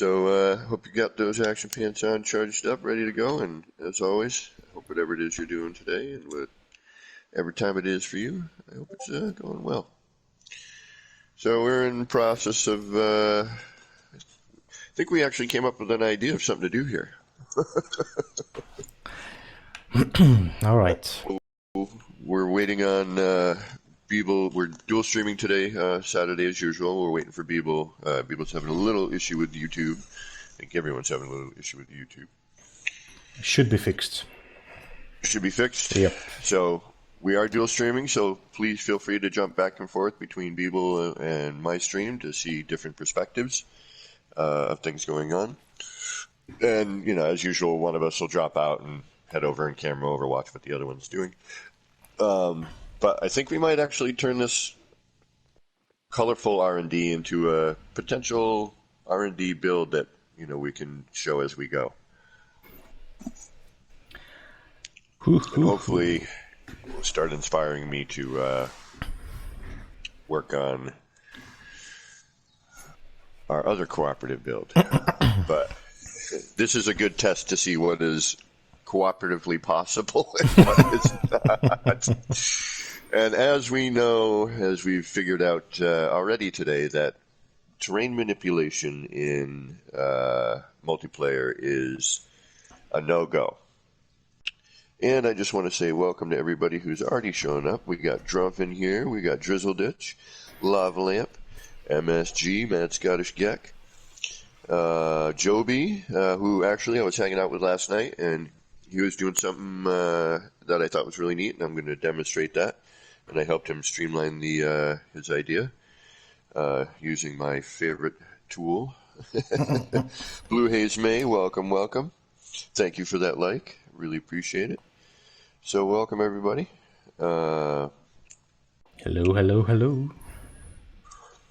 Hope you got those action pants on, charged up, ready to go. And as always, I hope whatever it is you're doing today and whatever time it is for you, I hope it's going well. So we're in the process of, I think we actually came up with an idea of something to do here. All right. We're waiting on Beeble. We're dual streaming today, Saturday as usual. We're waiting for Beeble. Beeble's having a little issue with YouTube. I think everyone's having a little issue with YouTube. Should be fixed. Should be fixed? Yep. So we are dual streaming, so please feel free to jump back and forth between Beeble and my stream to see different perspectives of things going on. And, you know, as usual, one of us will drop out and head over and camera over, watch what the other one's doing. But I think we might actually turn this colorful R&D into a potential R&D build that, you know, we can show as we go. And hopefully will start inspiring me to work on our other cooperative build. But this is a good test to see what is cooperatively possible and what is not. And as we know, as we've figured out already today, that terrain manipulation in multiplayer is a no-go. And I just want to say welcome to everybody who's already shown up. We got Drumpf in here, we got Drizzle Ditch, Lava Lamp, MSG, Mad Scottish Geck, Joby, who actually I was hanging out with last night, and he was doing something that I thought was really neat, and I'm going to demonstrate that. And I helped him streamline his idea using my favorite tool. Blue Haze May, welcome, welcome. Thank you for that like. Really appreciate it. So welcome, everybody. Hello, hello, hello.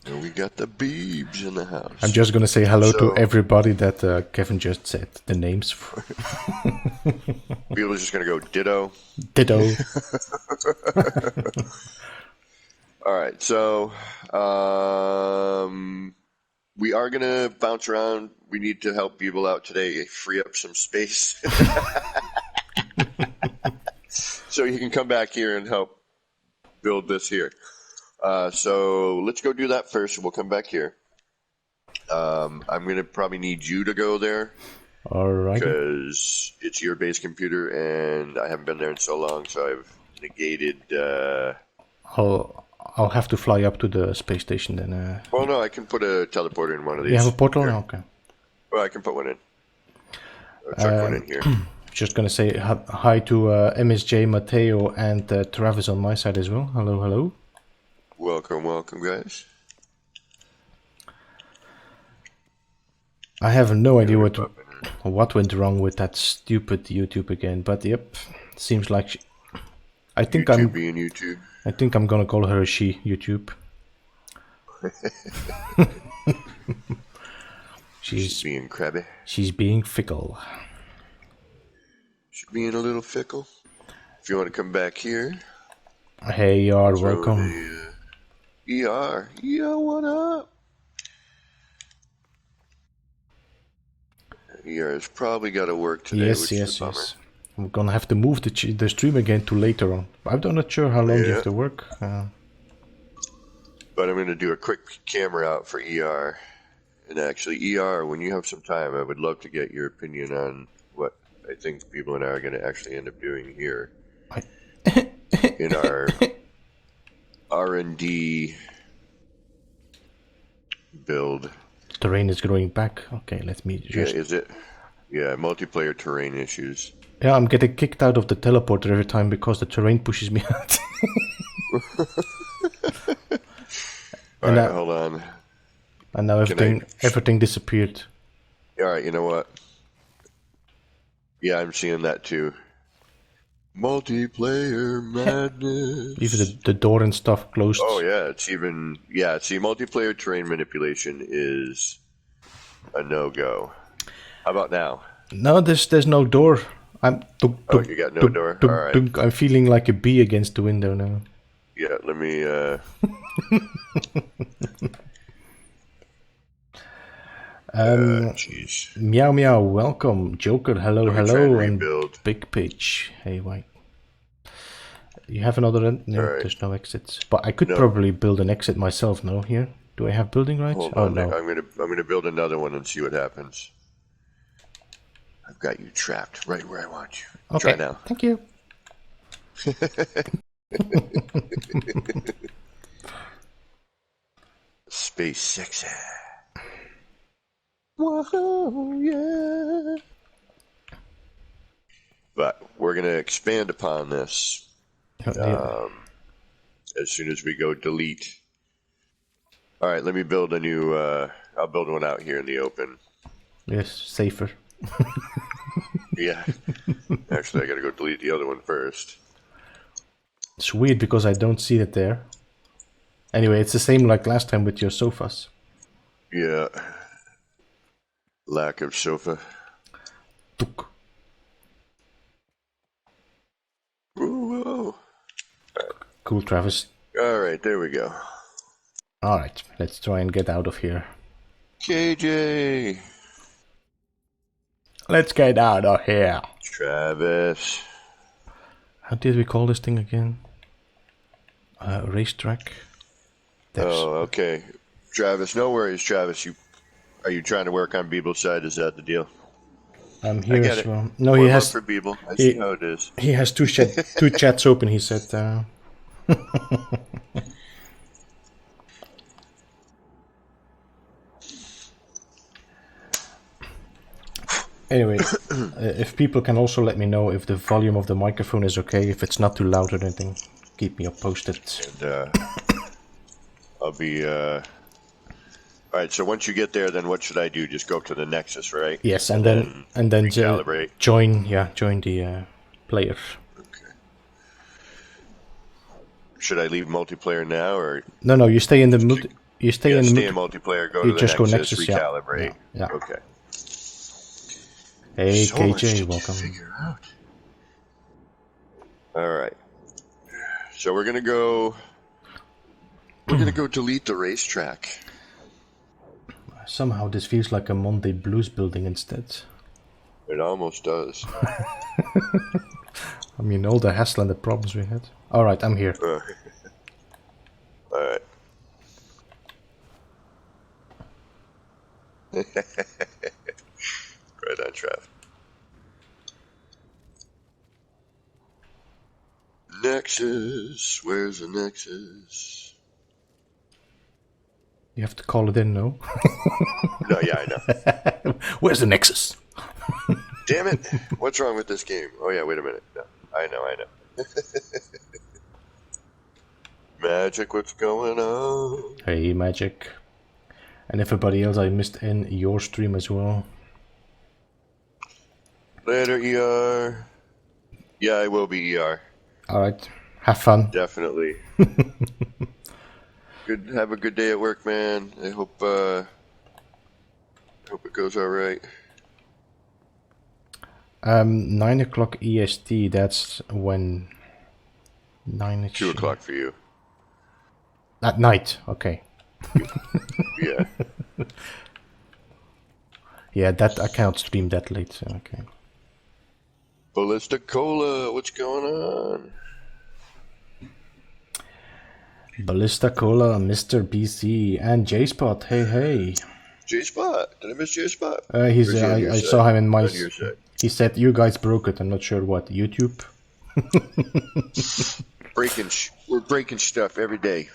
And we got the Beebs in the house. I'm just going to say hello to everybody that Kevin just said the names for. People are just going to go ditto. Ditto. All right, so we are going to bounce around. We need to help people out today, free up some space. So you can come back here and help build this here. So let's go do that first. We'll come back here. I'm going to probably need you to go there. All right. Because it's your base computer, and I haven't been there in so long, so I've negated... I'll have to fly up to the space station then. Well, no, I can put a teleporter in one of these. You have a portal? Here. Okay. Well, I can put one in. I'll chuck one in here. Just going to say hi to MSJ, Matteo, and Travis on my side as well. Hello, hello. Welcome, welcome, guys. I have no idea what went wrong with that stupid YouTube again, but yep, seems like I think YouTube being YouTube. I think I'm gonna call her a she, YouTube. She's being crabby. She's being fickle. She's being a little fickle. If you want to come back here. Hey, ER, welcome. ER, what up? ER has probably got to work today. Yes. I'm gonna have to move the stream again to later on. I'm not sure how long you have to work. But I'm going to do a quick camera out for ER. And actually, ER, when you have some time, I would love to get your opinion on what I think people and I are going to actually end up doing here in our R&D build. Terrain is growing back. Okay, let me just... Yeah, is it? Yeah, multiplayer terrain issues. Yeah, I'm getting kicked out of the teleporter every time because the terrain pushes me out. Alright, hold on. And now everything disappeared. Alright, you know what? Yeah, I'm seeing that too. Multiplayer madness. Even the door and stuff closed. Oh yeah, it's even... Yeah, see, multiplayer terrain manipulation is a no-go. How about now? No, there's no door. You got no door? Alright. I'm feeling like a bee against the window now. Yeah, let me... Jeez. Meow meow, welcome. Joker, hello, Let me try and hello, and rebuild. Big Pitch. Hey, wait. You have another end? No, All right. there's no exits. But I could No. probably build an exit myself. No, here. Do I have building rights? Hold Oh on. no. I'm gonna build another one and see what happens. I've got you trapped right where I want you. Okay. Try now. Thank you. Space sexy. Whoa, yeah. But we're gonna expand upon this as soon as we go delete. All right, let me build a new. I'll build one out here in the open. Yes, safer. Yeah. Actually, I gotta go delete the other one first. It's weird because I don't see it there. Anyway, it's the same like last time with your sofas. Yeah. Lack of sofa. Tuk. Whoa. Cool, Travis. All right, there we go. Alright, let's try and get out of here. KJ. Let's get out of here. Travis. How did we call this thing again? Racetrack. Oh, okay. Travis, no worries, Travis. Are you trying to work on Beeble's side? Is that the deal? I'm here I get as it. well. No, Warm he up has. for Beeble. I see how it is. He has two chats open. He said. Anyway, if people can also let me know if the volume of the microphone is okay, if it's not too loud or anything, keep me posted. And I'll be. All right. So once you get there, then what should I do? Just go to the Nexus, right? Yes, and then recalibrate. Join the player. Okay. Should I leave multiplayer now, or No, you stay in the stay in multiplayer. Go to the just Nexus, go Nexus, recalibrate. Yeah. Okay. Hey, So much KJ, to welcome. figure out. All right. So we're gonna go. We're gonna go delete the racetrack. Somehow this feels like a Monday Blues building instead. It almost does. I mean, all the hassle and the problems we had. All right, I'm here. All right. Right on, Trav. Nexus. Where's the Nexus? You have to call it in, no? No, yeah, I know. Where's the Nexus? Damn it. What's wrong with this game? Oh, yeah, wait a minute. No, I know. Magic, what's going on? Hey, Magic. And everybody else I missed in your stream as well. Later, ER. Yeah, I will be ER. Alright, have fun. Definitely. Have a good day at work, man. I hope it goes all right. 9 o'clock EST, that's when 9 2 o'clock for you. At night, okay. Yeah. Yeah, that I cannot stream that late, so okay. Ballista Cola, what's going on? Ballista Cola, Mr. BC, and J-Spot, hey. J-Spot, did I miss J-Spot? I saw him in my... He said, you guys broke it, I'm not sure what, YouTube? We're breaking stuff every day.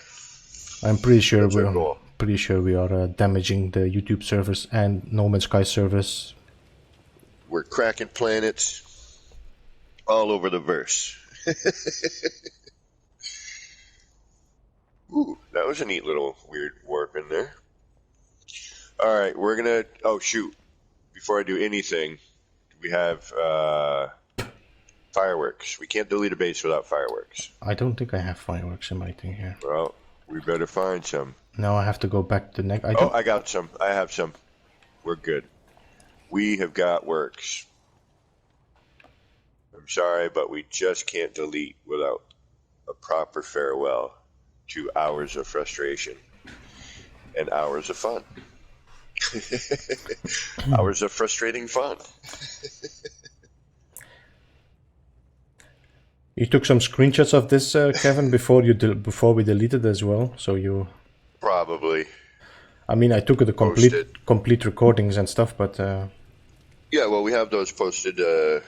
I'm pretty sure we are damaging the YouTube servers and No Man's Sky servers. We're cracking planets all over the verse. Ooh, that was a neat little weird warp in there. All right, we're gonna. Oh shoot! Before I do anything, we have fireworks. We can't delete a base without fireworks. I don't think I have fireworks in my thing here. Well, we better find some. No, I have to go back to the next. I got some. I have some. We're good. We have got works. I'm sorry, but we just can't delete without a proper farewell to hours of frustration and hours of fun. Hours of frustrating fun. You took some screenshots of this, Kevin, before we deleted as well. So you Probably. I mean, I took the Posted. complete recordings and stuff, but Yeah, well, we have those posted. The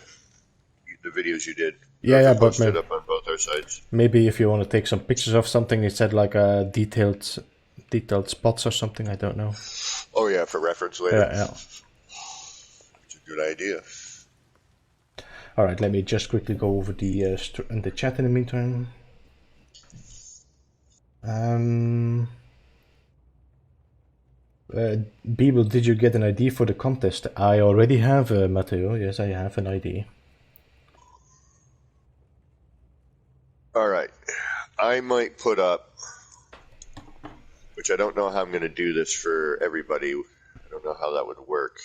videos you did. yeah, Those yeah, are but posted up on both our sites. maybe if you want to take some pictures of something, it said like detailed spots or something. I don't know. Oh yeah, for reference later. Yeah. It's a good idea. All right, let me just quickly go over the chat in the meantime. Beeble, did you get an ID for the contest? I already have, Matteo. Yes, I have an ID. All right. I might put up, which I don't know how I'm going to do this for everybody. I don't know how that would work.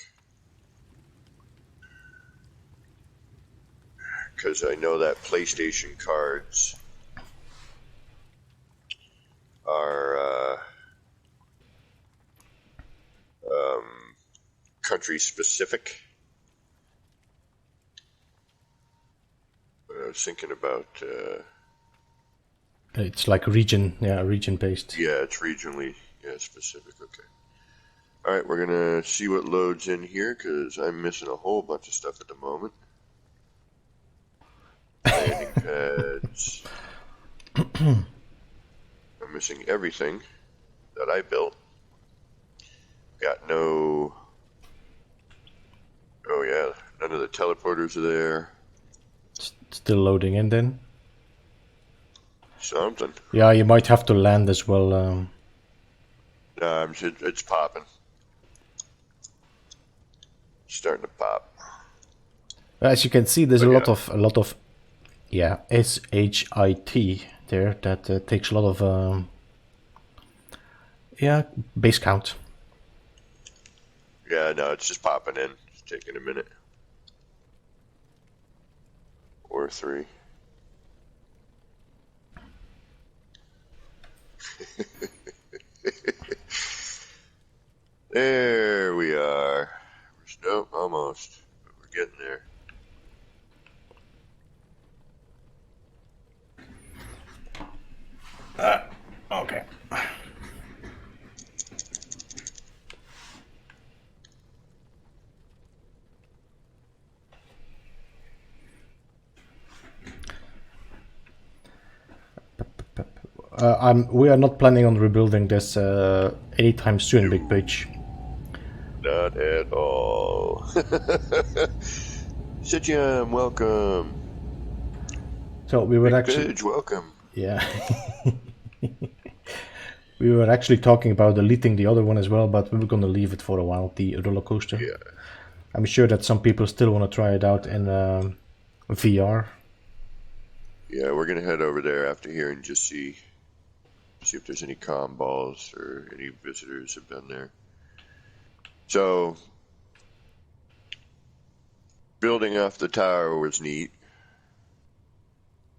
Because I know that PlayStation cards are country specific. But I was thinking about. It's like region based. Yeah, it's regionally specific. Okay. All right, we're gonna see what loads in here because I'm missing a whole bunch of stuff at the moment. Landing pads. I'm missing everything that I built. Got no. Oh yeah, none of the teleporters are there. Still loading in then. Something. Yeah, you might have to land as well. It's popping. Starting to pop. As you can see, there's a lot of SHIT there that takes a lot of base count. Yeah, no, it's just popping in. It's taking a minute or three. There we are. Nope, almost. But we're getting there. Okay. We are not planning on rebuilding this anytime soon, Big Pitch. Not at all. Sitchin, welcome. So we were Big actually Pidge, welcome. Yeah. We were actually talking about deleting the other one as well, but we were going to leave it for a while, the roller coaster. Yeah. I'm sure that some people still want to try it out in VR. Yeah, we're gonna head over there after here and just see if there's any comm balls or any visitors have been there. So building off the tower was neat.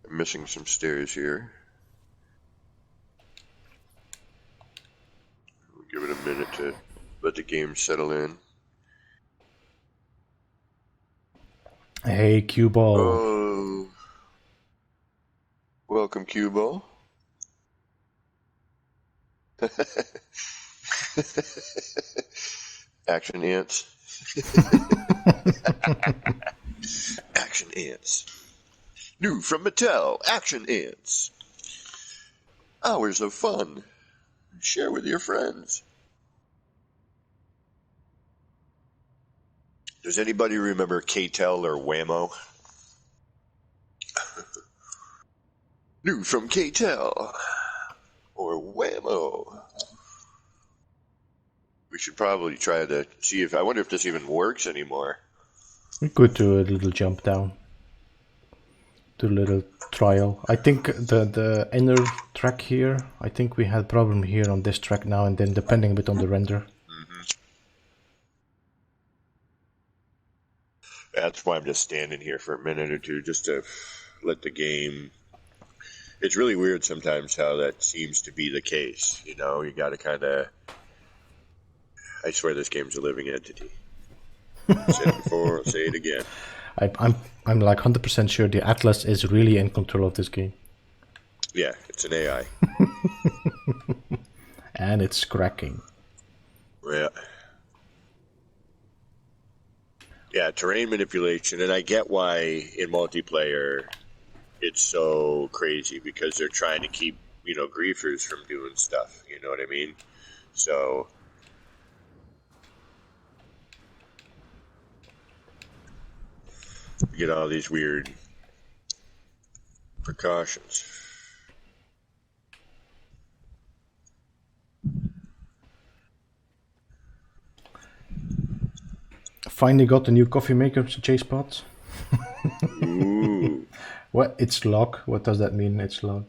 I'm missing some stairs here. We'll give it a minute to let the game settle in. Hey, cue ball. Oh, welcome, cue ball. Action ants. Action ants. New from Mattel. Action ants. Hours of fun. Share with your friends. Does anybody remember K-Tel or Whammo? New from K-Tel or Whammo. We should probably try to see if I wonder if this even works anymore. We could do a little jump down. Do a little trial. I think the inner track here, I think we had problem here on this track now and then, depending a bit on the render. That's why I'm just standing here for a minute or two just to let the game. It's really weird sometimes how that seems to be the case. You know, you got to kind of. I swear this game's a living entity. I said it before, I'll say it again. I'm like 100% sure the Atlas is really in control of this game. Yeah, it's an AI. And it's cracking. Yeah. Yeah, terrain manipulation, and I get why in multiplayer it's so crazy because they're trying to keep, griefers from doing stuff. You know what I mean? So you get all these weird precautions. Finally got the new coffee maker, J-Spot. Ooh. What? It's log. What does that mean? It's log.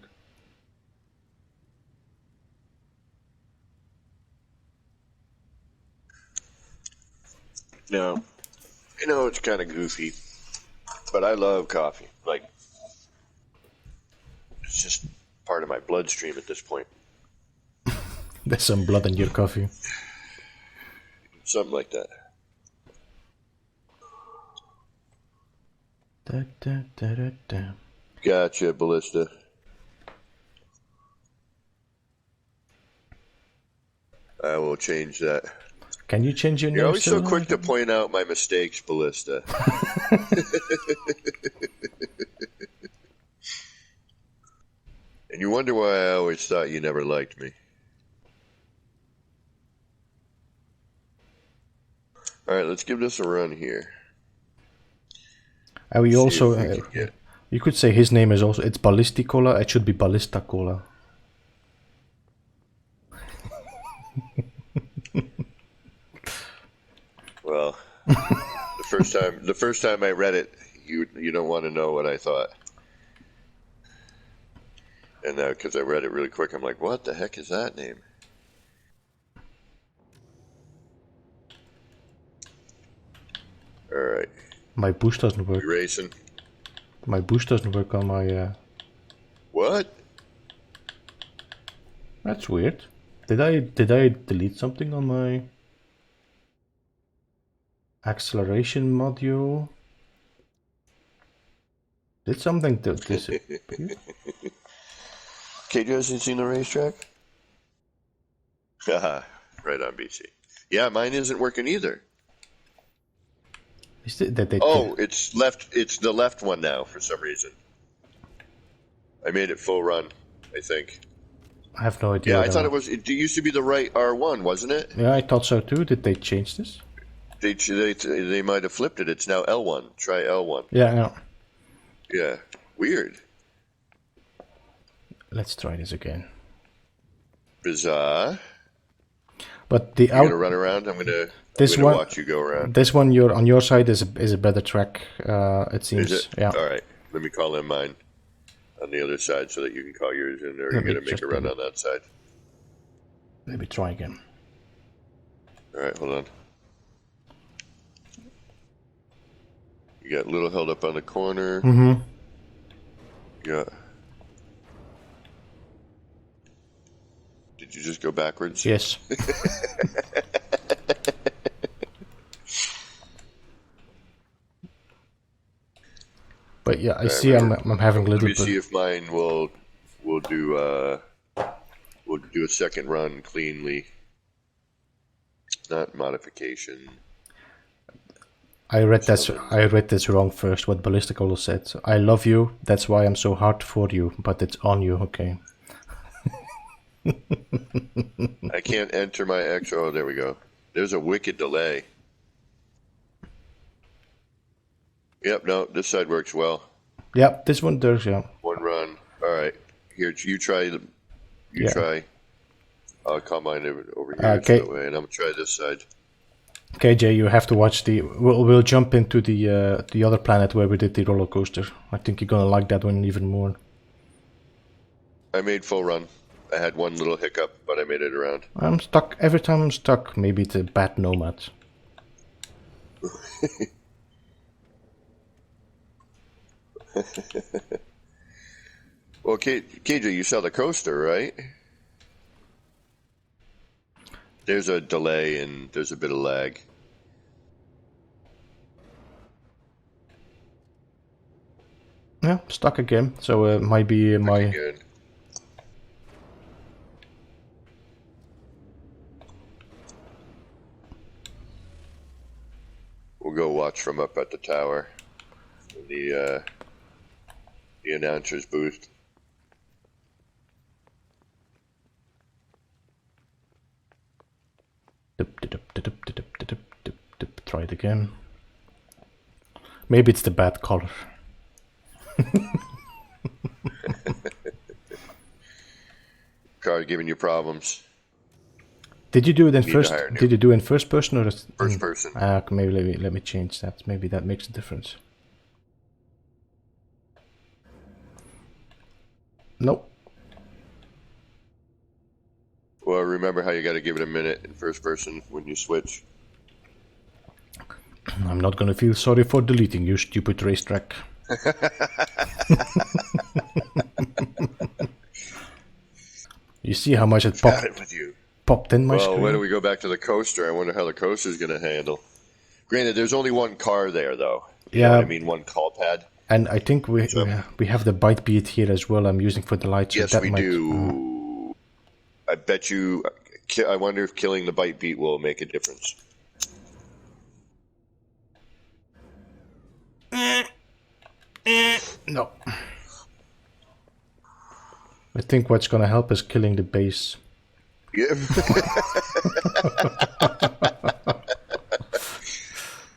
No, it's kind of goofy, but I love coffee. Like, it's just part of my bloodstream at this point. There's some blood in your coffee. Something like that. Da, da, da, da, da. Gotcha, Ballista. I will change that. Can you change your name? You're always so still? quick to point out my mistakes, Ballista. And you wonder why I always thought you never liked me. Alright, let's give this a run here. We See also, if we can get... you could say his name is also, it's Ballisticola. It should be Ballista Cola. Well, the first time I read it, you don't want to know what I thought. And because I read it really quick, I'm like, what the heck is that name? All right. My boost doesn't work. We racing? My boost doesn't work on my. What? That's weird. Did I delete something on my acceleration module? Did something disappear? KJ, has you seen the racetrack? Haha, right on BC. Yeah, mine isn't working either. Is it that they? Oh, it's left. It's the left one now for some reason. I made it full run, I think. I have no idea. Yeah, I thought it was. It used to be the right R1, wasn't it? Yeah, I thought so too. Did they change this? They might have flipped it. It's now L1. Try L1. Yeah. Yeah, weird. Let's try this again. Bizarre. But the You're gonna run around. I'm gonna watch you go around. This one, on your side is a better track. It seems. Is it? Yeah. All right. Let me call in mine on the other side so that you can call yours in, or you're gonna make a run on that side. Maybe try again. All right, hold on. You got Little held up on the corner. Mm-hmm. Yeah. Did you just go backwards? Yes. But yeah, I see. I'm having a little bit. Let me see if mine will do a second run cleanly. Not modification. I read this wrong first. What Ballisticola said. I love you. That's why I'm so hard for you. But it's on you. Okay. I can't enter my X. Oh, there we go. There's a wicked delay. Yep, no, this side works well. Yep, this one does, yeah. One run. All right. Here, you try. Try. I'll call mine over here Okay. that way, and I'm going to try this side. KJ, you have to watch We'll jump into the other planet where we did the roller coaster. I think you're going to like that one even more. I made full run. I had one little hiccup, but I made it around. I'm stuck. Every time I'm stuck, maybe it's a bad nomad. Well, KJ, you saw the coaster, right? There's a delay and there's a bit of lag. Yeah, stuck again. So it might be my... Again. We'll go watch from up at the tower. The announcer's booth. Try it again. Maybe it's the bad color. Card giving you problems. Did you do it in first? Did you do it in first person or first person? Maybe let me change that. Maybe that makes a difference. Nope. Well, remember how you got to give it a minute in first person when you switch. I'm not gonna feel sorry for deleting you, stupid racetrack. You see how much it popped in my screen? Well, when do we go back to the coaster? I wonder how the coaster's going to handle. Granted, there's only one car there, though. You know what I mean? One call pad. And I think we have the bite beat here as well. I'm using for the lights. Yes, we do. I bet you. I wonder if killing the bite beat will make a difference. No. I think what's gonna help is killing the base. Yeah.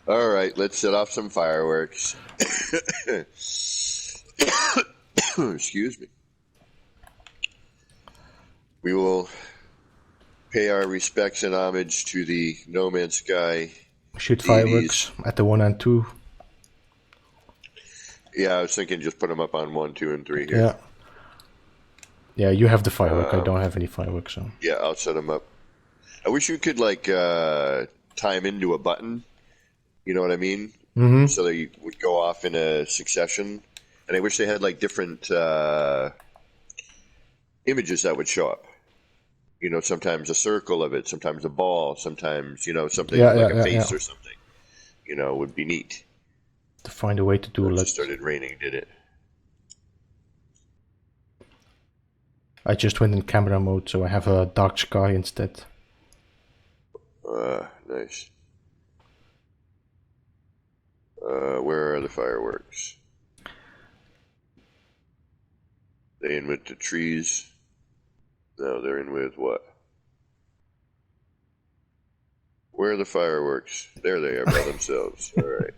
All right, let's set off some fireworks. Excuse me. We will pay our respects and homage to the No Man's Sky. Shoot fireworks at the 1 and 2. Yeah, I was thinking just put them up on 1, 2, and 3 here. Yeah. Yeah, you have the firework. I don't have any fireworks, so. Yeah, I'll set them up. I wish you could like time into a button. You know what I mean? Mm-hmm. So they would go off in a succession. And I wish they had like different images that would show up. You know, sometimes a circle of it, sometimes a ball, sometimes, you know, something like a face or something. You know, would be neat. To find a way to do it. It started raining, did it? I just went in camera mode, so I have a dark sky instead. Nice. Where are the fireworks? They in with the trees? No, they're in with what? Where are the fireworks? There they are by themselves. All right.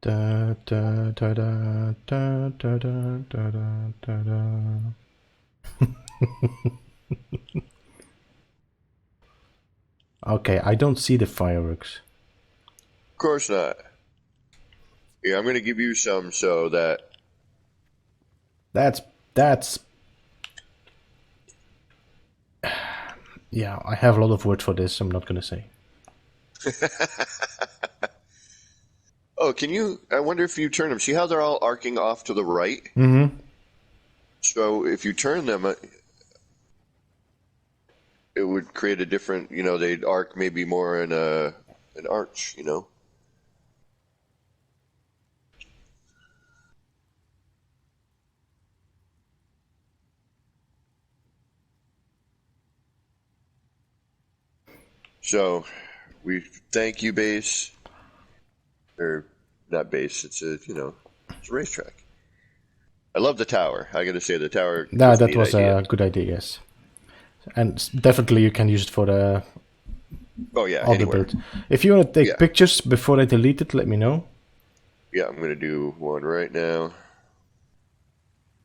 Da, da, da, da, da, da, da, da, da, da. Okay, I don't see the fireworks. Of course not. Yeah, I'm going to give you some so that... That's... Yeah, I have a lot of words for this, I'm not going to say. Oh, can you... I wonder if you turn them. See how they're all arcing off to the right? Mm-hmm. So if you turn them, it would create a different... You know, they'd arc maybe more in an arch, you know? So, we thank you, base. Or, not base, it's a, you know, it's a racetrack. I love the tower. I gotta say, the tower... No, that was a good idea, yes. And definitely you can use it for the... Oh, yeah, other anywhere. build. If you want to take pictures before I delete it, let me know. Yeah, I'm gonna do one right now.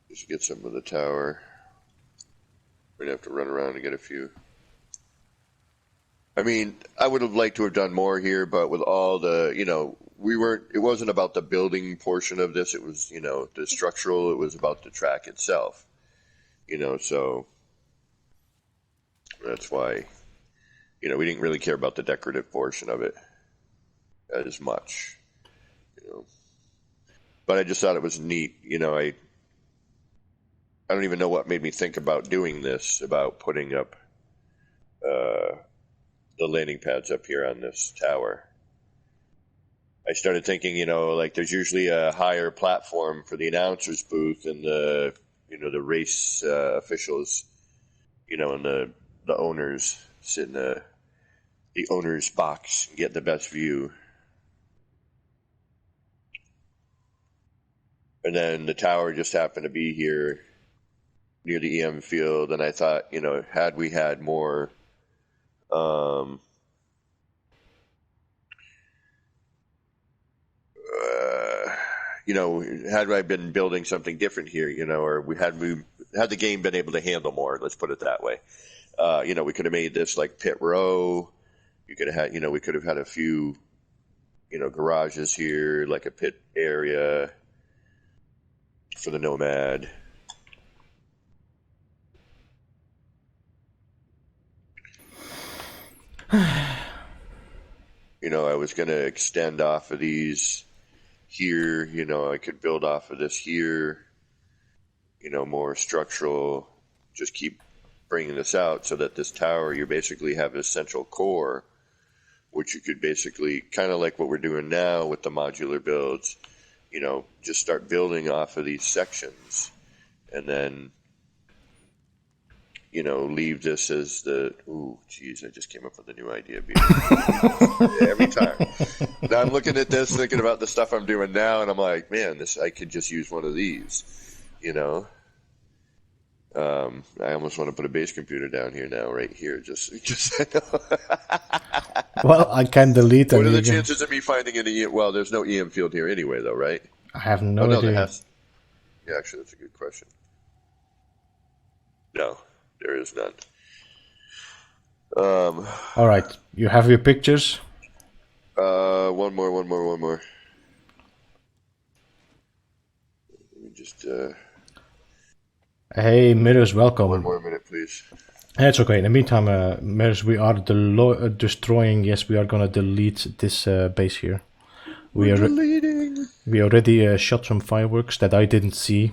Just get some of the tower. We're gonna have to run around and get a few. I mean, I would have liked to have done more here, but with all the, you know, it wasn't about the building portion of this. It was, you know, the structural. It was about the track itself, you know, so that's why, you know, we didn't really care about the decorative portion of it as much, you know. But I just thought it was neat. You know, I don't even know what made me think about doing this, about putting up the landing pads up here on this tower. I started thinking, you know, like there's usually a higher platform for the announcer's booth and the, you know, the race officials, you know, and the owners sit in the owner's box and get the best view. And then the tower just happened to be here near the EM field, and I thought, you know, had we had more you know, had I been building something different here, you know, or had the game been able to handle more, let's put it that way. You know, we could have made this like pit row. You could have had, you know, we could have had a few, you know, garages here, like a pit area for the Nomad. You know, I was going to extend off of these here. You know, I could build off of this here. You know, more structural. Just keep bringing this out so that this tower, you basically have a central core, which you could basically, kind of like what we're doing now with the modular builds, you know, just start building off of these sections and then, you know, leave this as the, ooh, geez, I just came up with a new idea. Every time. Now I'm looking at this, thinking about the stuff I'm doing now, and I'm like, man, I could just use one of these, you know. I almost want to put a base computer down here now, right here, just Well, I can delete. What are the chances of me finding an EM? Well, there's no EM field here anyway, though, right? I have no idea. There has. Yeah, actually, that's a good question. No, there is none. All right, you have your pictures. One more. Let me just. Hey, Mirrors, welcome. One more minute, please. It's okay. In the meantime, Mirrors, we are destroying. Yes, we are gonna delete this base here. We're deleting. We already shot some fireworks that I didn't see.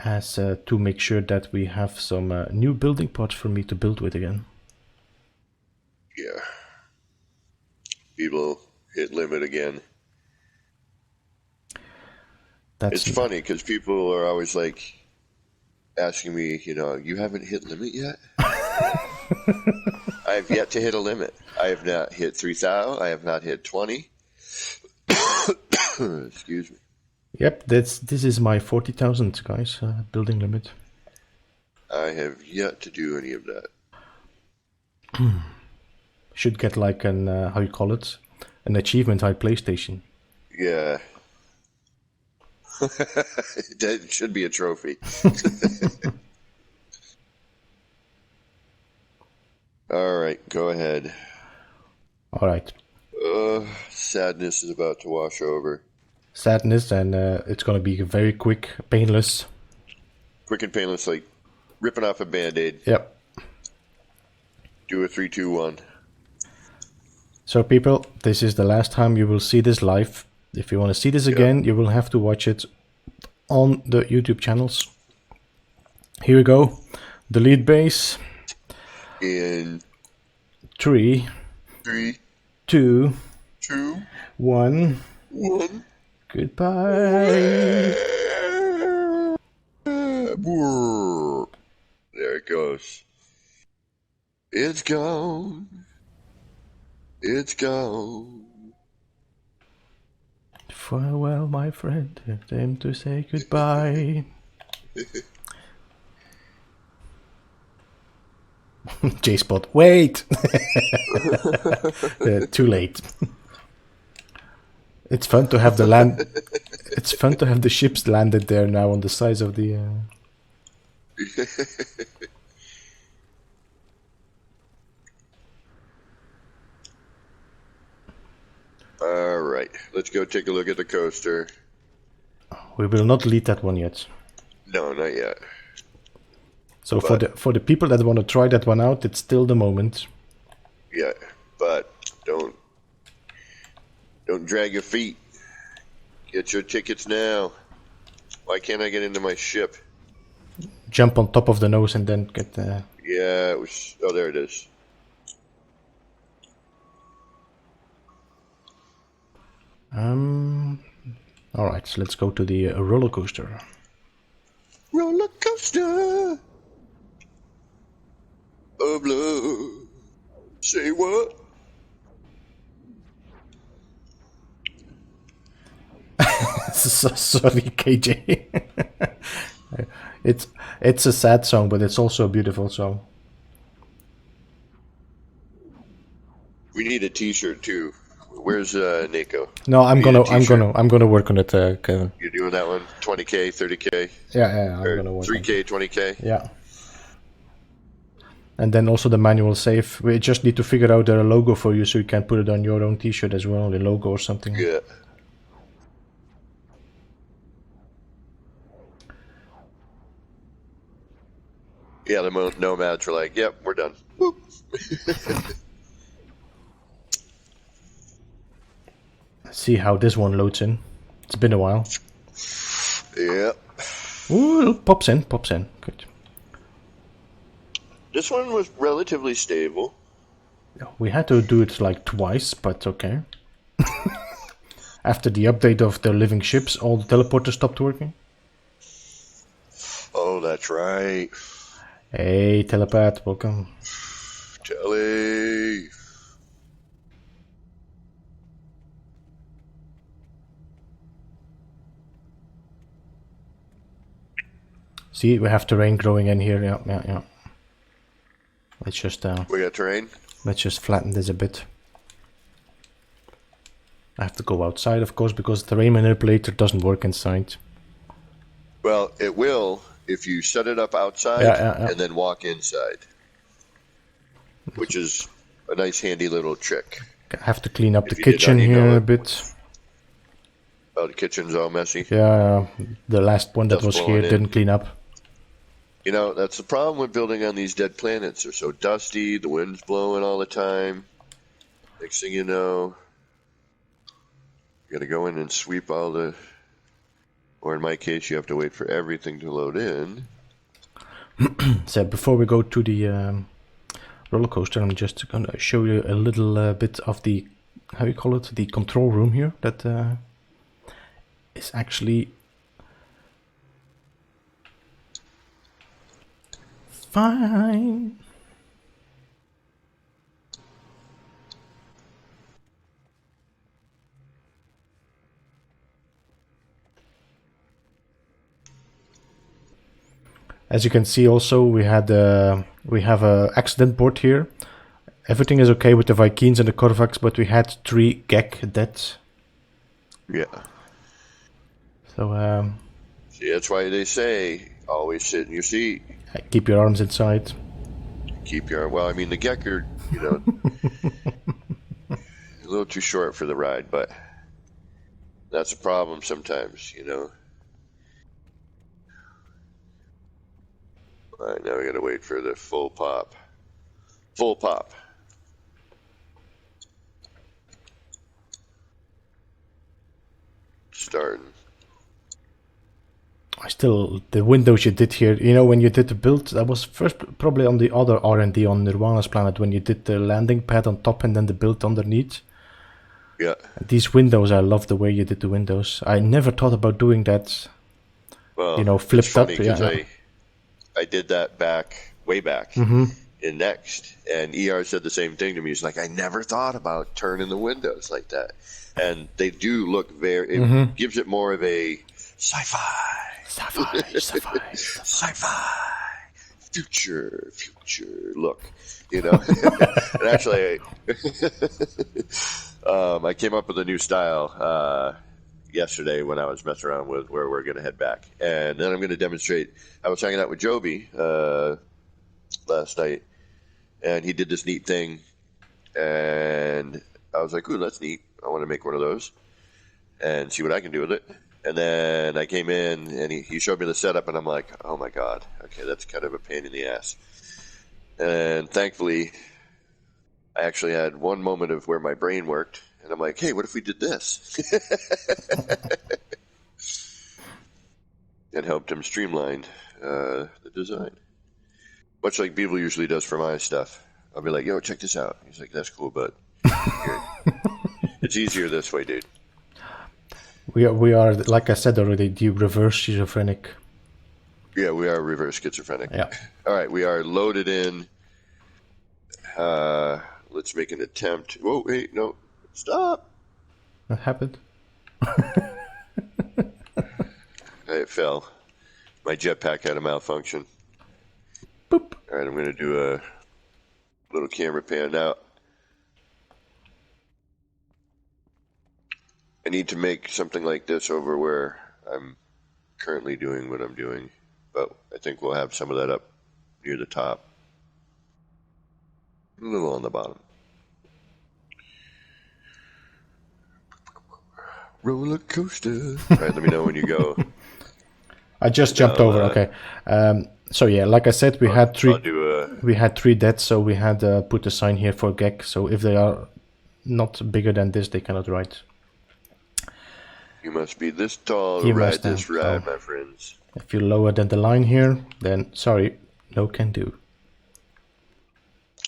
As to make sure that we have some new building parts for me to build with again. Yeah. People hit limit again. It's funny because people are always like asking me, you know, you haven't hit limit yet? I have yet to hit a limit. I have not hit 3,000. I have not hit 20. Excuse me. Yep, this is my 40,000, guys, building limit. I have yet to do any of that. Should get like an, how you call it? An achievement on PlayStation. Yeah. That should be a trophy. All right, go ahead. All right. Sadness is about to wash over. Sadness, and it's going to be very quick, painless. Quick and painless, like ripping off a Band-Aid. Yep. Do a 3, 2, 1. So people, this is the last time you will see this live. If you want to see this again, you will have to watch it on the YouTube channels. Here we go. Delete base. In 3, 2, 1. Goodbye. There it goes. It's gone. It's gone. Farewell, my friend. Time to say goodbye. J-Spot, wait! Too late. It's fun to have the land. It's fun to have the ships landed there now on the sides of the. All right, let's go take a look at the coaster. We will not delete that one yet. No, not yet. So for the people that want to try that one out, it's still the moment. Yeah, but don't Don't drag your feet. Get your tickets now. Why can't I get into my ship? Jump on top of the nose and then get the... Yeah, it was... Oh, there it is. Alright, so let's go to the roller coaster. Roller coaster of love. Say what? Sorry, KJ. It's a sad song, but it's also a beautiful song. We need a T-shirt too. Where's Nico? No, I'm gonna work on it, Kevin. You're doing that one? 20K, 30K? Yeah, I'm gonna work 3K, 20K? Yeah. And then also the manual save. We just need to figure out a logo for you so you can put it on your own T-shirt as well, the logo or something. Yeah. Yeah, the nomads were like, yep, we're done. Boop. See how this one loads in. It's been a while. Yeah. Ooh, pops in. Good. This one was relatively stable. We had to do it like twice, but okay. After the update of the living ships, all the teleporters stopped working. Oh, that's right. Hey, telepath, welcome. Telly. See, we have terrain growing in here. Yeah. Let's just We got terrain. let's just flatten this a bit. I have to go outside, of course, because the terrain manipulator doesn't work inside. Well, it will if you set it up outside and then walk inside, which is a nice, handy little trick. I have to clean up the you did kitchen not, you here know a it. bit. Oh, the kitchen's all messy. Yeah, the last one that Dust was here blowing in. didn't clean up. You know, that's the problem with building on these dead planets. They're so dusty, the wind's blowing all the time. Next thing you know, you gotta go in and sweep all the... Or in my case, you have to wait for everything to load in. So before we go to the roller coaster, I'm just gonna show you a little bit of the, how you call it, the control room here. That is actually fine. As you can see, also we have a accident board here. Everything is okay with the Vikings and the Korvax, but we had 3 Gek dead. Yeah. So See, that's why they say, always sit in your seat. keep your arms inside. Keep your... Well, I mean, the Gecker, you know, a little too short for the ride, but that's a problem sometimes, you know. All right, now we gotta wait for the full pop. Full pop. Starting. The windows you did here, you know, when you did the build, that was first probably on the other R&D on Nirvana's planet, when you did the landing pad on top and then the build underneath. Yeah. These windows, I love the way you did the windows. I never thought about doing that. Well, you know, flipped funny, up. Yeah. I did that way back in Next, and ER said the same thing to me. He's like, I never thought about turning the windows like that, and they do look very. It gives it more of a sci-fi, future look, you know. And actually, I came up with a new style yesterday when I was messing around with where we're going to head back. And then I'm going to demonstrate. I was hanging out with Joby last night, and he did this neat thing. And I was like, ooh, that's neat. I want to make one of those and see what I can do with it. And then I came in, and he showed me the setup, and I'm like, oh, my God. Okay, that's kind of a pain in the ass. And thankfully, I actually had one moment of where my brain worked, and And I'm like, hey, what if we did this? And helped him streamline the design. Much like Beeble usually does for my stuff. I'll be like, yo, check this out. He's like, that's cool, but it's easier this way, dude. We are, like I said already, the reverse schizophrenic. Yeah, we are reverse schizophrenic. Yeah. All right, we are loaded in. Let's make an attempt. Whoa, wait, no. Stop. What happened? It fell. My jetpack had a malfunction. Boop. All right, I'm going to do a little camera pan now. I need to make something like this over where I'm currently doing what I'm doing, but I think we'll have some of that up near the top. A little on the bottom. Roller coaster. All right, let me know when you go. I just jumped over. Okay. So yeah, like I said, we had three. We had 3 deaths, so we had put a sign here for Gek. So if they are not bigger than this, they cannot ride. You must be this tall to ride this ride, my friends. If you're lower than the line here, then sorry, no can do.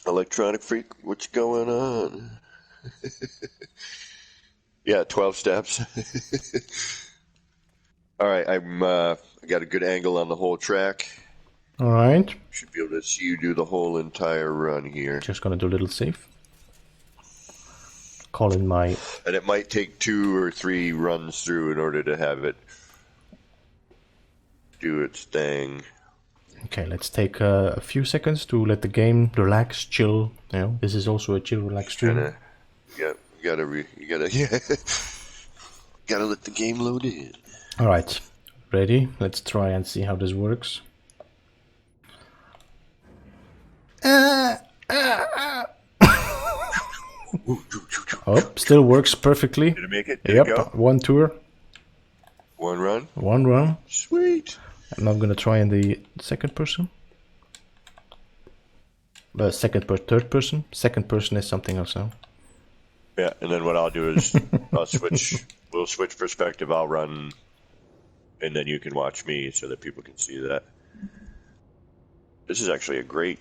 Electronic freak, what's going on? Yeah, 12 steps. All right, I got a good angle on the whole track. All right. Should be able to see you do the whole entire run here. Just gonna do a little save. Call in my... And it might take 2 or 3 runs through in order to have it do its thing. Okay, let's take a few seconds to let the game relax, chill. You know, this is also a chill, relax stream. Yeah, you gotta let the game load in. All right, ready? Let's try and see how this works. Oh, still works perfectly. Did it make it? Did it go? One tour. One run? One run. Sweet. And I'm gonna try in the second person. Third person. Second person is something else now. Yeah, and then what I'll do is we'll switch perspective. I'll run, and then you can watch me so that people can see that. This is actually a great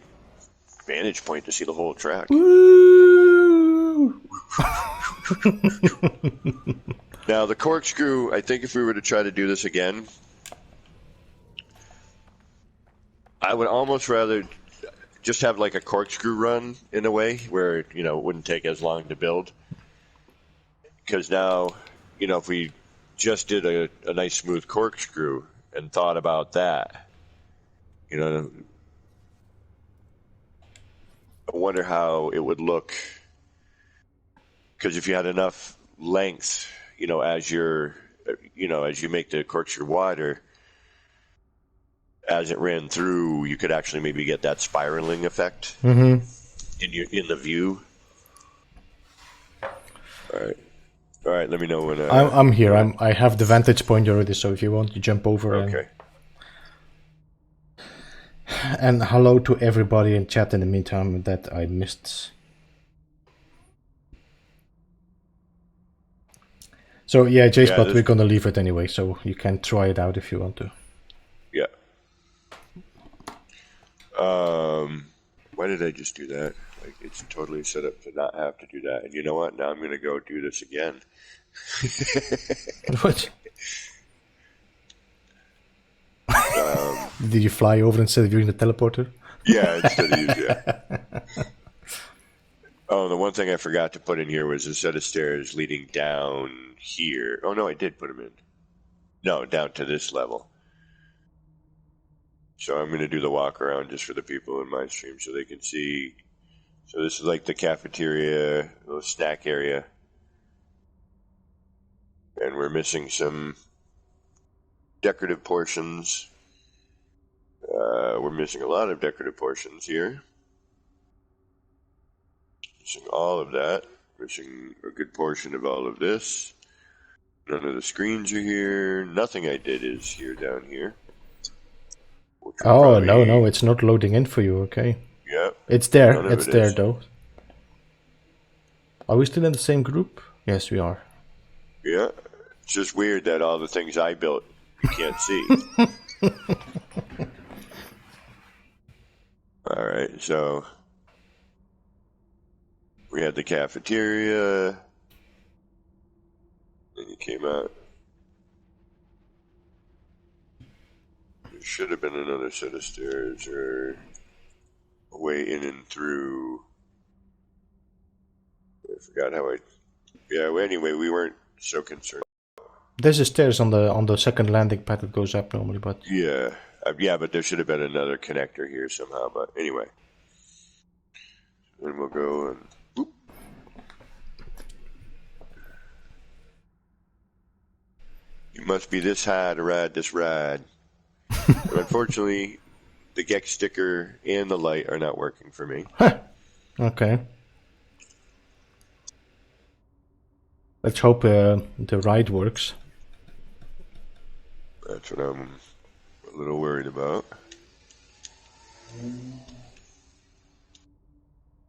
vantage point to see the whole track. Woo! Now, the corkscrew, I think if we were to try to do this again, I would almost rather just have like a corkscrew run in a way where, you know, it wouldn't take as long to build. Because now, you know, if we just did a nice smooth corkscrew and thought about that, you know, I wonder how it would look. Because if you had enough length, you know, as you make the corkscrew wider, as it ran through, you could actually maybe get that spiraling effect in the view. All right. Let me know when. I'm here. I have the vantage point already. So if you want to jump over. Okay. And hello to everybody in chat in the meantime that I missed. So yeah, J-Spot, we're gonna leave it anyway, so you can try it out if you want to. Yeah. Why did I just do that? Like, it's totally set up to not have to do that. And you know what? Now I'm gonna go do this again. What? Did you fly over instead of using the teleporter? Yeah, instead of using it. Oh, the one thing I forgot to put in here was a set of stairs leading down here. Oh, no, I did put them in. No, down to this level. So I'm going to do the walk around just for the people in my stream so they can see. So this is like the cafeteria, little snack area. And we're missing some decorative portions. We're missing a lot of decorative portions here. Missing all of that. Missing a good portion of all of this. None of the screens are here. Nothing I did is here down here. Oh, no, it's not loading in for you, okay. Yeah. It's there, though. Are we still in the same group? Yes, we are. Yeah. It's just weird that all the things I built you can't see. All right, so we had the cafeteria. Then you came out. There should have been another set of stairs or a way in and through. I forgot how I. Yeah. Well, anyway, we weren't so concerned. There's a stairs on the second landing pad that goes up normally, but Yeah. Yeah, but there should have been another connector here somehow. But anyway, then we'll go and. Whoop. You must be this high to ride this ride. But unfortunately, the Gex sticker and the light are not working for me. okay. Let's hope the ride works. That's what I'm a little worried about.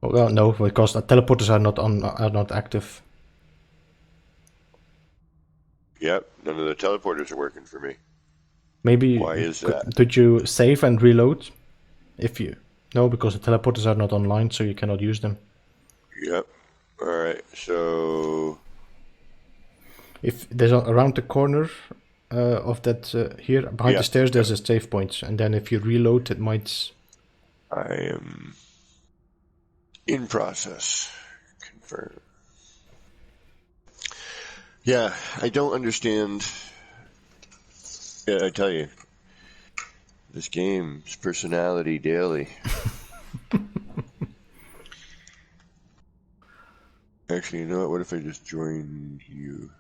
Well, no, because the teleporters are not active. Yep, none of the teleporters are working for me. Maybe. Why is that? Did you save and reload? If you no, because the teleporters are not online, so you cannot use them. Yep. All right. So If there's around the corner of that here behind the stairs, there's a save point, and then if you reload, it might. I am in process. Confirm. Yeah, I don't understand. Yeah, I tell you, this game's personality daily. Actually, you know what? What if I just join you?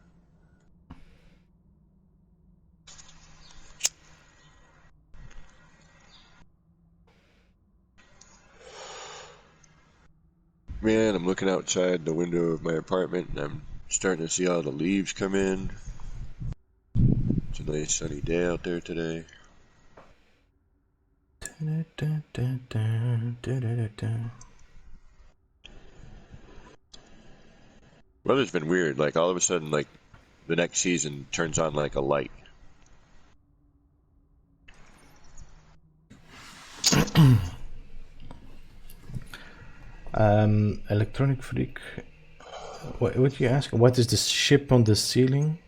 Man, I'm looking outside the window of my apartment and I'm starting to see all the leaves come in. It's a nice sunny day out there today. Weather's been weird. Like all of a sudden, like the next season turns on like a light. Electronic freak. What you ask? What is this ship on the ceiling?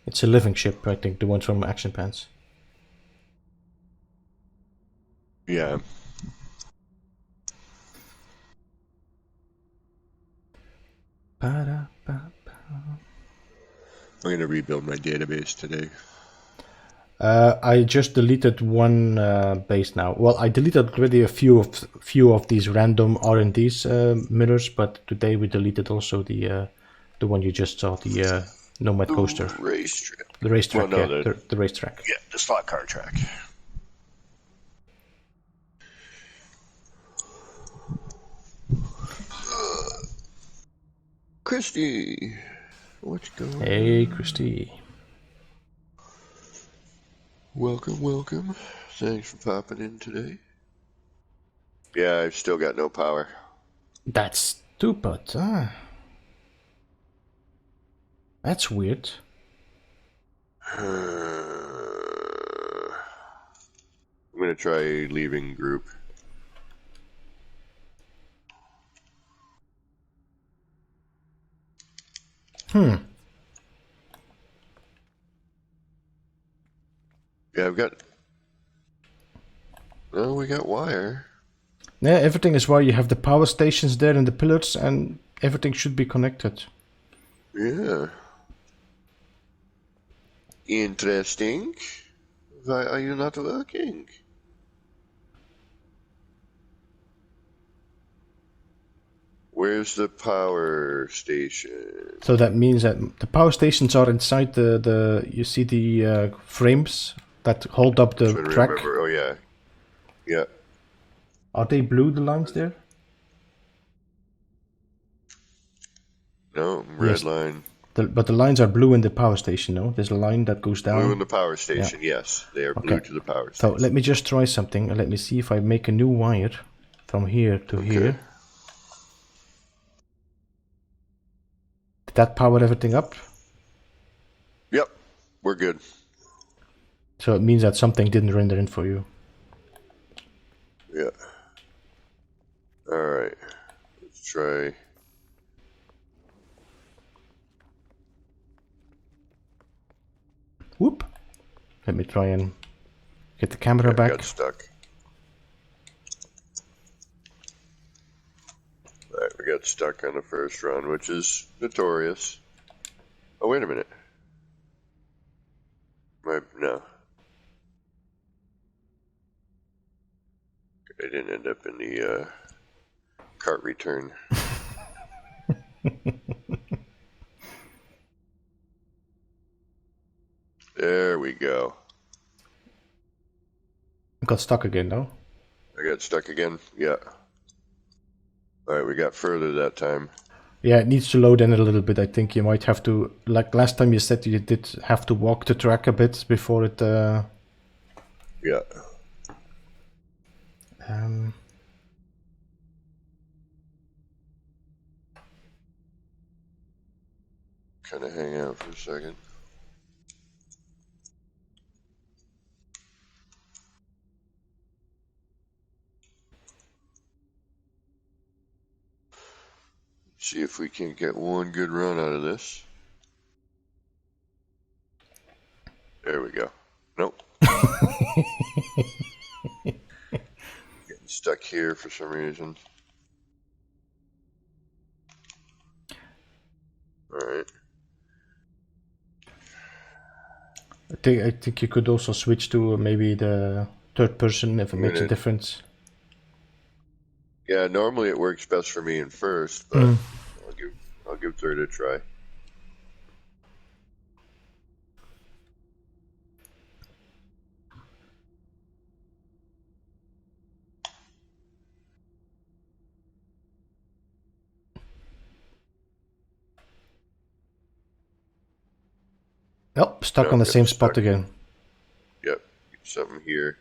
It's a living ship, I think. The one from Action Pants. Yeah. I'm going to rebuild my database today. I just deleted one base now. Well, I deleted already a few of these random R&D's mirrors, but today we deleted also the one you just saw, the Nomad Coaster. Racetrack. The racetrack, well, no, yeah, the racetrack. Yeah, the slot car track. Christy, what's going on? Hey, Christy. Welcome, welcome. Thanks for popping in today. Yeah, I've still got no power. That's stupid. That's weird. I'm going to try leaving group. Yeah, I've got... Oh, we got wire. Yeah, everything is why you have the power stations there and the pillars, and everything should be connected. Yeah. Interesting. Why are you not working? Where's the power station? So that means that the power stations are inside the you see the frames that hold up the track. Remember. Oh yeah, yeah. Are they blue, the lines there? No, red Yes. line. But the lines are blue in the power station, no? There's a line that goes down. Blue in the power station, yes. They are blue to the power So station. let me just try something. Let me see if I make a new wire from here to here. that power everything up? Yep, we're good. So it means that something didn't render in for you. Yeah. All right. Let's try. Whoop. Let me try and get the camera Yeah, back. got stuck. All right, we got stuck on the first run, which is notorious. Oh, wait a minute. No. I didn't end up in the cart return. There we go. Got stuck again, though. I got stuck again? Yeah. Alright, we got further that time. Yeah, it needs to load in a little bit. I think you might have to, like last time you said you did have to walk the track a bit before it... Yeah. Kind of hang out for a second. See if we can get one good run out of this. There we go. Nope. Getting stuck here for some reason. Alright. I think you could also switch to maybe the third person if it makes a difference. Yeah, normally it works best for me in first, but I'll give third a try. Nope, stuck on the same spot again. Yep, something here.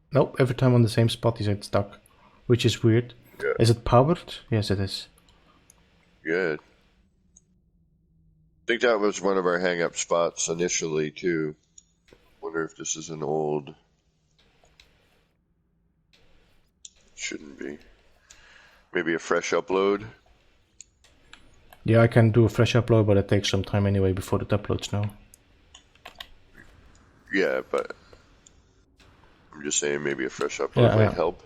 Nope, every time on the same spot he's stuck, which is weird. Yeah. Is it powered? Yes, it is. Good. I think that was one of our hang-up spots initially, too. Wonder if this is an old... Shouldn't be. Maybe a fresh upload? Yeah, I can do a fresh upload, but it takes some time anyway before it uploads now. Yeah, but... I'm just saying maybe a fresh upload might help.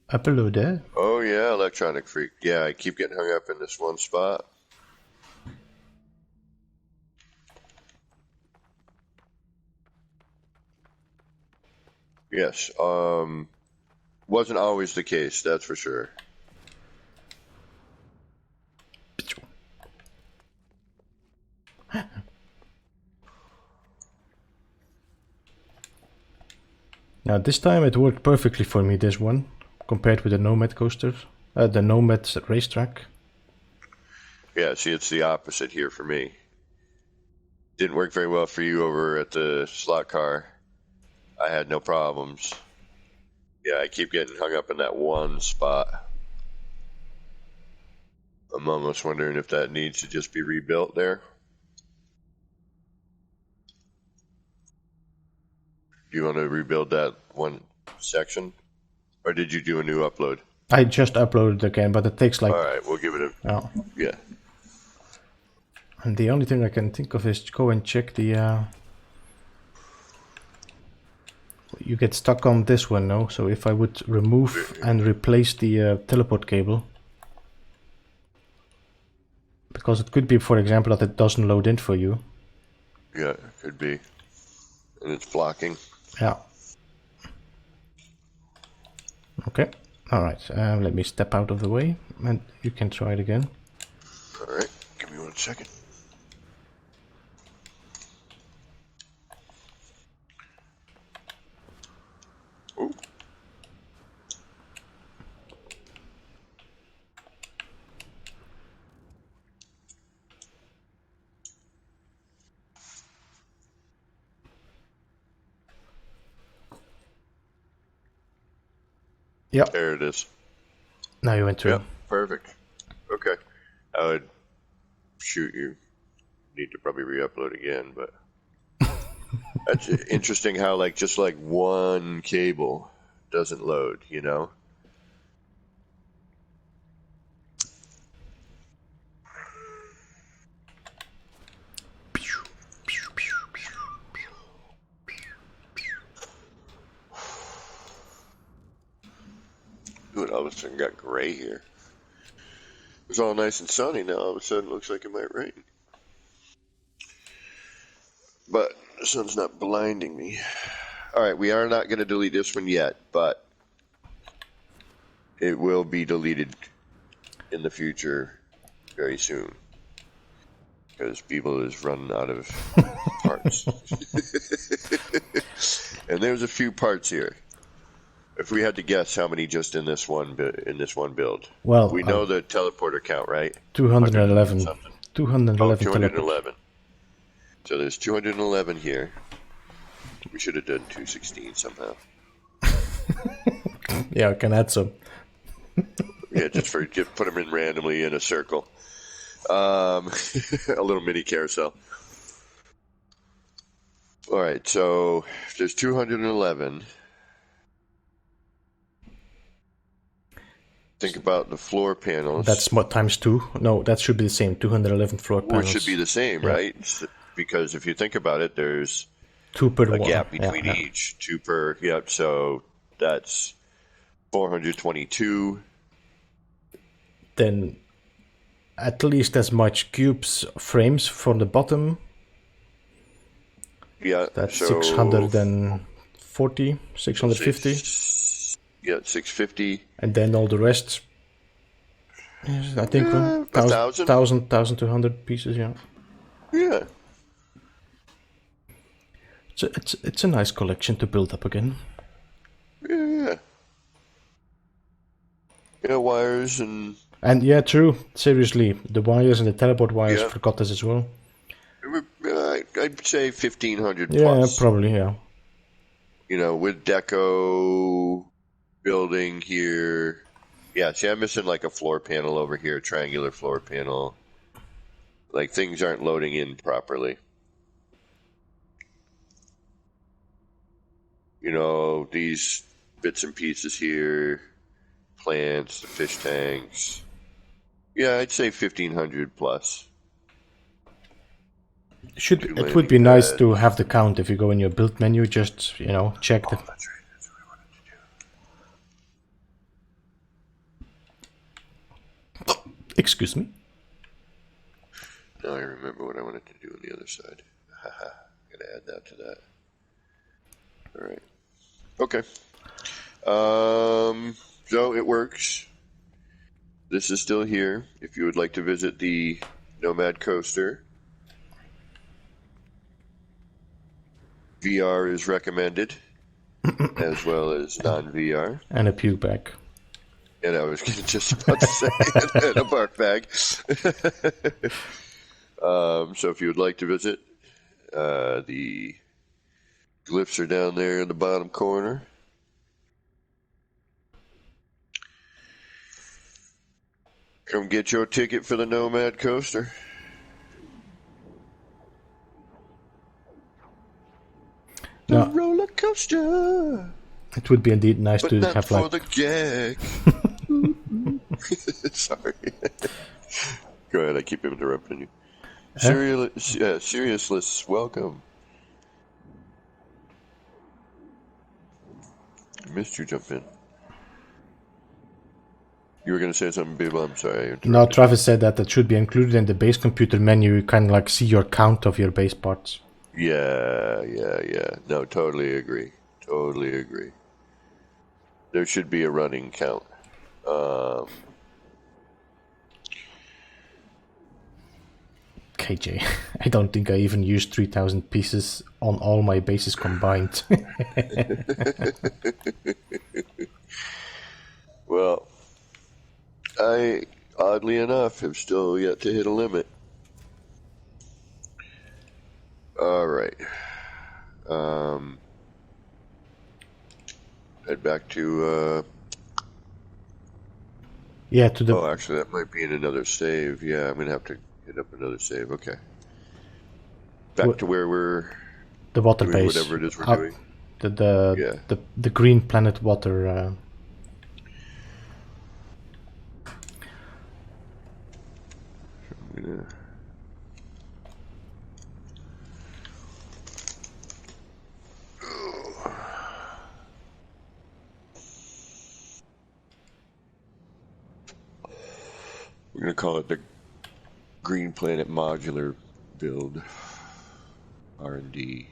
Upload, eh? Oh yeah, Electronic Freak. Yeah, I keep getting hung up in this one spot. Yes, wasn't always the case, that's for sure. Now this time it worked perfectly for me, this one, compared with the Nomad coaster, the Nomad racetrack. Yeah, see, it's the opposite here for me. Didn't work very well for you over at the slot car. I had no problems. Yeah, I keep getting hung up in that one spot. I'm almost wondering if that needs to just be rebuilt there. Do you want to rebuild that one section? Or did you do a new upload? I just uploaded again, but it takes like... Alright, we'll give it a... Oh. Yeah. And the only thing I can think of is go and check the... You get stuck on this one, no? So if I would remove and replace the teleport cable... Because it could be, for example, that it doesn't load in for you. Yeah, it could be. And it's blocking. Yeah. Okay. Alright, let me step out of the way and you can try it again. Alright, give me 1 second. Ooh. Yep. There it is. Now you went through. Yep, perfect. Okay. I would shoot you. Need to probably re-upload again, but that's interesting how like just like one cable doesn't load, you know? Ooh, it all of a sudden got gray here. It was all nice and sunny. Now all of a sudden it looks like it might rain. But the sun's not blinding me. All right, we are not going to delete this one yet, but it will be deleted in the future very soon because people is running out of parts. And there's a few parts here. If we had to guess how many just in this one build, Well, we know the teleporter count, right? 211. 211. 211. 211. So there's 211 here. We should have done 216 somehow. Yeah, I can add some. Yeah, just put them in randomly in a circle. A little mini carousel. All right, so if there's 211. Think about the floor panels. That's what, times 2? No, that should be the same. 211 floor panels. Which should be the same, Yeah. right? Because if you think about it, there's 2 per a one. gap between each. 2 per, yep, so that's 422. Then at least as much cubes frames for the bottom. Yeah, That's so 640, 650. Yeah, 650. And then all the rest, I think 1,000. 1,200 pieces, yeah. Yeah. So it's a nice collection to build up again. Yeah. Yeah, wires and... And yeah, true. Seriously, the wires and the teleport wires Yeah. forgot this as well. I'd say 1,500 Yeah, plus. probably, yeah. You know, with deco building here. Yeah, see, I'm missing like a floor panel over here, triangular floor panel. Like things aren't loading in properly. You know, these bits and pieces here, plants, the fish tanks. Yeah, I'd say 1,500 plus. It would be nice to have the count if you go in your build menu, just, check the... That's right. That's what I wanted to do. Excuse me? Now I remember what I wanted to do on the other side. Haha, gotta add that to that. All right. Okay. So it works. This is still here. If you would like to visit the Nomad Coaster, VR is recommended, as well as non-VR. And a puke bag. And I was just about to say, and a bark bag. So if you would like to visit, the glyphs are down there in the bottom corner. Come get your ticket for the Nomad Coaster. The roller coaster. It would be indeed nice But to not have for like... the gag. Sorry. Go ahead, I keep interrupting you. Seriousless, welcome. I missed you jump in. You were going to say something, Beeblebum. I'm sorry. No, Travis said that should be included in the base computer menu. You kind of like see your count of your base parts. Yeah. No, totally agree. There should be a running count. KJ, I don't think I even used 3,000 pieces on all my bases combined. Well, I, oddly enough, have still yet to hit a limit. All right. Head back to Yeah, to the Oh, actually, that might be in another save. Yeah, I'm going to have to hit up another save. Okay. Back to where we're the water doing base. whatever it is we're Up doing. the Yeah. the green planet water. I'm gonna... We're going to call it the Green Planet Modular Build. R&D.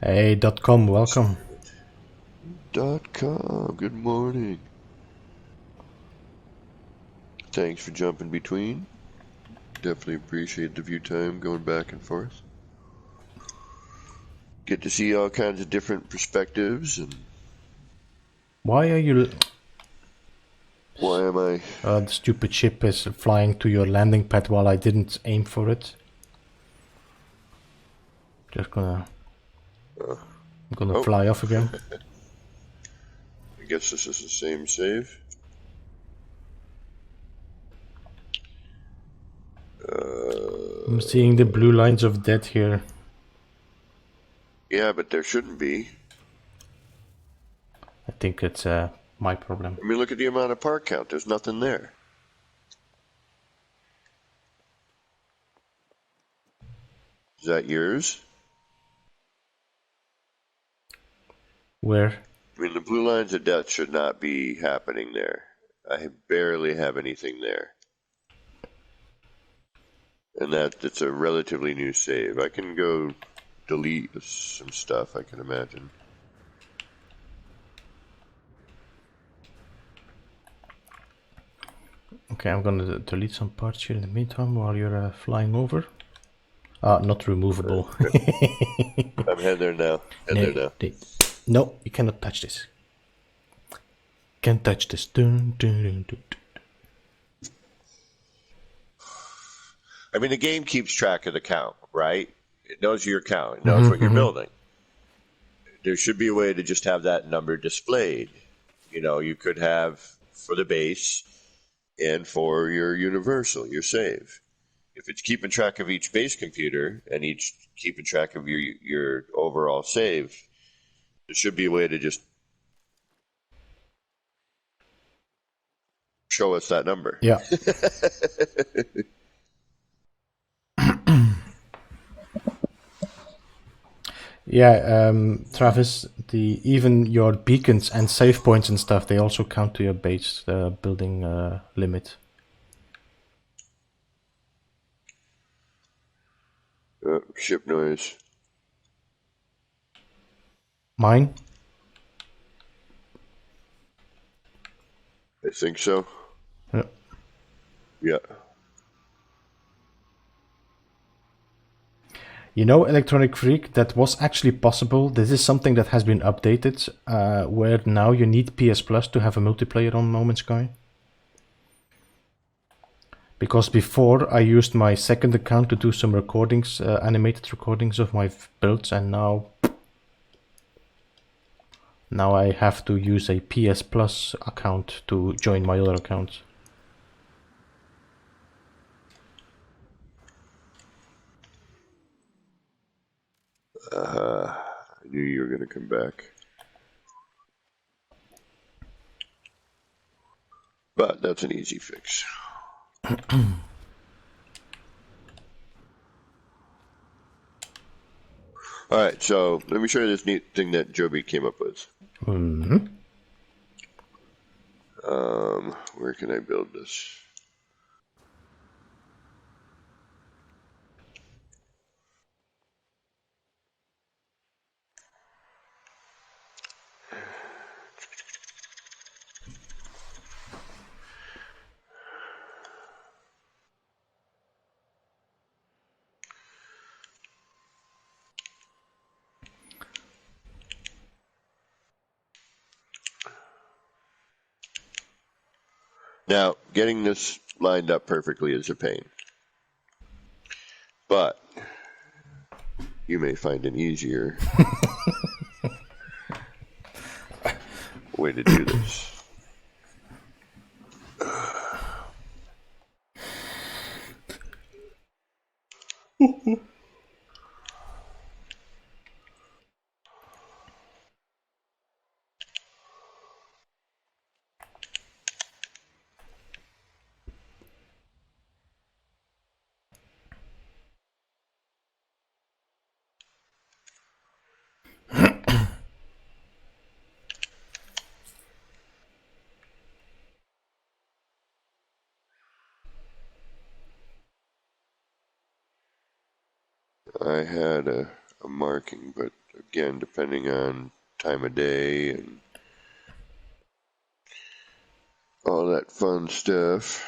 Hey, .com, welcome. .com. Good morning. Thanks for jumping between. Definitely appreciate the view time going back and forth. Get to see all kinds of different perspectives. And Why are you... why am I... the stupid ship is flying to your landing pad while I didn't aim for it. Just gonna... I'm gonna fly off again. I guess this is the same save. I'm seeing the blue lines of death here. Yeah, but there shouldn't be. I think it's my problem. I mean, look at the amount of part count. There's nothing there. Is that yours? Where? I mean, the blue lines of death should not be happening there. I barely have anything there. And it's a relatively new save. I can go delete some stuff, I can imagine. Okay, I'm gonna delete some parts here in the meantime while you're flying over. Not removable. I'm heading there now. No, you cannot touch this. Can't touch this. Dun, dun, dun, dun. I mean, the game keeps track of the count, right? It knows your count. It knows what you're building. There should be a way to just have that number displayed. You know, you could have for the base and for your universal, your save. If it's keeping track of each base computer and each keeping track of your overall save, there should be a way to just show us that number. Yeah. Yeah, Travis, even your beacons and save points and stuff, they also count to your base building limit. Ship noise. Mine? I think so. Yeah. Yeah. You know, Electronic Freak, that was actually possible. This is something that has been updated, where now you need PS Plus to have a multiplayer on No Man's Sky. Because before I used my second account to do some recordings, animated recordings of my builds, and now I have to use a PS Plus account to join my other accounts. I knew you were going to come back. But that's an easy fix. All right, so let me show you this neat thing that Joby came up with. Mm-hmm. Where can I build this? Now, getting this lined up perfectly is a pain. But you may find an easier way to do this. I had a marking, but again, depending on time of day and all that fun stuff.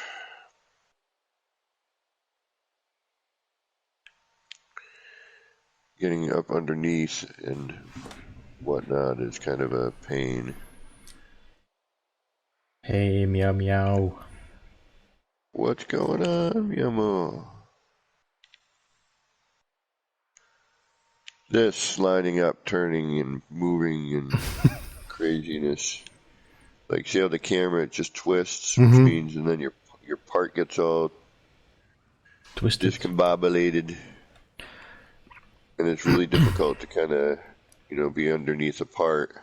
Getting up underneath and whatnot is kind of a pain. Hey, meow meow. What's going on, Yamo? This sliding up, turning, and moving and craziness. Like, see how the camera just twists, which means, and then your part gets all Twisted. discombobulated, and it's really difficult to kind of, be underneath a part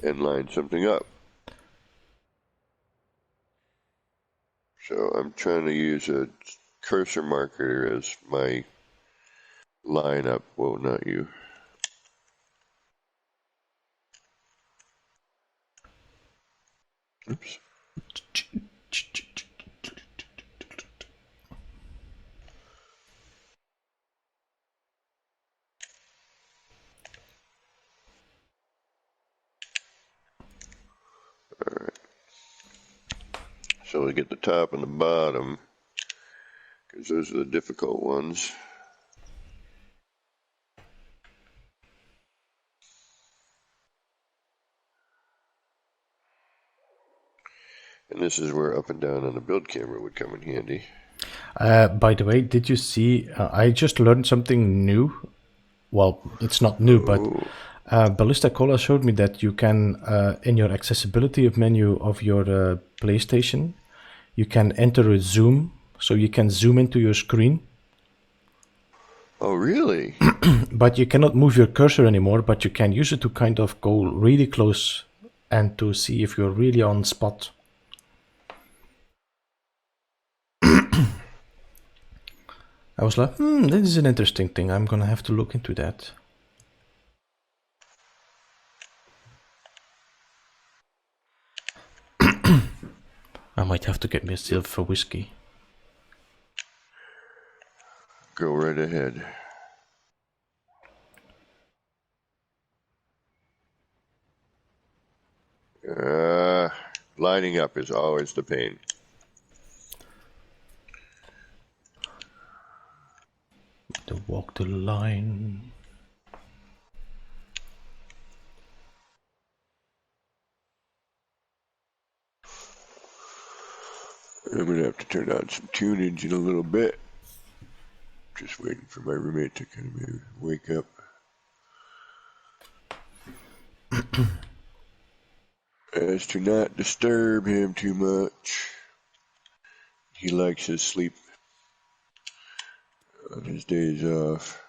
and line something up. So I'm trying to use a cursor marker as my lineup. Whoa, not you. Oops. All right. So we get the top and the bottom, because those are the difficult ones. And this is where up and down on the build camera would come in handy. By the way, did you see? I just learned something new. Well, it's not new, but Ballista Cola showed me that you can, in your accessibility of menu of your PlayStation, you can enter a zoom, so you can zoom into your screen. Oh, really? But you cannot move your cursor anymore, but you can use it to kind of go really close and to see if you're really on spot. I was like, this is an interesting thing. I'm gonna have to look into that. I might have to get myself a whiskey. Go right ahead. Lining up is always the pain. To walk the line. I'm going to have to turn on some tunage in a little bit. Just waiting for my roommate to kind of maybe wake up. As to not disturb him too much. He likes his sleep on his days off.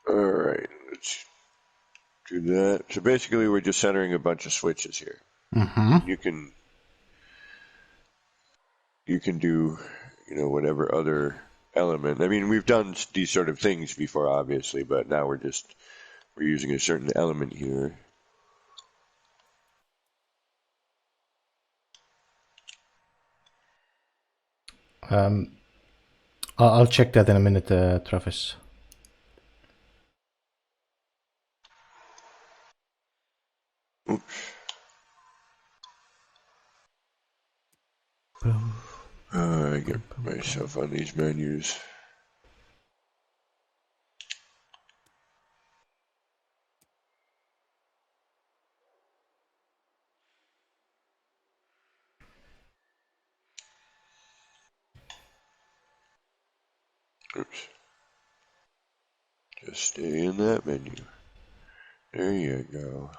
Alright, let's do that. So basically we're just centering a bunch of switches here. You can do, whatever other element. I mean, we've done these sort of things before, obviously, but now we're using a certain element here. I'll check that in a minute, Travis. Oops. I get myself on these menus. Oops. Just stay in that menu. There you go.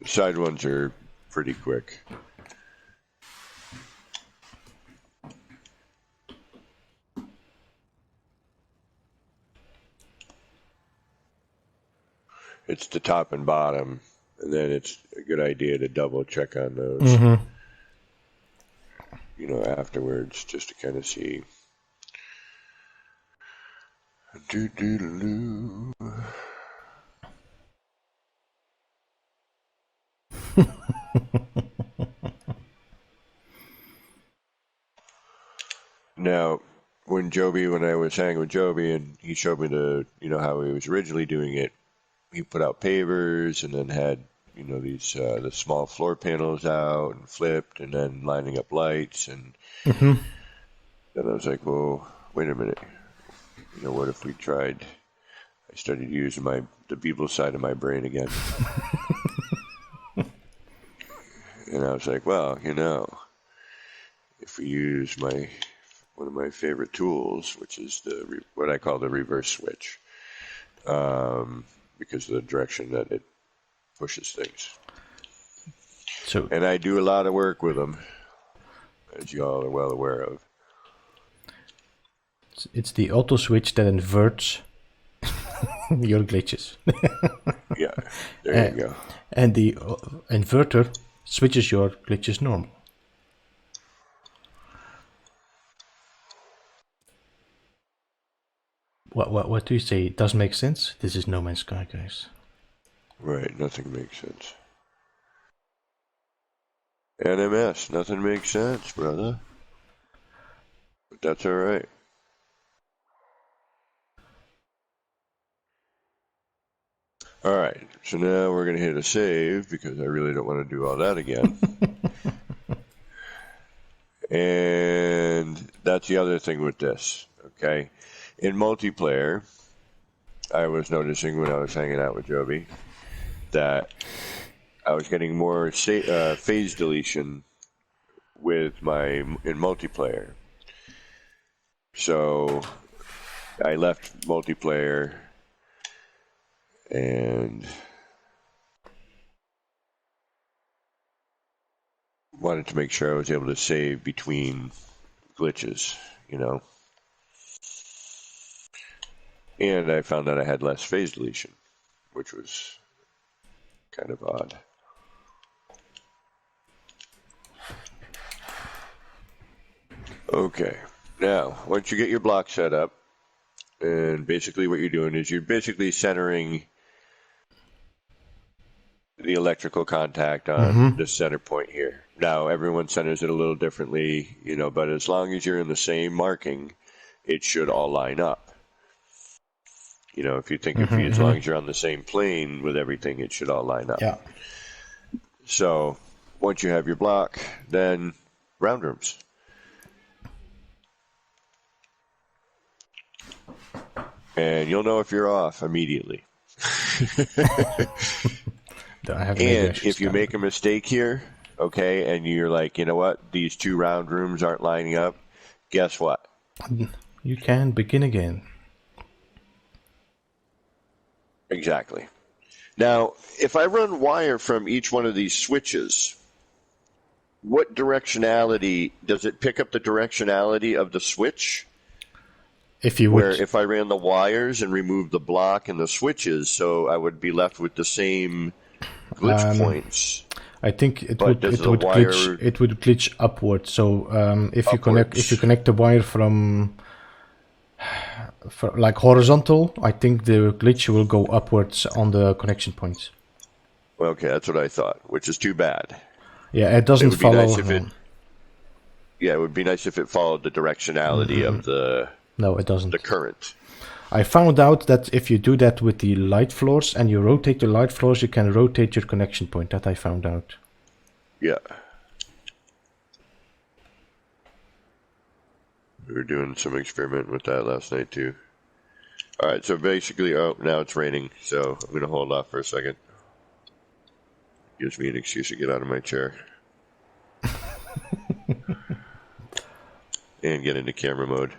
Side ones are pretty quick. It's the top and bottom, and then it's a good idea to double check on those, Mm-hmm. you know, afterwards, just to kind of see. Doo-doo-doo-doo. Now, when I was hanging with Joby and he showed me how he was originally doing it, he put out pavers and then had, these the small floor panels out and flipped and then lining up lights. And Mm-hmm. then I was like, well, wait a minute. What if we tried? I started using the Beeble side of my brain again. And I was like, well, if we use one of my favorite tools, which is what I call the reverse switch, because of the direction that it pushes things. And I do a lot of work with them, as you all are well aware of. It's the auto switch that inverts your glitches. Yeah, there you go. And the inverter switches your glitches normal. What do you say? It does make sense? This is No Man's Sky, guys. Right, nothing makes sense. NMS, nothing makes sense, brother. But that's all right. All right, so now we're going to hit a save because I really don't want to do all that again. And that's the other thing with this, okay? In multiplayer, I was noticing when I was hanging out with Joby that I was getting more phase deletion in multiplayer. So I left multiplayer and wanted to make sure I was able to save between glitches, And I found that I had less phase deletion, which was kind of odd. Okay, now, once you get your block set up, and basically what you're doing is you're basically centering the electrical contact on the center point here. Now, everyone centers it a little differently, but as long as you're in the same marking, it should all line up. If you think as long as you're on the same plane with everything, it should all line up. Yeah. So, once you have your block, then round rooms. And you'll know if you're off immediately. And if you make a mistake here, okay, and you're like, you know what, these two round rooms aren't lining up, guess what? You can begin again. Exactly. Now, if I run wire from each one of these switches, what directionality, does it pick up the directionality of the switch? If I ran the wires and removed the block and the switches, so I would be left with the same glitch points. I think it would glitch upward. So if you connect the wire from like horizontal, I think the glitch will go upwards on the connection points. Okay, that's what I thought, which is too bad. Yeah, it doesn't follow. It would be nice if it followed the directionality of the. No, it doesn't. The current. I found out that if you do that with the light floors and you rotate the light floors, you can rotate your connection point. That I found out. Yeah. We were doing some experiment with that last night too. All right, so basically, now it's raining, so I'm going to hold off for a second. Gives me an excuse to get out of my chair. And get into camera mode.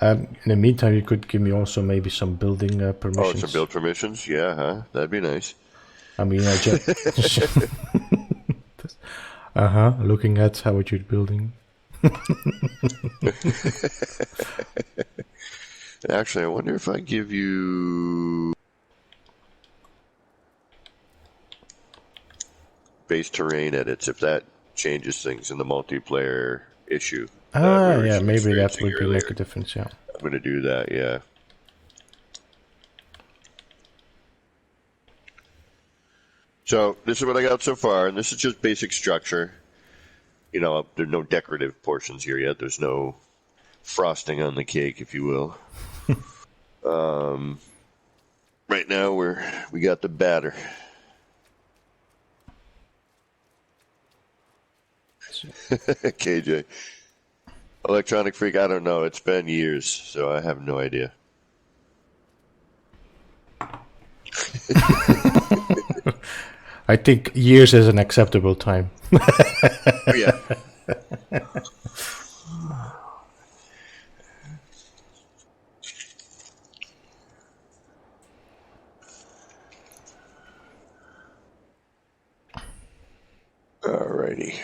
In the meantime, you could give me also maybe some building permissions. Oh, some build permissions? Yeah, huh? That'd be nice. I mean, I just... looking at how you're building. Actually, I wonder if I give you base terrain edits, if that changes things in the multiplayer issue that we were Yeah, maybe that experiencing would earlier. make a difference, yeah. I'm going to do that, yeah. So this is what I got so far, and this is just basic structure. You know, there's no decorative portions here yet. There's no frosting on the cake, if you will. Right now we got the batter. KJ. Electronic Freak, I don't know. It's been years, so I have no idea. I think years is an acceptable time. Yeah. Alrighty.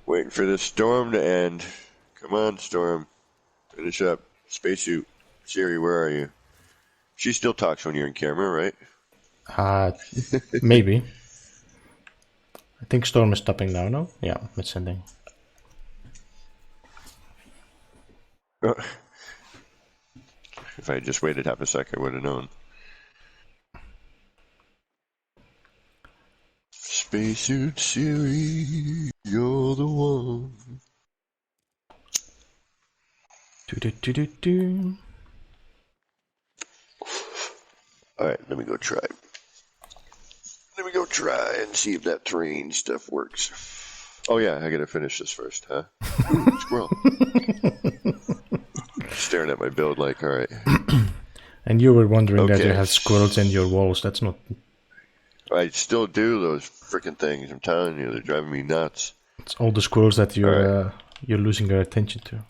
Waiting for this storm to end. Come on, storm. Finish up. Spacesuit. Siri, where are you? She still talks when you're in camera, right? Maybe. I think storm is stopping now, no? Yeah, it's ending. If I had just waited half a second, I would have known. Spacesuit Siri, you're the one. Do-do-do-do-do. Alright, let me go try. Let me go try and see if that terrain stuff works. Oh yeah, I gotta finish this first, huh? Ooh, squirrel. Staring at my build like, alright. And you were wondering that you Okay. had squirrels in your walls. That's not... I still do those freaking things. I'm telling you, they're driving me nuts. It's all the squirrels that you're Alright. you're losing your attention to.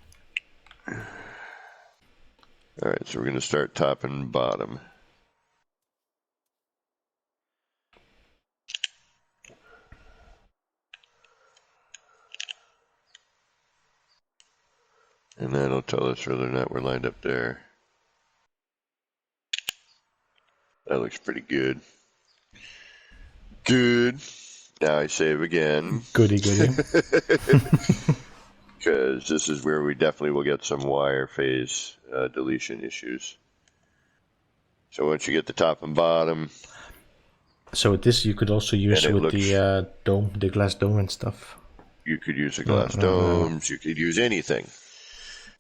Alright, so we're gonna start top and bottom. And that'll tell us whether or not we're lined up there. That looks pretty good. Good. Now I save again. Goody, goody. Because this is where we definitely will get some wire phase deletion issues. So once you get the top and bottom. So this you could also use with looks, the dome, the glass dome and stuff. You could use the glass domes. You could use anything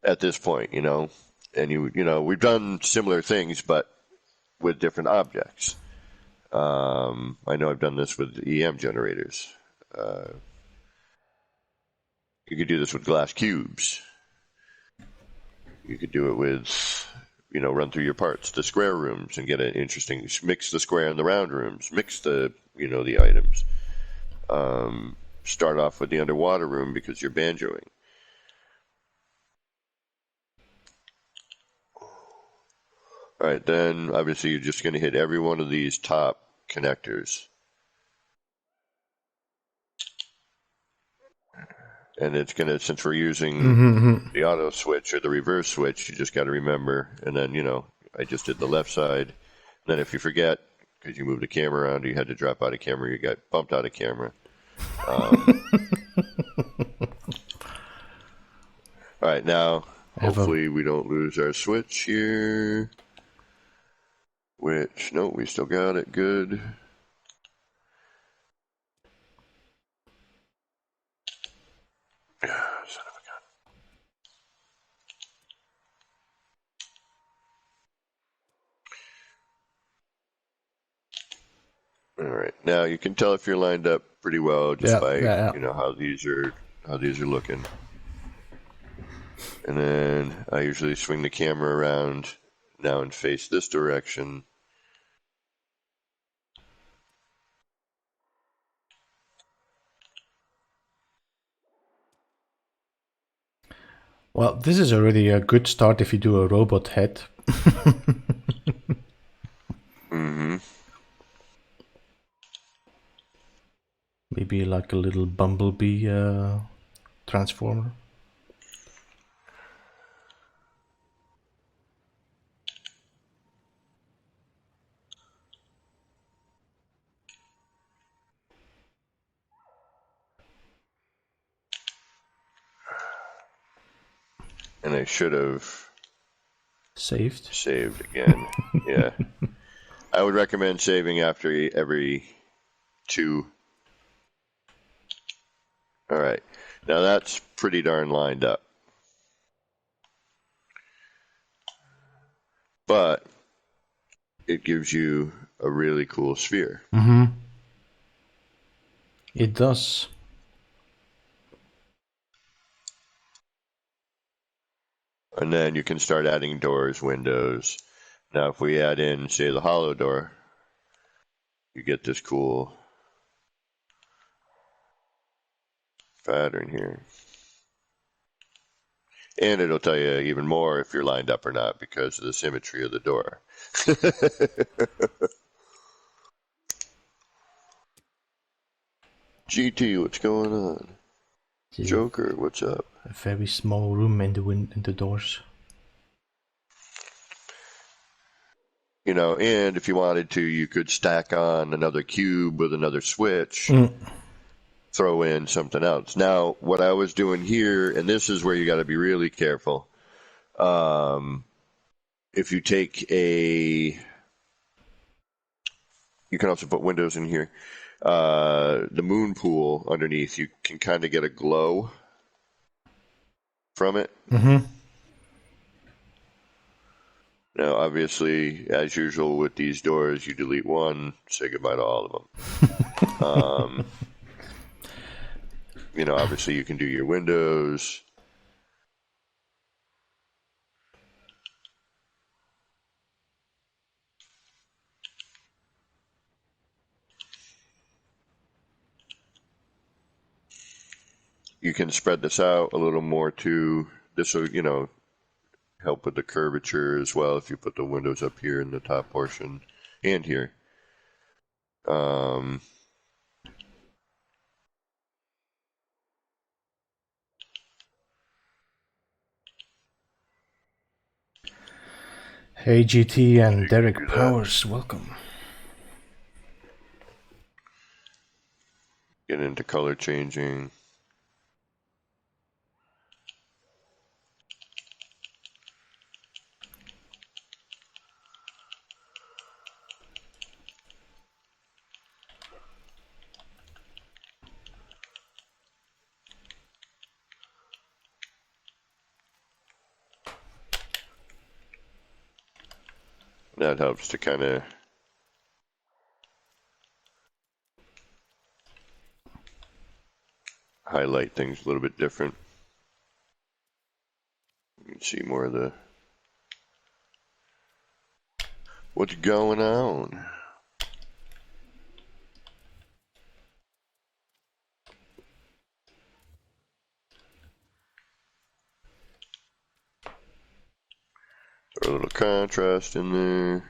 at this point, you know. And you know, we've done similar things, but with different objects. I know I've done this with EM generators. You could do this with glass cubes. You could do it with, you know, run through your parts, the square rooms, and get an interesting, mix the square and the round rooms, mix the, you know, the items. Start off with the underwater room because you're banjoing. All right, then obviously you're just going to hit every one of these top connectors. And it's going to, since we're using the auto switch or the reverse switch, you just got to remember. And then, you know, I just did the left side. And then if you forget, because you moved the camera around, you had to drop out of camera, you got bumped out of camera. All right, now, hopefully we don't lose our switch here. Which, no, we still got it. Good. Son of a gun. All right, now you can tell if you're lined up pretty well just by you know how these are looking. And then I usually swing the camera around now and face this direction. Well, this is already a good start if you do a robot head. Mm-hmm. Maybe like a little bumblebee transformer. And I should have Saved. saved again. Yeah. I would recommend saving after every 2. All right. Now that's pretty darn lined up. But it gives you a really cool sphere. Mm-hmm. It does. And then you can start adding doors, windows. Now if we add in, say, the hollow door, you get this cool pattern here. And it'll tell you even more if you're lined up or not because of the symmetry of the door. GT, what's going on? Joker, what's up? A very small room in the doors. You know, and if you wanted to, you could stack on another cube with another switch, throw in something else. Now, what I was doing here, and this is where you got to be really careful. If you take you can also put windows in here. The moon pool underneath, you can kind of get a glow from it. Mm-hmm. Now, obviously, as usual with these doors, you delete one, say goodbye to all of them. You know, obviously you can do your windows. You can spread this out a little more too. This will, you know, help with the curvature as well if you put the windows up here in the top portion and here. Hey GT and so Derek Powers, welcome. Get into color changing. That helps to kind of highlight things a little bit different. You can see more of the what's going on. Throw a little contrast in there.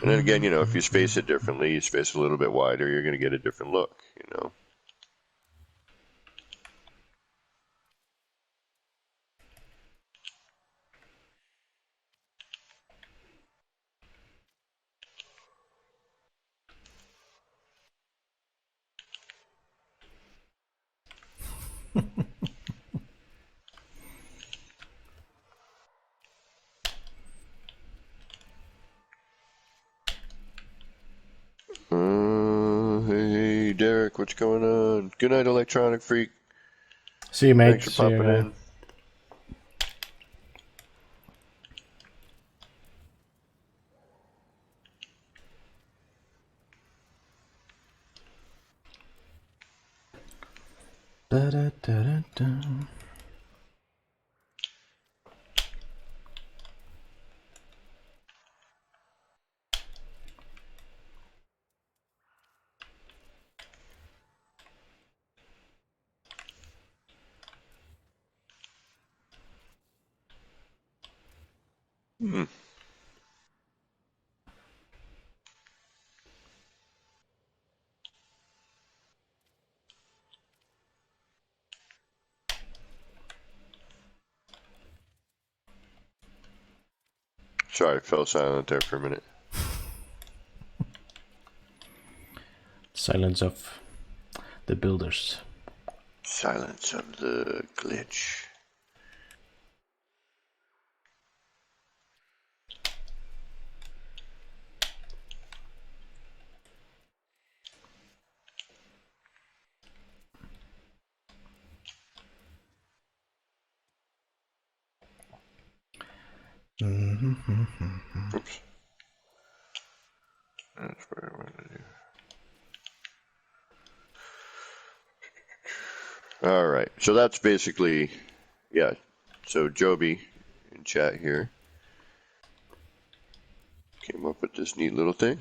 And then again, you know, if you space it differently, you space it a little bit wider, you're going to get a different look, you know. Hey, Derek, what's going on? Good night, Electronic Freak. See you, mate. Thanks for popping in. Da-da-da-da-da. Sorry, I fell silent there for a minute. Silence of the builders. Silence of the glitch. Oops. That's what I wanted to do. All right, so that's basically, yeah. So Joby in chat here came up with this neat little thing.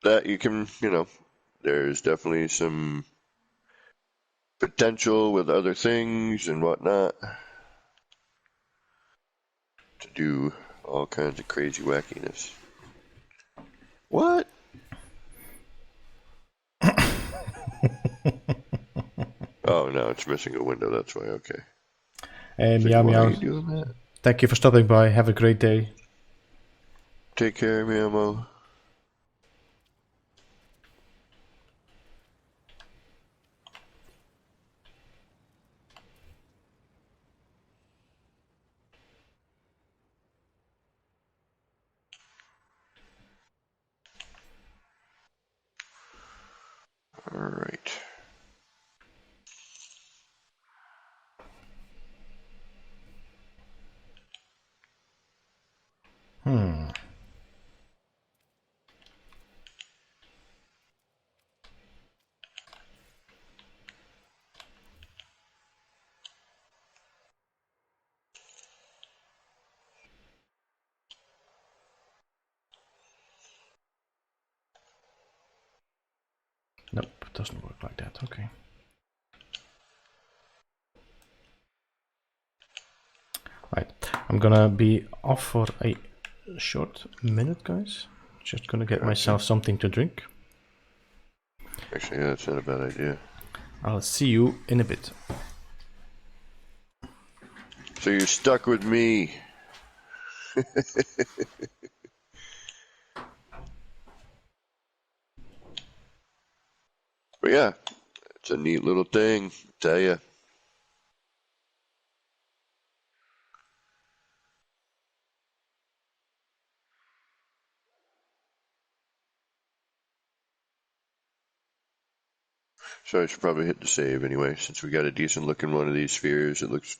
That you can, there's definitely some potential with other things and whatnot to do all kinds of crazy wackiness. What? Oh, no, it's missing a window. That's why. Okay. Meow Why meow. are you doing that? Thank you for stopping by. Have a great day. Take care, Meow. All right. Nope, it doesn't work like that. Okay. Right, I'm gonna be off for a short minute, guys. Just gonna get myself something to drink. Actually, yeah, that's not a bad idea. I'll see you in a bit. So you're stuck with me. But yeah, it's a neat little thing, I tell you. So I should probably hit the save anyway, since we got a decent looking one of these spheres. It looks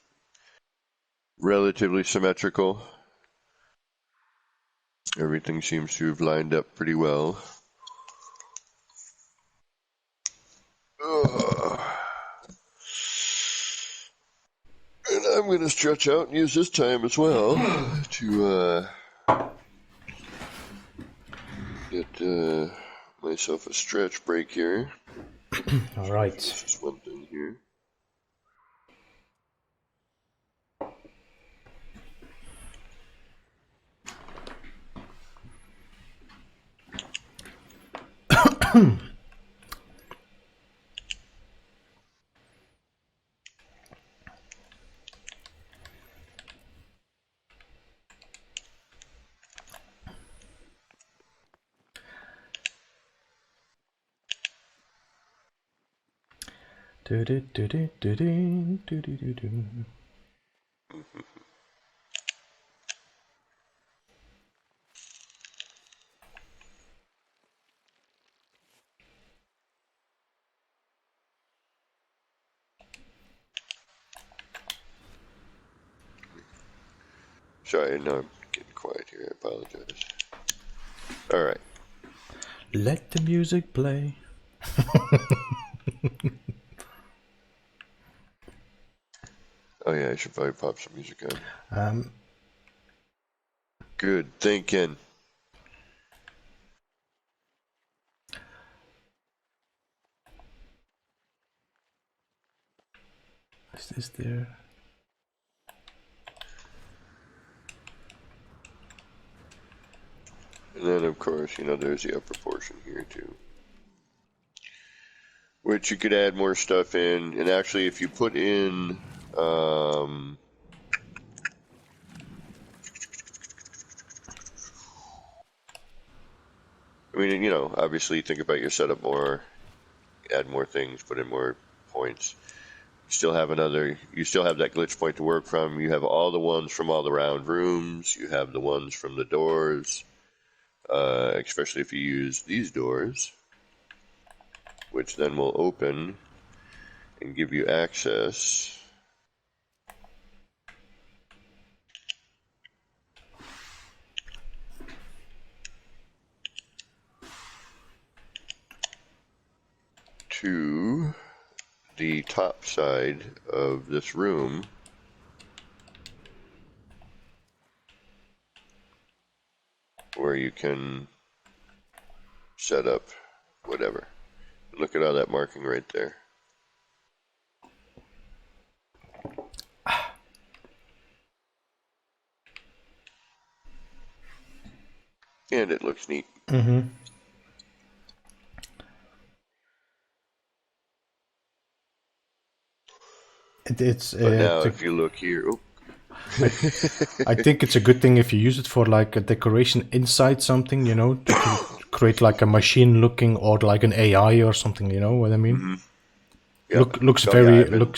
relatively symmetrical. Everything seems to have lined up pretty well. And I'm going to stretch out and use this time as well to get myself a stretch break here. All right. This is one thing here. Sorry, no, I'm getting quiet here. I apologize. All right. Let the music play. Oh yeah, I should probably pop some music on. Good thinking. Is this there? And then, of course, you know, there's the upper portion here, too. Which you could add more stuff in. And actually, if you put in... I mean, you know, obviously think about your setup more, add more things, put in more points. You still have that glitch point to work from. You have all the ones from all the round rooms. You have the ones from the doors, especially if you use these doors, which then will open and give you access to the top side of this room, where you can set up whatever. Look at all that marking right there. And it looks neat. Mm-hmm. It's But now, if you look here, I think it's a good thing if you use it for like a decoration inside something, you know, to create like a machine looking or like an AI or something. You know what I mean? Mm-hmm. Yep. Looks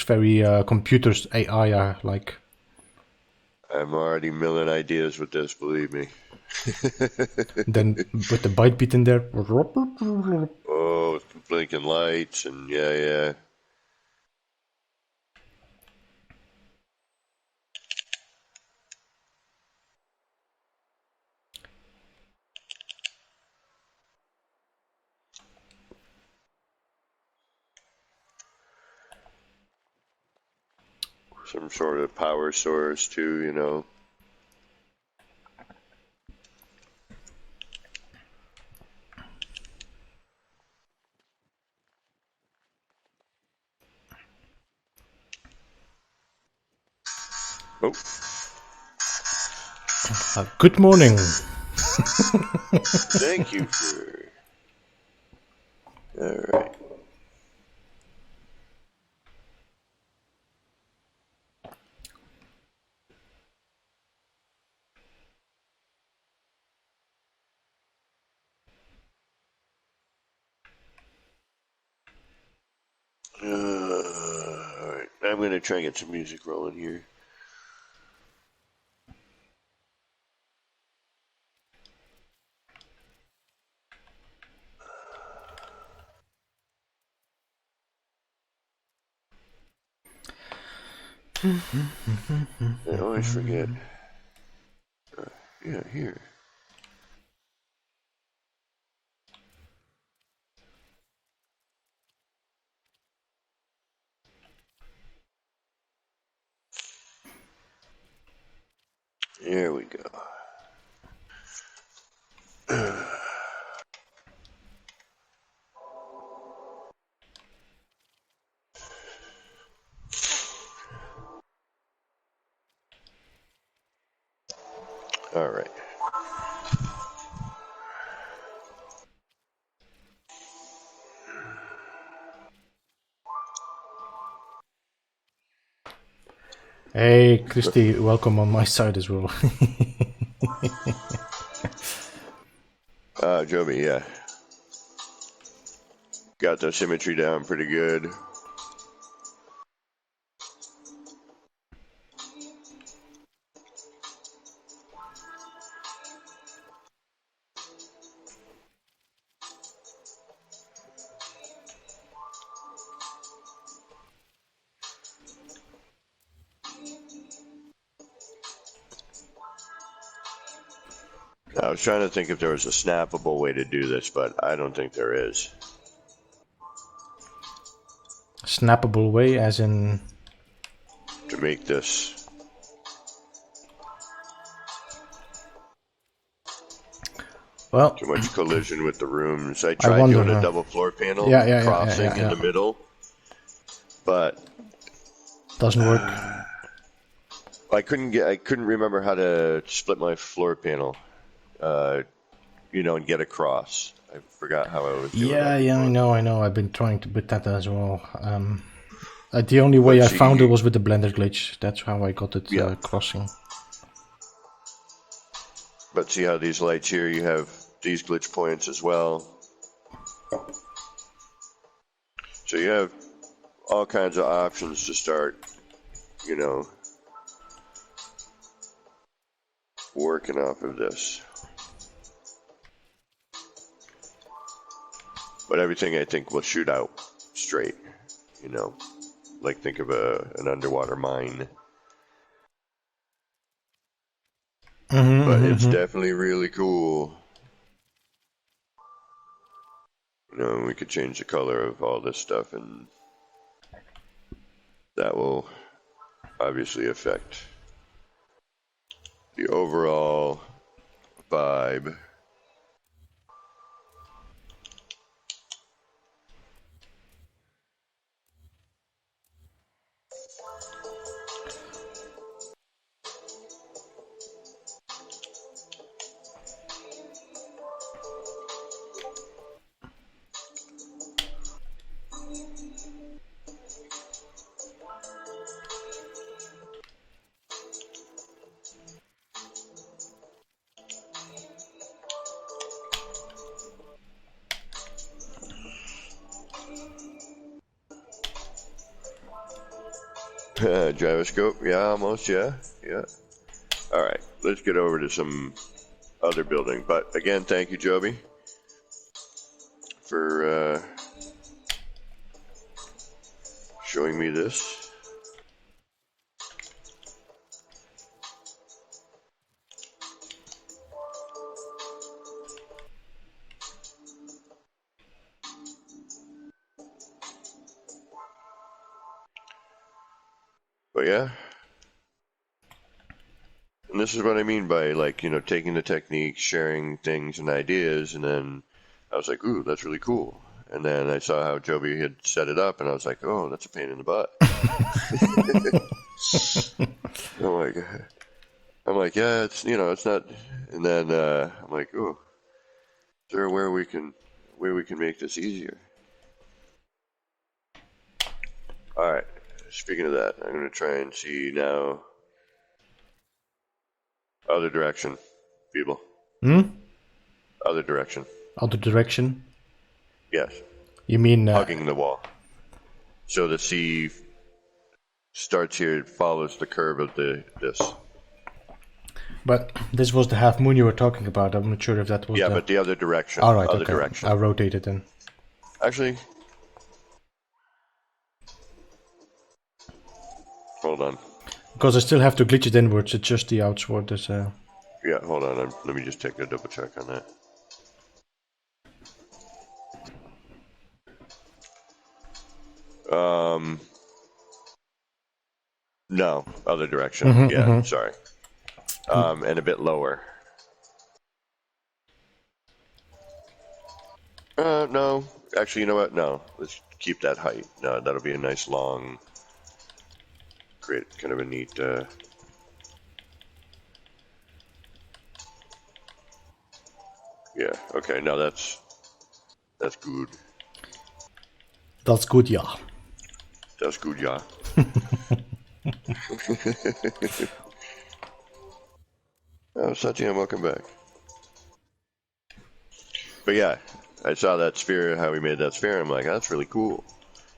very computers AI like. I'm already milling ideas with this, believe me. Then with the byte beat in there. Oh, blinking lights and yeah. Some sort of power source too, you know. Oh. Good morning. Thank you for... Alright. Alright. I'm going to try and get some music rolling here. I always forget. Yeah, here. There we go. Alright. Hey, Christy, welcome on my side as well. Joby, yeah. Got the symmetry down pretty good. I was trying to think if there was a snappable way to do this, but I don't think there is. Snappable way, as in... To make this. Well... Too much collision with the rooms. I tried doing a double floor panel, crossing in the middle, but Doesn't work. I couldn't remember how to split my floor panel, and get across. I forgot how I was doing that Yeah, before. I know. I've been trying to put that as well. The only way But I see, found it was with the blender glitch. That's how I got it yeah. crossing. But see how these lights here, you have these glitch points as well. So you have all kinds of options to start, working off of this. But everything I think will shoot out straight, like think of an underwater mine. But it's definitely really cool. We could change the color of all this stuff, and that will obviously affect the overall vibe. Gyroscope, yeah, almost, yeah. All right, let's get over to some other building. But again, thank you, Joby, for showing me this. But yeah, and this is what I mean by taking the techniques, sharing things and ideas, and then I was like, ooh, that's really cool. And then I saw how Joby had set it up, and I was like, oh, that's a pain in the butt. Oh my god. I'm like, yeah, it's not. And then I'm like, oh, is there a where we can make this easier? All right. Speaking of that, I'm gonna try and see now. Other direction, people. Other direction. Other direction? Yes. You mean... hugging the wall. So the C starts here, it follows the curve of this. But this was the half moon you were talking about. I'm not sure if that was but the other direction. All right, other okay. direction. I'll rotate it then. Actually, hold on. Because I still have to glitch it inwards. It's just the outward. Yeah, hold on. Let me just take a double check on that. No, other direction. Sorry. And a bit lower. No. Actually, you know what? No. Let's keep that height. No, that'll be a nice long, create kind of a neat... Yeah, okay, no, that's good. That's good, yeah. That's good, yeah. Oh, Satya, welcome back. But yeah, I saw that sphere, how we made that sphere, and I'm like, oh, that's really cool.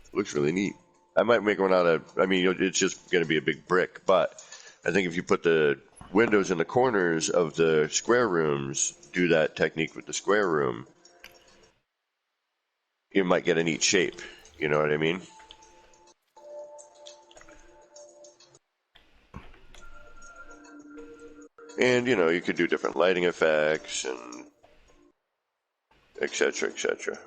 It looks really neat. I might make one out of, it's just going to be a big brick, but I think if you put the windows in the corners of the square rooms, do that technique with the square room, you might get a neat shape. You know what I mean? And, you could do different lighting effects and etc., etc.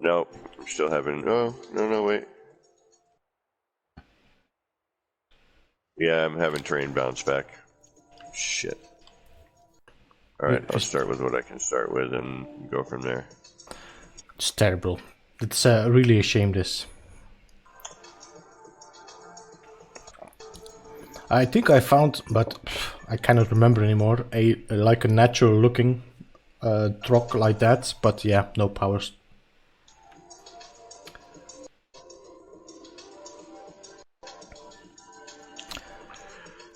No, I'm still having, oh, no, wait. Yeah, I'm having terrain bounce back. Shit. Alright, I'll start with what I can start with and go from there. It's terrible. It's really a shame, this. I think I found, but I cannot remember anymore, like a natural looking truck like that, but yeah, no powers.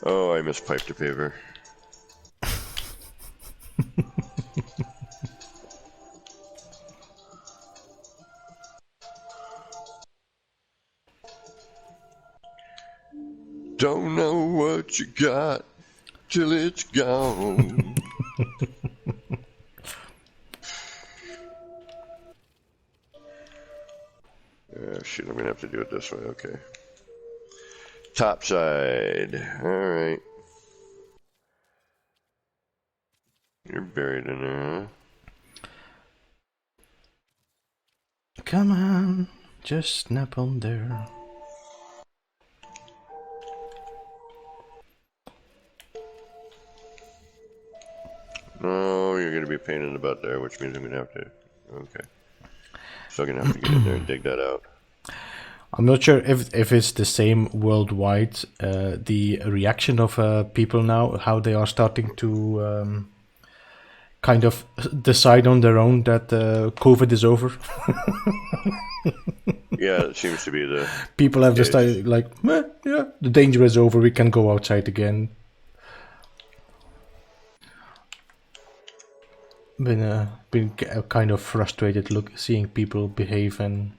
Oh, I miss pipe to paver. Don't know what you got till it's gone. Shoot, I'm gonna have to do it this way. Okay. Top side. All right. You're buried in there, huh? Come on, just snap on there. No, you're gonna be a pain in the butt there, which means I'm gonna have to. Okay. Still gonna have to get in there and dig that out. I'm not sure if it's the same worldwide. The reaction of people now, how they are starting to kind of decide on their own that COVID is over. Yeah, it seems to be the People have decided, like, yeah, the danger is over. We can go outside again. Been kind of frustrated seeing people behave, and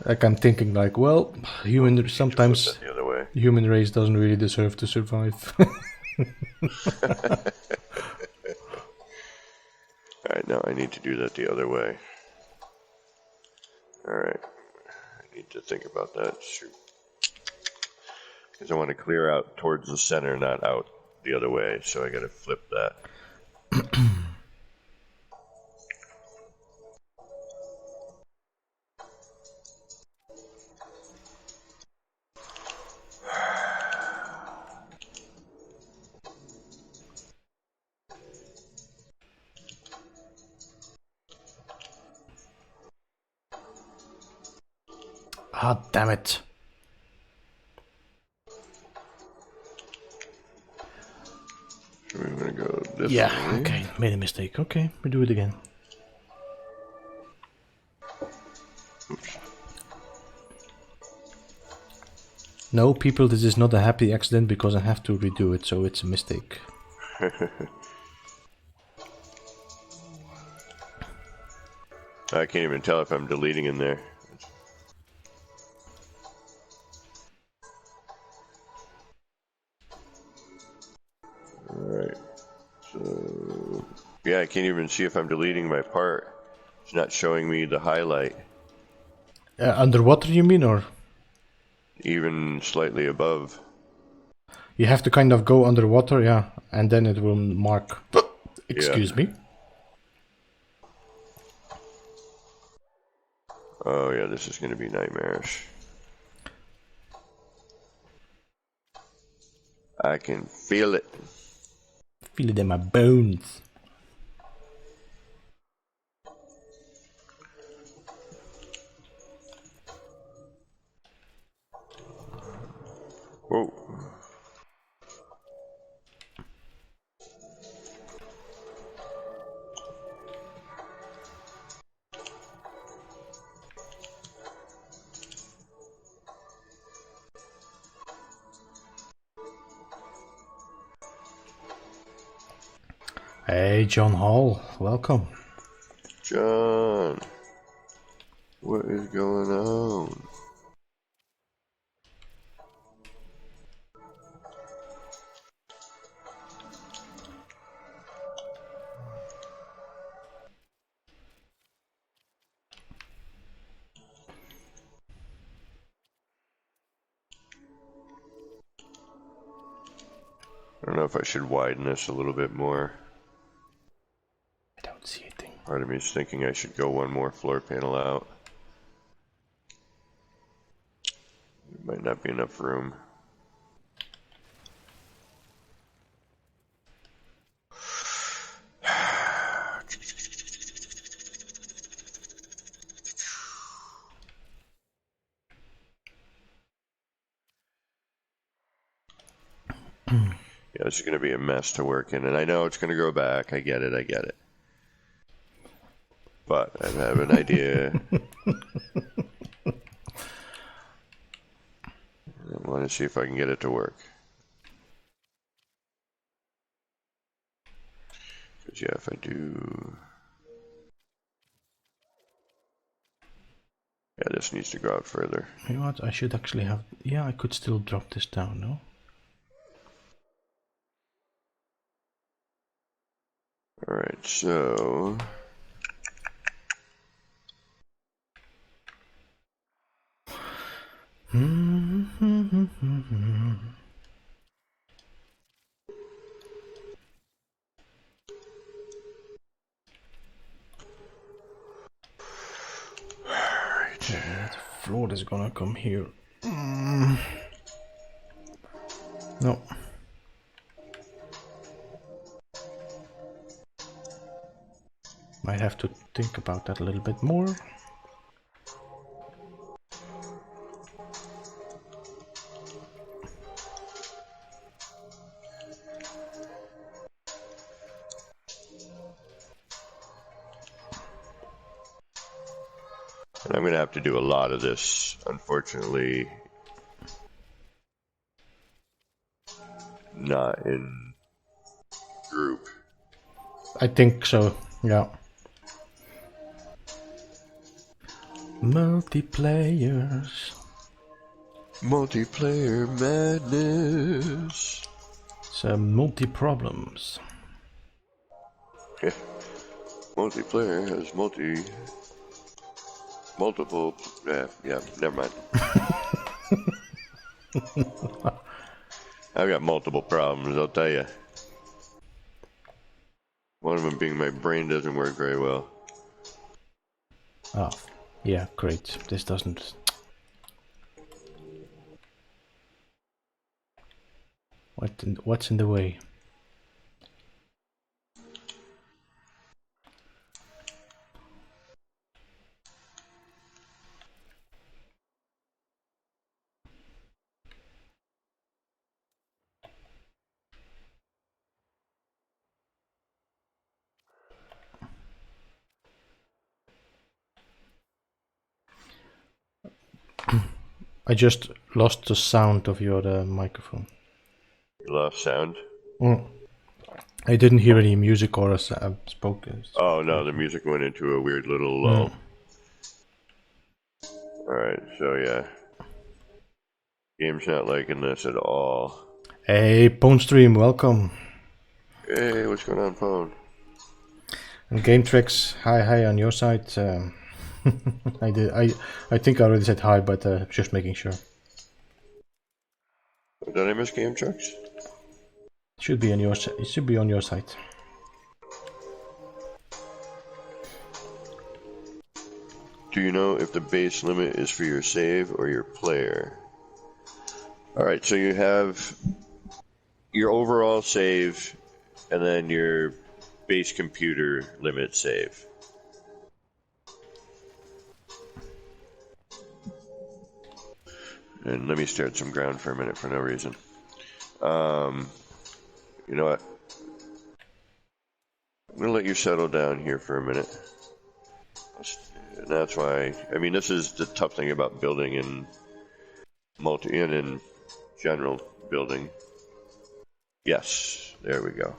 like I'm thinking like, well, sometimes the other way. human race doesn't really deserve to survive. Alright, now I need to do that the other way. Alright. I need to think about that. Shoot. Because I want to clear out towards the center, not out the other way. So I gotta flip that. Ah, damn it. So we're gonna go this Yeah, way. okay, made a mistake. Okay, we do it again. Oops. No, people, this is not a happy accident because I have to redo it, so it's a mistake. I can't even tell if I'm deleting in there. Alright. So, yeah, I can't even see if I'm deleting my part. It's not showing me the highlight. Underwater, you mean, or? Even slightly above. You have to kind of go underwater, yeah, and then it will mark. Excuse me. Oh yeah, this is going to be nightmarish. I can feel it. Feel it in my bones. Whoa. Hey, John Hall, welcome. John, what is going on? I don't know if I should widen this a little bit more. I don't see a thing. Part of me is thinking I should go one more floor panel out. There might not be enough room. Yeah, this is going to be a mess to work in, and I know it's going to go back. I get it. But I have an idea. I want to see if I can get it to work. Because, yeah, if I do... Yeah, this needs to go out further. You know what? I should actually have... Yeah, I could still drop this down, no? Alright, so... Alright. That floor is gonna come here. No. Might have to think about that a little bit more. And I'm going to have to do a lot of this, unfortunately. Not in group. I think so, yeah. Multiplayers. Multiplayer madness. It's multi-problems. Yeah. Multiplayer has multiple. Yeah, never mind. I've got multiple problems, I'll tell you. One of them being my brain doesn't work very well. Oh, yeah, great. This doesn't... What's in the way? I just lost the sound of your microphone. You lost sound? I didn't hear any music or a spoken. Oh no, the music went into a weird little lull. Alright, so yeah. Game's not liking this at all. Hey, Pwn Stream, welcome. Hey, what's going on, Pwn? And Game Tricks, hi on your side. I think I already said hi, but just making sure. Did I miss Game Trucks? It should be on your side. Do you know if the base limit is for your save or your player? Alright, so you have your overall save and then your base computer limit save. And let me stare at some ground for a minute for no reason. You know what? I'm going to let you settle down here for a minute. And that's why, I mean, this is the tough thing about building in in general building. Yes, there we go.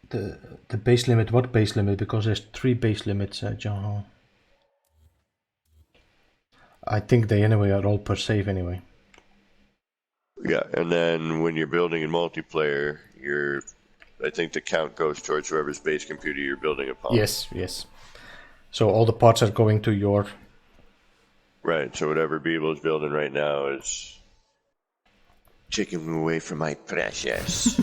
The base limit, what base limit? Because there's 3 base limits, John. I think they anyway are all per save anyway. Yeah, and then when you're building in multiplayer, I think the count goes towards whoever's base computer you're building upon. Yes. So all the parts are going to your... Right, so whatever Beeble's building right now is taking away from my precious.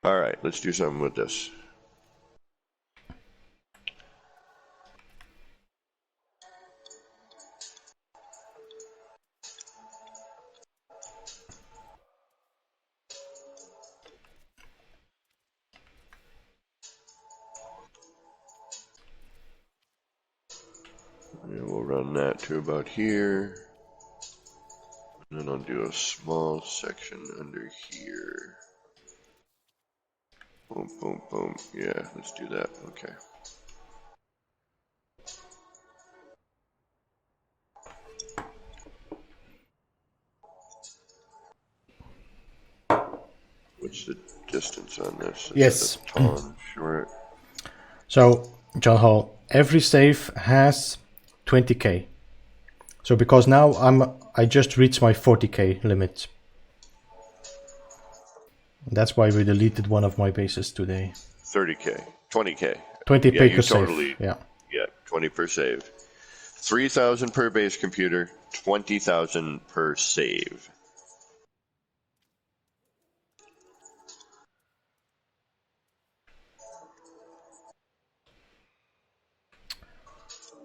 Alright, let's do something with this. And we'll run that to about here. And then I'll do a small section under here. Boom, boom, boom. Yeah, let's do that. Okay. What's the distance on this? Yes. A ton short. So, John Hall, every save has 20k. So because now I just reached my 40k limit. That's why we deleted one of my bases today. 30k. 20k. 20k Yeah, you per save. totally. Yeah. Yeah, 20 per save. 3,000 per base computer, 20,000 per save.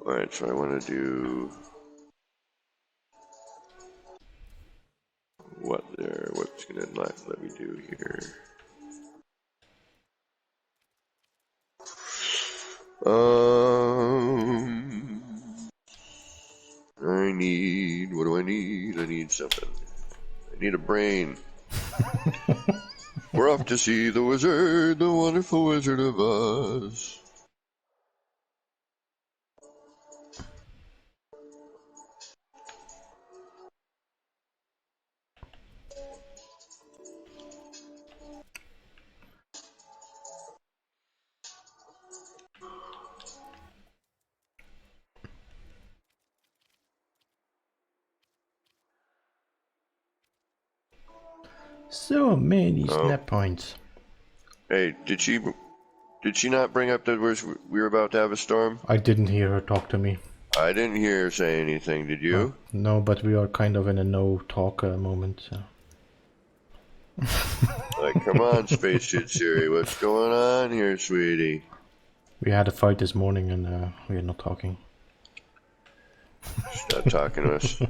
Alright, so I want to do what's gonna let me do here. What do I need? I need something. I need a brain. We're off to see the wizard, the wonderful Wizard of Oz. So many snap points. Hey, did she not bring up that we were about to have a storm? I didn't hear her talk to me. I didn't hear her say anything, did you? No, but we are kind of in a no-talk moment. So. Like, come on, Spacesuit Siri, what's going on here, sweetie? We had a fight this morning and we are not talking. She's not talking to us.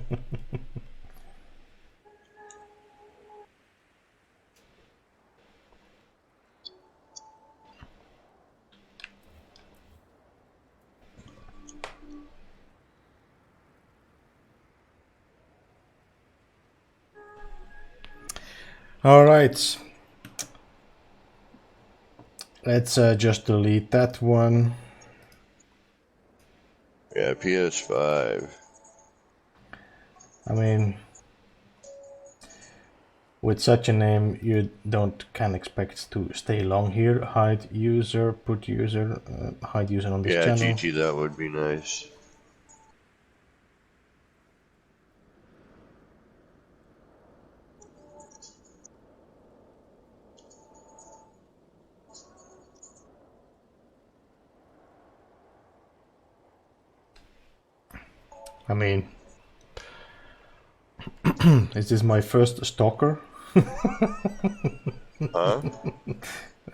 All right. Let's just delete that one. Yeah, PS5. I mean, with such a name, you can expect to stay long here. Hide user, put user, hide user on this channel. Yeah, GT, that would be nice. I mean, is this my first stalker? Huh?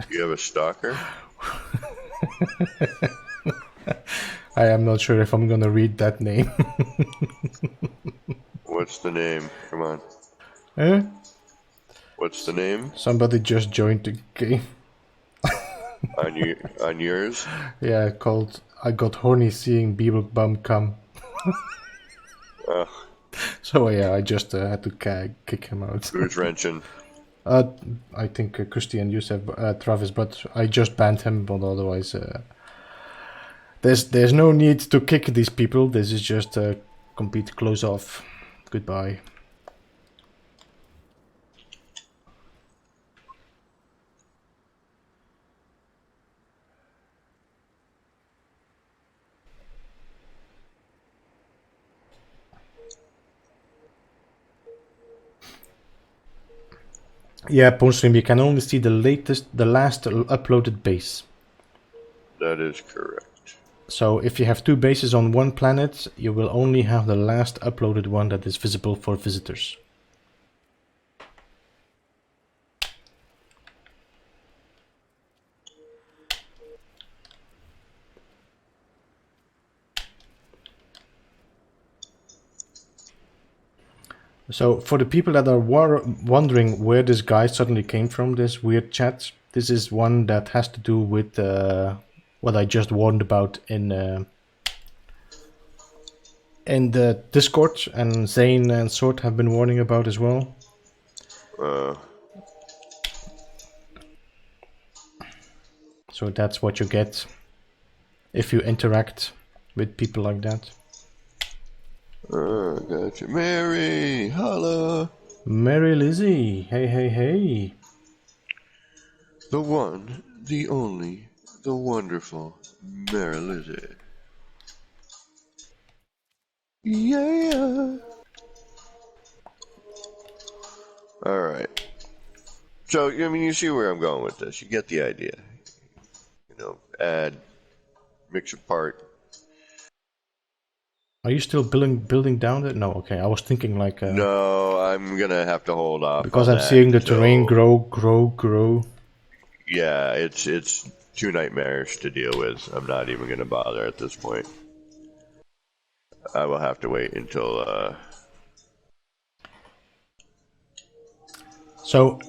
You have a stalker? I am not sure if I'm gonna read that name. What's the name? Come on. Eh? What's the name? Somebody just joined the game. On yours? Yeah, called I got horny seeing Beeblebum come. Ugh. So yeah, I just had to kick him out. Who's wrenching? I think Christy and you said Travis, but I just banned him. But otherwise, there's no need to kick these people. This is just a complete close off. Goodbye. Yeah, Ponstream, you can only see the last uploaded base. That is correct. So if you have two bases on one planet, you will only have the last uploaded one that is visible for visitors. So for the people that are wondering where this guy suddenly came from, this weird chat, this is one that has to do with what I just warned about in in the Discord, and Zane and Sword have been warning about as well. So that's what you get if you interact with people like that. Gotcha. Mary, holla. Mary Lizzie, hey, hey, hey. The one, the only, the wonderful Mary Lizzie. Yeah. All right. So, I mean, you see where I'm going with this. You get the idea. You know, add, mix apart. Are you still building down it? No, okay. I was thinking like... No, I'm going to have to hold off because on I'm that seeing the until, terrain grow. Yeah, it's too nightmarish to deal with. I'm not even going to bother at this point. I will have to wait until... So,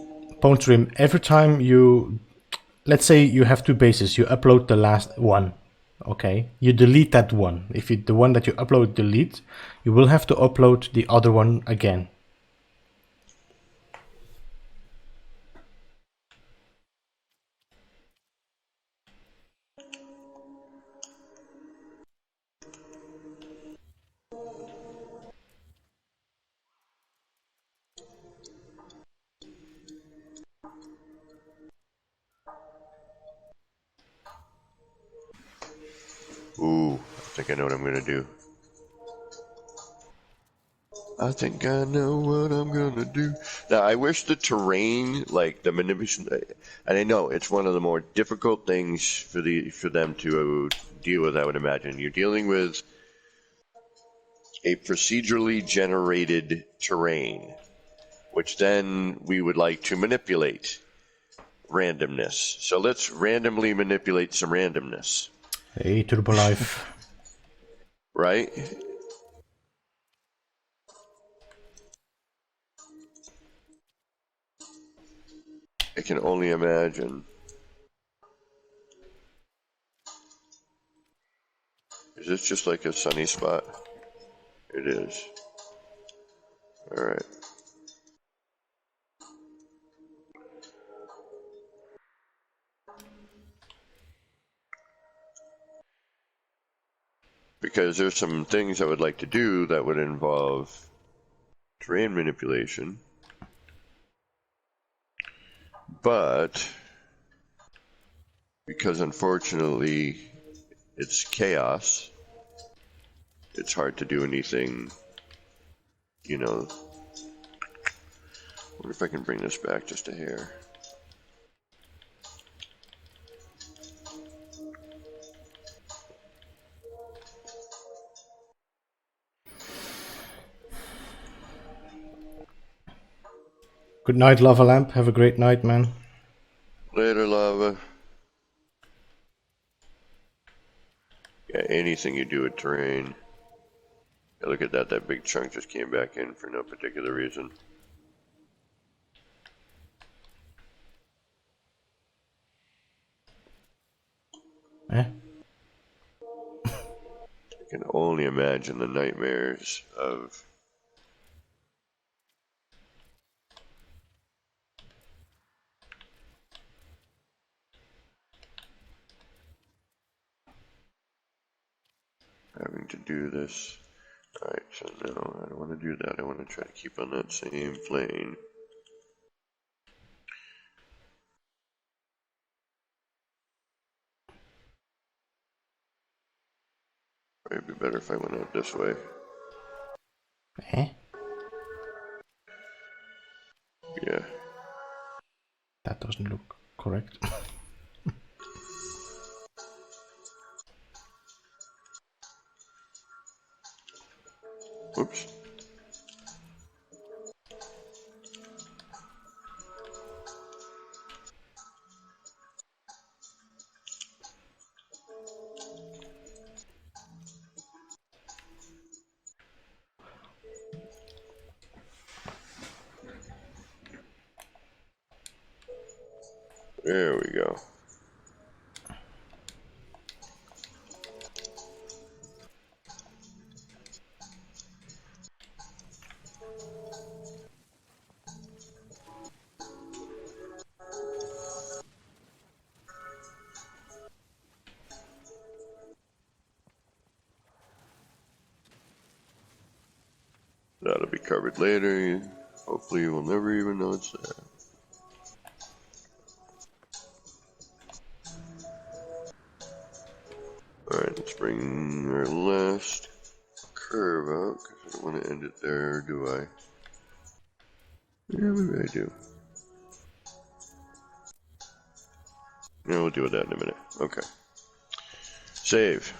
Ponetrim, every time you... Let's say you have two bases. You upload the last one. Okay, you delete that one. If the one that you upload delete, you will have to upload the other one again. Ooh, I think I know what I'm going to do. I think I know what I'm gonna do. Now, I wish the terrain, like the manipulation, and I know it's one of the more difficult things for them to deal with. I would imagine you're dealing with a procedurally generated terrain, which then we would like to manipulate randomness. So let's randomly manipulate some randomness. Hey, Turbo Life. Right? I can only imagine. Is this just like a sunny spot? It is. Alright. Because there's some things I would like to do that would involve terrain manipulation. But because unfortunately it's chaos, it's hard to do anything, you know. I wonder if I can bring this back just a hair. Good night, Lava Lamp. Have a great night, man. Later, lava. Yeah, anything you do with terrain. Yeah, look at that. That big chunk just came back in for no particular reason. Eh? I can only imagine the nightmares of having to do this. Alright, so no, I don't want to do that. I want to try to keep on that same plane. It'd be better if I went out this way. Eh? Yeah. That doesn't look correct. Whoops. There we go. covered later. Hopefully you will never even know it's there. Alright, let's bring our last curve out, because I don't want to end it there, do I? Yeah, maybe I do. Yeah, we'll deal with that in a minute. Okay. Save.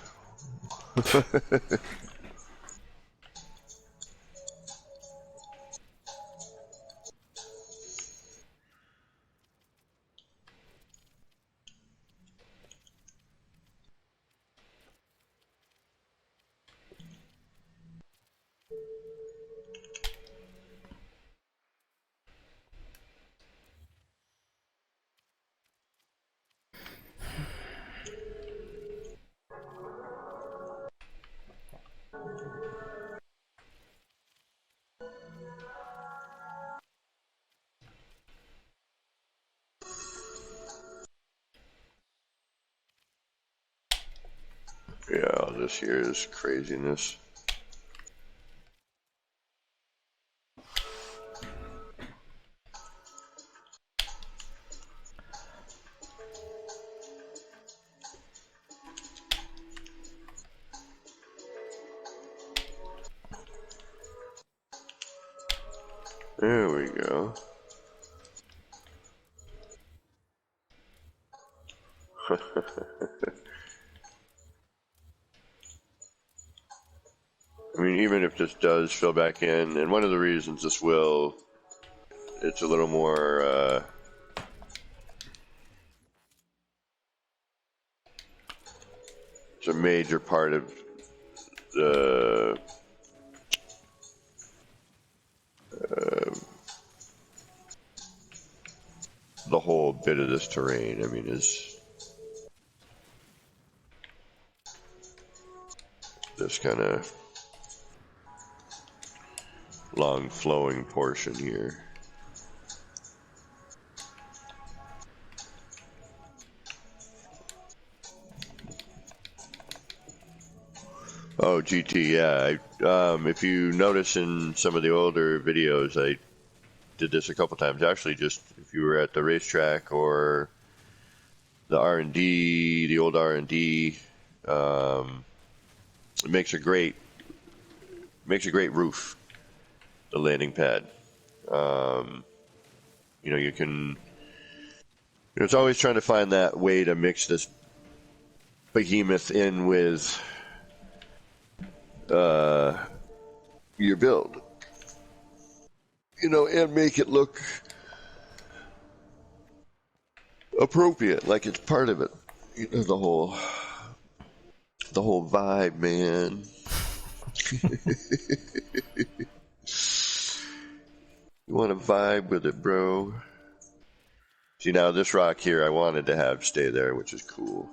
Yeah, this here is craziness. There we go. I mean, even if this does fill back in, and one of the reasons this will, it's a little more, it's a major part of the, the whole bit of this terrain. I mean, is this kind of long flowing portion here. Oh, GT, yeah. If you notice in some of the older videos, I did this a couple times. Actually, just if you were at the racetrack or the R&D, the old R&D, it makes a great roof. The landing pad. You know, you can. It's always trying to find that way to mix this behemoth in with your build. You know, and make it look appropriate, like it's part of it. You know, the whole vibe, man. You want to vibe with it, bro. See, now this rock here I wanted to have stay there, which is cool.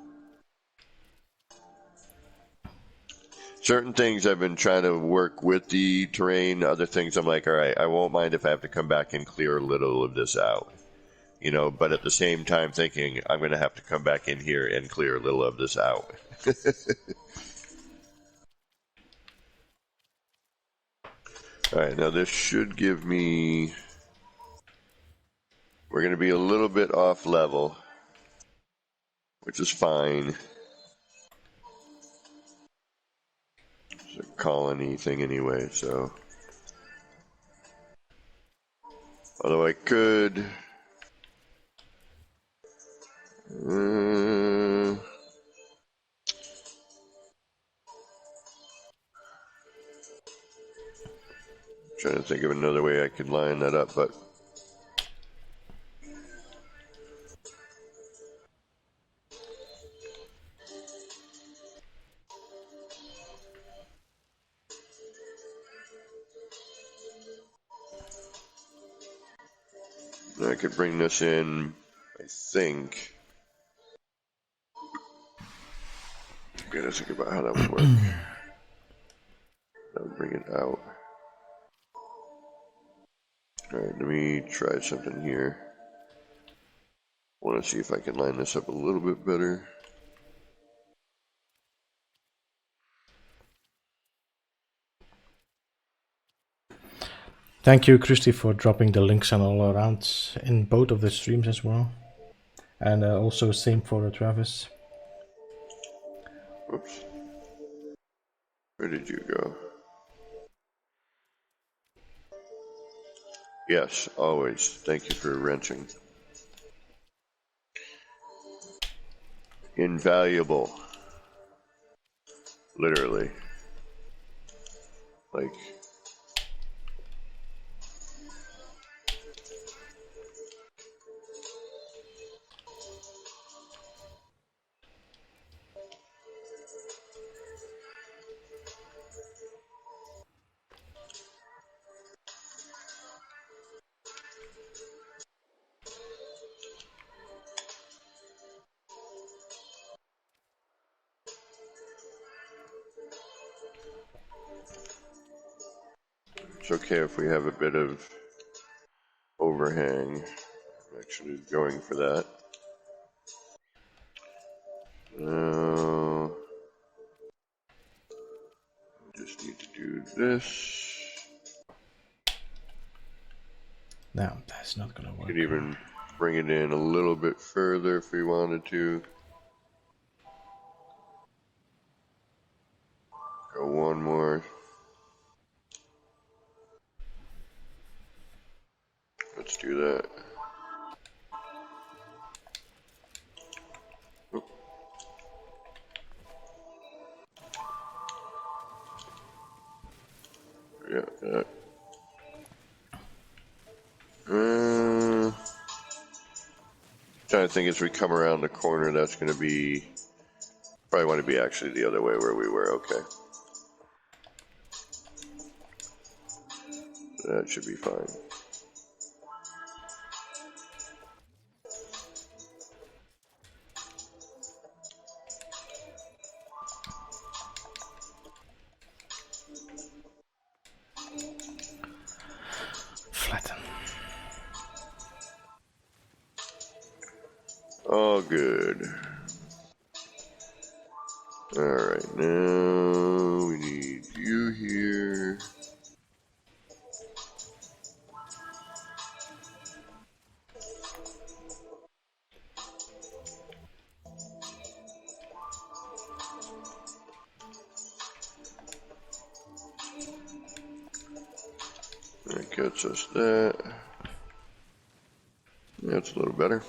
Certain things I've been trying to work with the terrain. Other things I'm like, all right, I won't mind if I have to come back and clear a little of this out. You know, but at the same time thinking, I'm going to have to come back in here and clear a little of this out. All right, now this should give me... We're going to be a little bit off level, which is fine. It's a colony thing anyway, so... Although I could... trying to think of another way I could line that up, but... I could bring this in, I think. I gotta think about how that would work. That would bring it out. Alright, let me try something here. I want to see if I can line this up a little bit better. Thank you, Christy, for dropping the links and all around in both of the streams as well. And also same for Travis. Oops. Where did you go? Yes, always. Thank you for wrenching. Invaluable. Literally. Like... It's okay if we have a bit of overhang. I'm actually going for that. Just need to do this. No, that's not gonna work. Could even bring it in a little bit further if we wanted to. Go one more. Let's do that. Oop. Yeah, that. Trying to think as we come around the corner, that's going to be... Probably want to be actually the other way where we were, okay. That should be fine. Flatten. All good. Alright, now we need you here. That gets us that. That's a little better.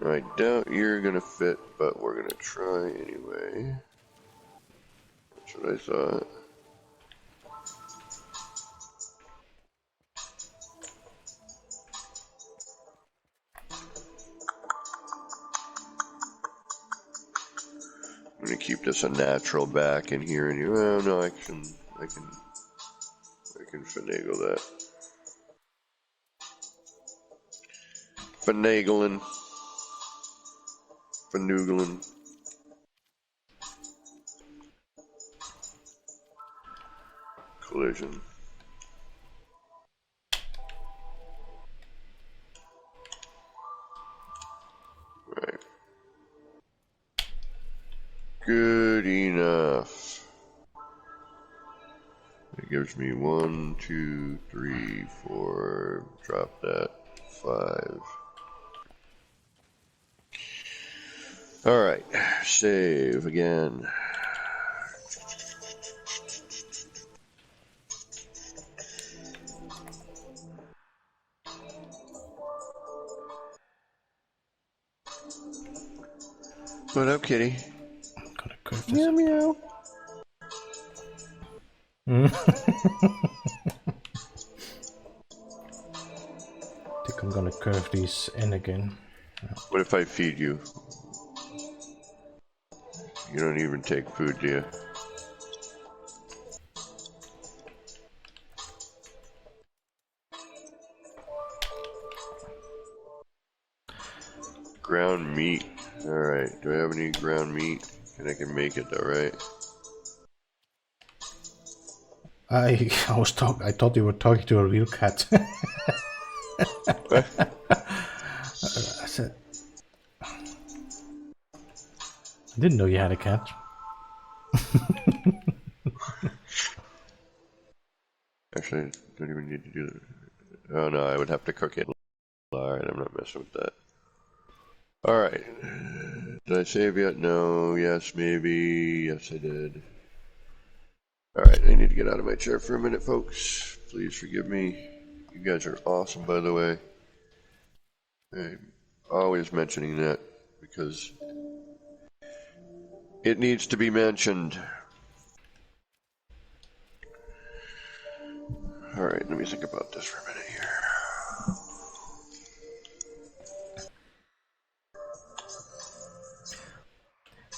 I doubt you're gonna fit, but we're gonna try anyway. That's what I thought. I'm gonna keep this a natural back in here, and you. Oh no, I can finagle that. Finagling. Fanoogling. Collision. Right. Good enough. It gives me 1, 2, 3, 4. Drop that. 5. Alright. Save again. What up, kitty? I'm gonna curve this. Meow meow. I think I'm gonna curve these in again. What if I feed you? You don't even take food, do you? Ground meat. Alright, do I have any ground meat? And I can make it though, right? I thought you were talking to a real cat. What? I said, I didn't know you had a cat. gosh, I don't even need to do that. Oh no, I would have to cook it. Alright, I'm not messing with that. Alright. Did I save yet? No. Yes, maybe. Yes, I did. Alright, I need to get out of my chair for a minute, folks. Please forgive me. You guys are awesome, by the way. I'm always mentioning that because it needs to be mentioned. Alright, let me think about this for a minute here.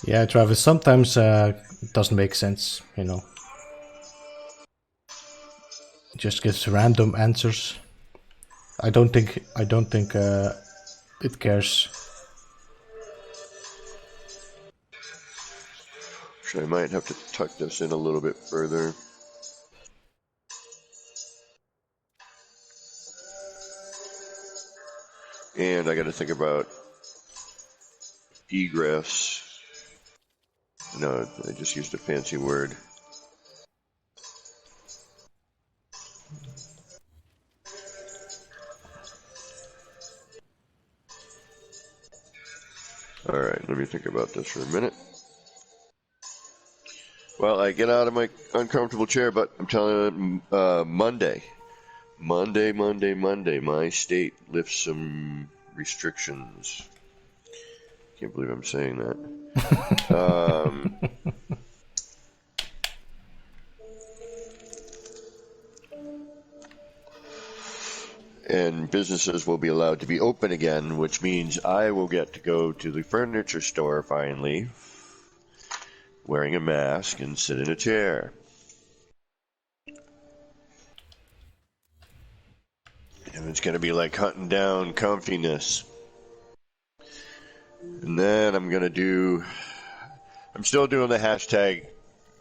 Yeah, Travis, sometimes it doesn't make sense, you know. It just gives random answers. I don't think it cares. So I might have to tuck this in a little bit further. And I got to think about egress. No, I just used a fancy word. Alright, let me think about this for a minute. Well, I get out of my uncomfortable chair, but I'm telling you, Monday, my state lifts some restrictions. Can't believe I'm saying that. And businesses will be allowed to be open again, which means I will get to go to the furniture store finally, wearing a mask and sit in a chair. And it's going to be like hunting down comfiness. And then I'm still doing the hashtag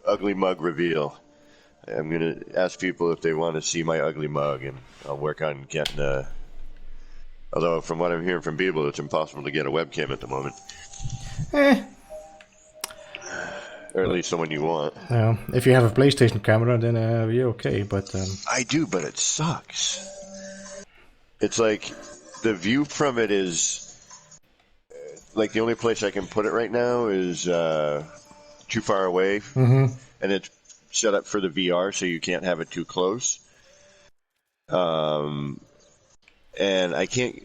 ugly mug reveal. I'm going to ask people if they want to see my ugly mug, and I'll work on getting a... Although, from what I'm hearing from people, it's impossible to get a webcam at the moment. Or at least someone you want. If you have a PlayStation camera, then you're okay, but... I do, but it sucks. It's like, the view from it is... Like, the only place I can put it right now is too far away. Mm-hmm. And it's set up for the VR, so you can't have it too close. And I can't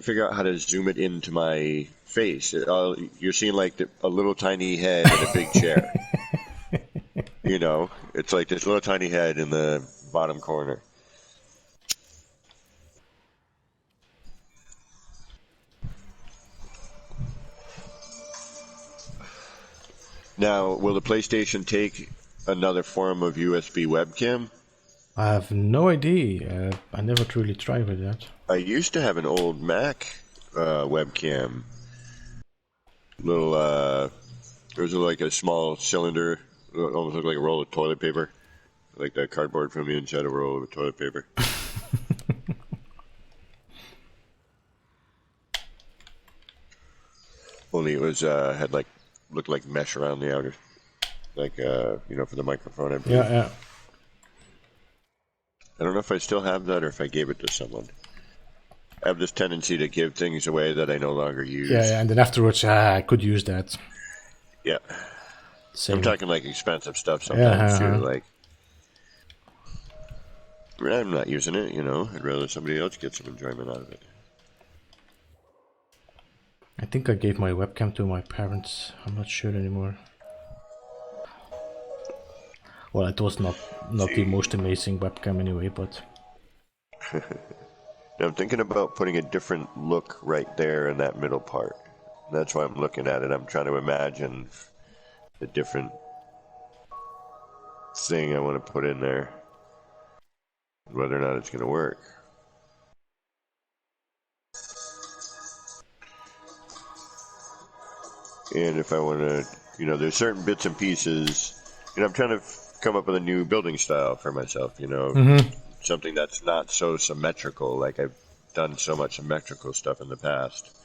figure out how to zoom it into my face. You're seeing like a little tiny head in a big chair. You know, it's like this little tiny head in the bottom corner. Now, will the PlayStation take another form of USB webcam? I have no idea. I never truly tried with that. I used to have an old Mac webcam. It was like a small cylinder, almost looked like a roll of toilet paper, like that cardboard from the inside of a roll of toilet paper. Only it was looked like mesh around the outer, like for the microphone. I believe. Yeah. I don't know if I still have that or if I gave it to someone. I have this tendency to give things away that I no longer use. Yeah, and then afterwards, I could use that. Yeah. Same. I'm talking like expensive stuff sometimes too. Like, I'm not using it, I'd rather somebody else get some enjoyment out of it. I think I gave my webcam to my parents. I'm not sure anymore. Well, it was not the most amazing webcam anyway, but... I'm thinking about putting a different look right there in that middle part. That's why I'm looking at it. I'm trying to imagine the different thing I want to put in there. Whether or not it's going to work. And if I want to, there's certain bits and pieces. I'm trying to come up with a new building style for myself, Mm-hmm. Something that's not so symmetrical, like I've done so much symmetrical stuff in the past.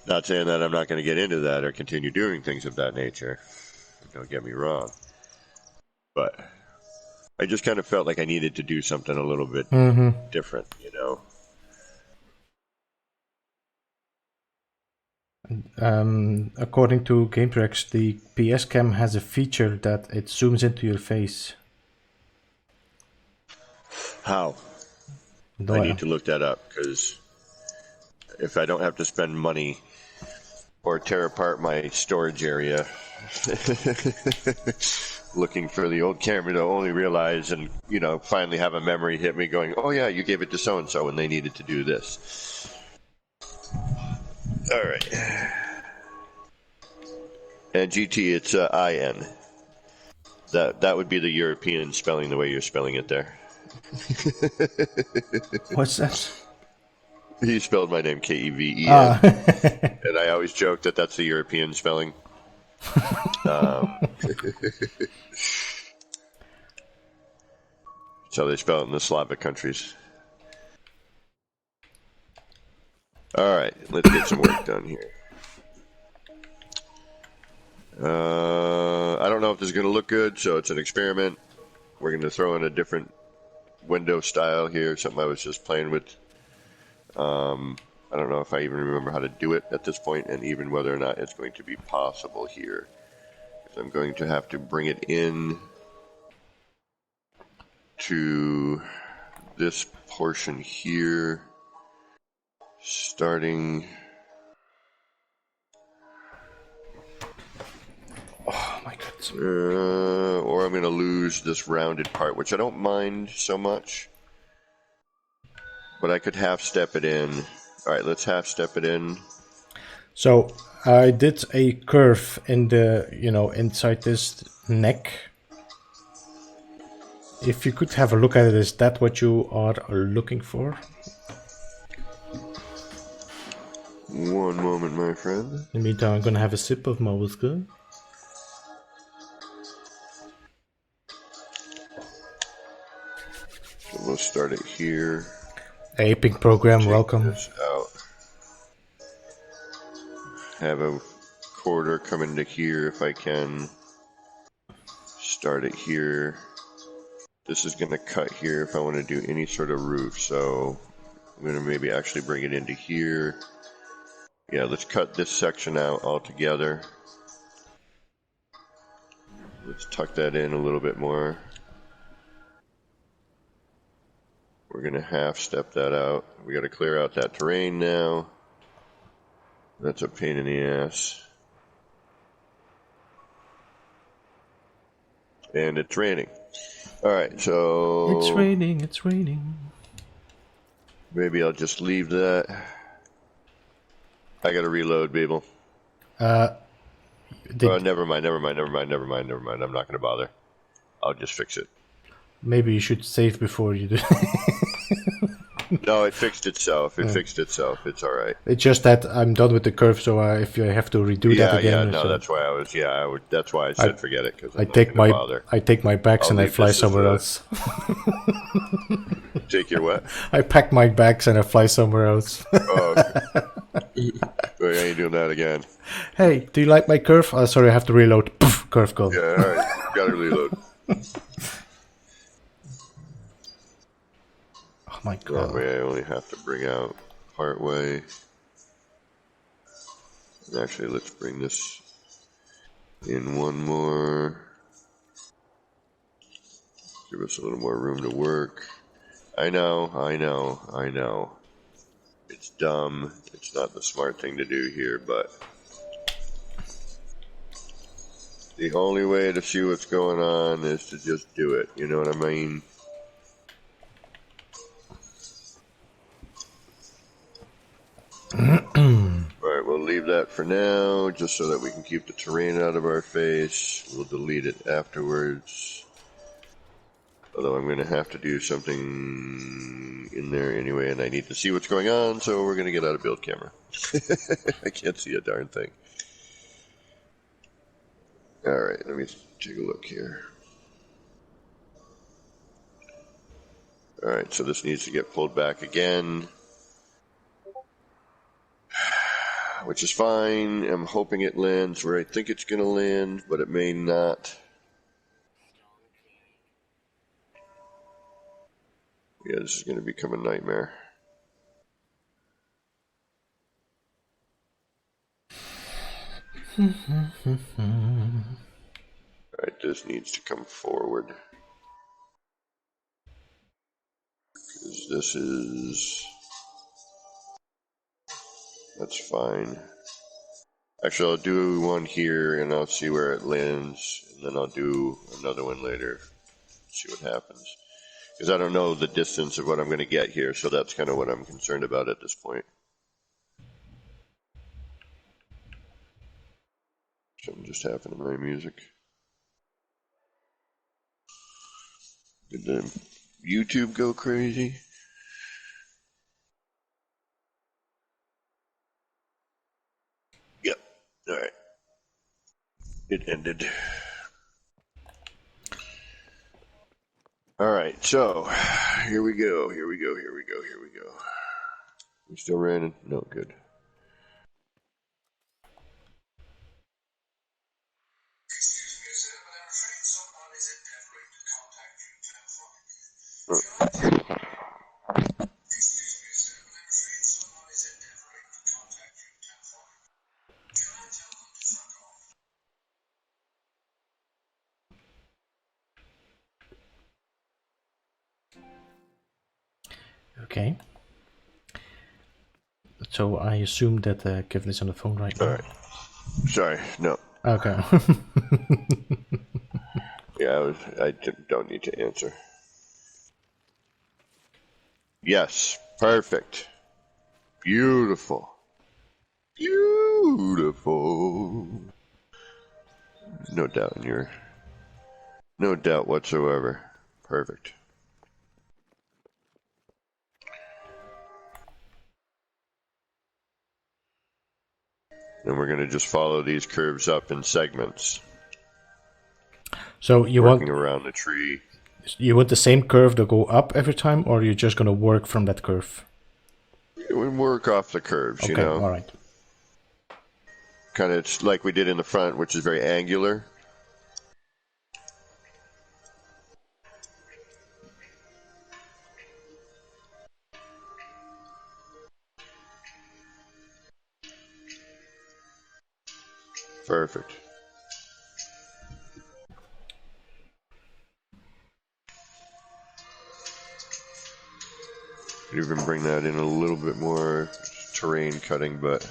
Not saying that I'm not going to get into that or continue doing things of that nature. Don't get me wrong. But I just kind of felt like I needed to do something a little bit different, you know. According to GameTrex, the PS Cam has a feature that it zooms into your face. How? No, I need to look that up, because if I don't have to spend money or tear apart my storage area looking for the old camera to only realize and, you know, finally have a memory hit me going, oh yeah, you gave it to so-and-so when they needed to do this. All right. And GT, it's IN. That would be the European spelling the way you're spelling it there. what's that? He spelled my name Keven. Ah. And I always joke that that's the European spelling. So they spell it in the Slavic countries. All right, let's get some work done here. I don't know if this is going to look good, so it's an experiment. We're going to throw in a different window style here, something I was just playing with. I don't know if I even remember how to do it at this point, and even whether or not it's going to be possible here. Because I'm going to have to bring it in to this portion here, starting. Oh my god. Or I'm going to lose this rounded part, which I don't mind so much. But I could half step it in. All right, let's half step it in. So I did a curve in the, inside this neck. If you could have a look at it, is that what you are looking for? One moment, my friend. In the meantime, I'm gonna have a sip of my whiskey. So we'll start it here. Aping program, Take welcome. This out. Have a corridor come into here if I can. Start it here. This is going to cut here if I want to do any sort of roof. So I'm going to maybe actually bring it into here. Yeah, let's cut this section out altogether. Let's tuck that in a little bit more. We're going to half step that out. We got to clear out that terrain now. That's a pain in the ass. And it's raining. All right, so... It's raining, it's raining. Maybe I'll just leave that. I got to reload, Beeble. Never mind. I'm not going to bother. I'll just fix it. Maybe you should save before you do. No, it fixed itself. It's all right. It's just that I'm done with the curve, so if you have to redo that again... No, so that's why I was... that's why I said forget it, because I take my bags and I fly somewhere else. Take your what? I pack my bags and I fly somewhere else. Oh, okay. Wait, I ain't doing that again. Hey, do you like my curve? Oh, sorry, I have to reload. Poof, curve gone. Yeah, all right. Gotta reload. Oh my god. That way I only have to bring out part way. And actually, let's bring this in one more. Give us a little more room to work. I know. It's dumb. It's not the smart thing to do here, but the only way to see what's going on is to just do it. You know what I mean? Alright, we'll leave that for now, just so that we can keep the terrain out of our face. We'll delete it afterwards. Although I'm going to have to do something in there anyway, and I need to see what's going on, so we're going to get out of build camera. I can't see a darn thing. Alright, let me take a look here. Alright, so this needs to get pulled back again. Which is fine. I'm hoping it lands where I think it's going to land, but it may not. Yeah, this is going to become a nightmare. Alright, this needs to come forward. Because this is... That's fine. Actually, I'll do one here and I'll see where it lands, and then I'll do another one later. See what happens. Because I don't know the distance of what I'm going to get here, so that's kind of what I'm concerned about at this point. Something just happened to my music. Did the YouTube go crazy? Yep. Alright. It ended. Alright, so here we go. We still ran? No, good. Okay. So I assume that Kevin is on the phone right now. Alright. Sorry, no. Okay. Yeah, I don't need to answer. Yes, perfect. Beautiful. Beautiful. No doubt in your... No doubt whatsoever. Perfect. And we're going to just follow these curves up in segments. So you working around the tree. You want the same curve to go up every time, or you're just going to work from that curve? It would work off the curves, okay, you know. All right. Kind of like we did in the front, which is very angular. Perfect. Could even bring that in a little bit more terrain cutting, but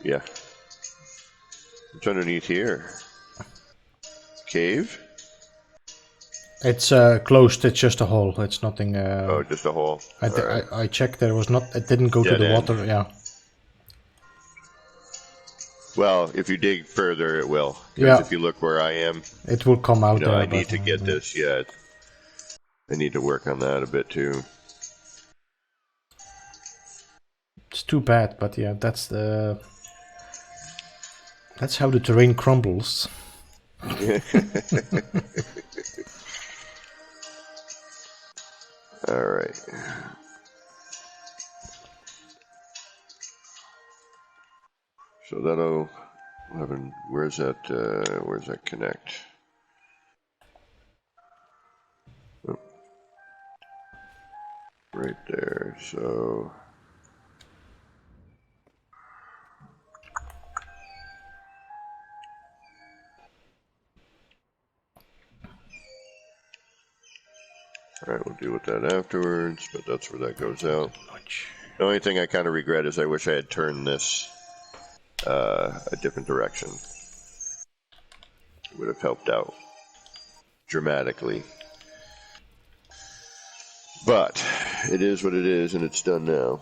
yeah. What's underneath here? Cave? It's closed. It's just a hole. It's nothing. Oh, just a hole. I checked. There was not. It didn't go to the Dead end. water. Yeah. Well, if you dig further, it will. Because Yeah. if you look where I am, It will come out you know, there. I need to get this. Yeah, I need to work on that a bit too. It's too bad, but yeah, that's how the terrain crumbles. All right. So that'll 11. Where's that connect? Oh, right there. So all right, we'll deal with that afterwards, but that's where that goes out. The only thing I kind of regret is I wish I had turned this a different direction. It would have helped out dramatically. But it is what it is, and it's done now.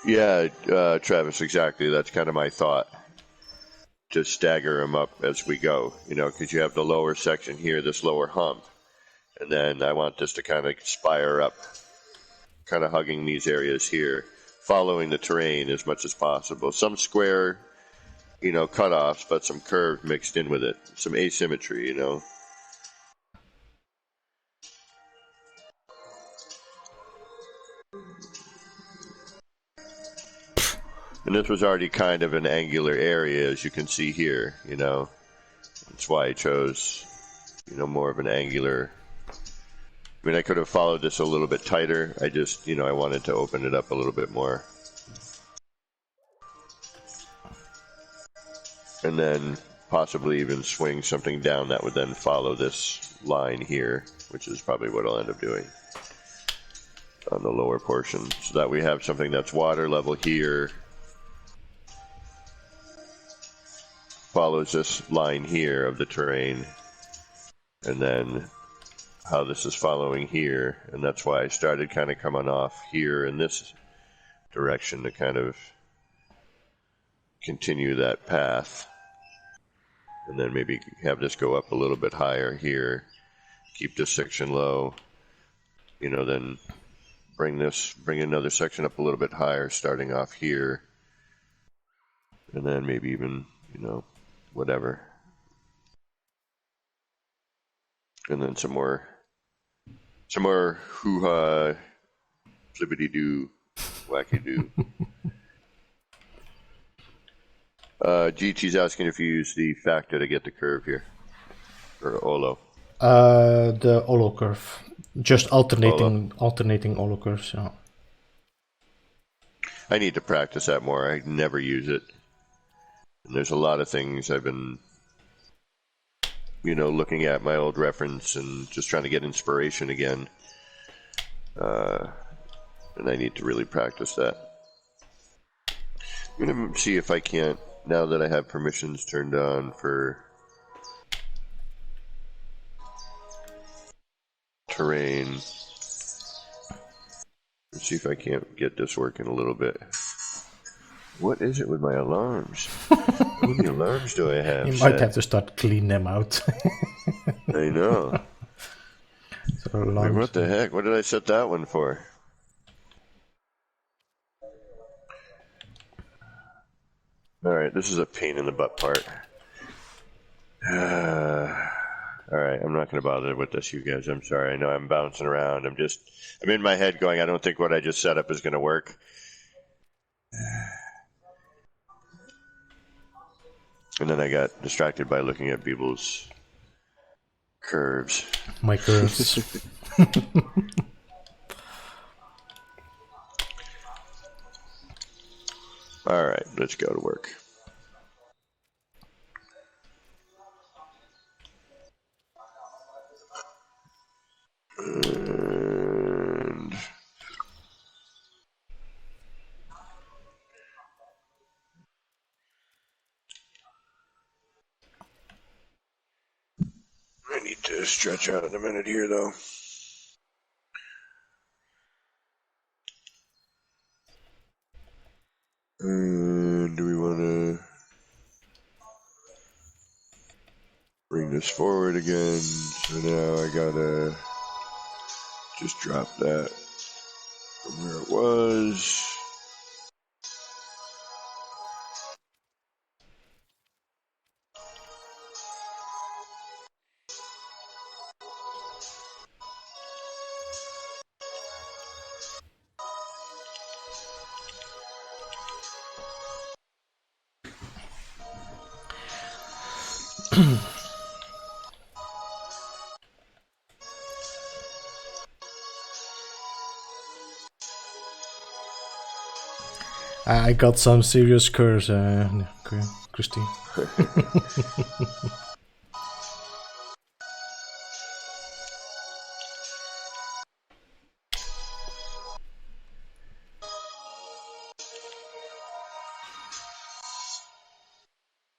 Yeah, Travis, exactly. That's kind of my thought. Just stagger them up as we go, you know, because you have the lower section here, this lower hump. And then I want this to kind of spire up, kind of hugging these areas here, following the terrain as much as possible. Some square, you know, cutoffs, but some curve mixed in with it. Some asymmetry, you know. And this was already kind of an angular area, as you can see here, you know. That's why I chose, you know, more of an angular. I mean, I could have followed this a little bit tighter. I just, you know, I wanted to open it up a little bit more. And then possibly even swing something down that would then follow this line here, which is probably what I'll end up doing on the lower portion, so that we have something that's water level here, follows this line here of the terrain, and then how this is following here, and that's why I started kind of coming off here in this direction to kind of continue that path, and then maybe have this go up a little bit higher here, keep this section low, you know, then bring another section up a little bit higher starting off here, and then maybe even, you know, whatever, and then some more hoo-ha, flippity-doo, wacky-doo. GT's asking if you use the factor to get the curve here, or Olo. The Olo curve, just alternating Olo curves. Yeah. I need to practice that more. I never use it, and there's a lot of things I've been, you know, looking at my old reference and just trying to get inspiration again, and I need to really practice that. I'm going to see if I can't, now that I have permissions turned on for terrain, let's see if I can't get this working a little bit. What is it with my alarms? How many alarms do I have? You might have to start clean them out. I know. So Like, what the heck? What did I set that one for? Alright, this is a pain in the butt part. Alright, I'm not going to bother with this, you guys. I'm sorry. I know I'm bouncing around. I'm in my head going, I don't think what I just set up is going to work. And then I got distracted by looking at Beeble's curves. My curves. Alright, let's go to work. And I need to stretch out in a minute here, though. And do we want to bring this forward again? So now I gotta just drop that from where it was. I got some serious curves, Christy.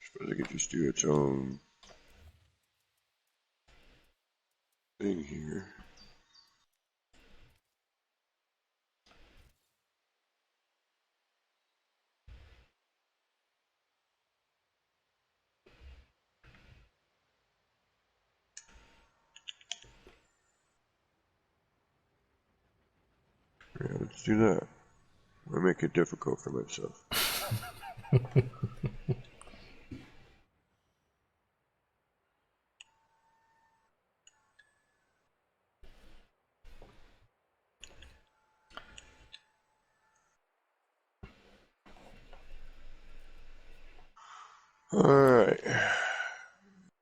Suppose I could just do its own thing here. Yeah, let's do that. I make it difficult for myself. Alright.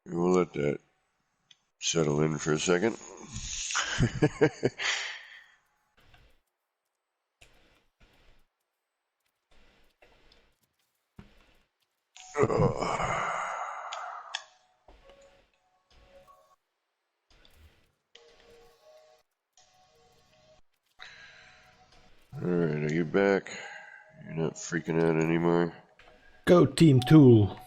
We'll let that settle in for a second. Alright, are you back? You're not freaking out anymore? Go Team Tool.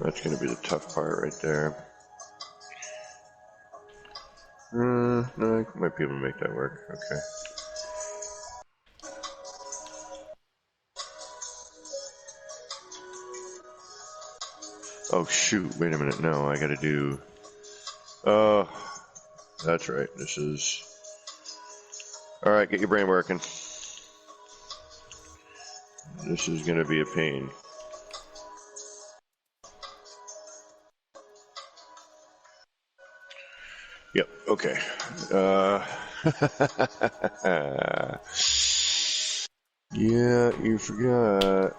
That's going to be the tough part right there. No, I might be able to make that work. Okay. Oh shoot, wait a minute. No, I got to do... Oh, that's right. This is... Alright, get your brain working. This is going to be a pain. Yep, okay. Yeah, you forgot.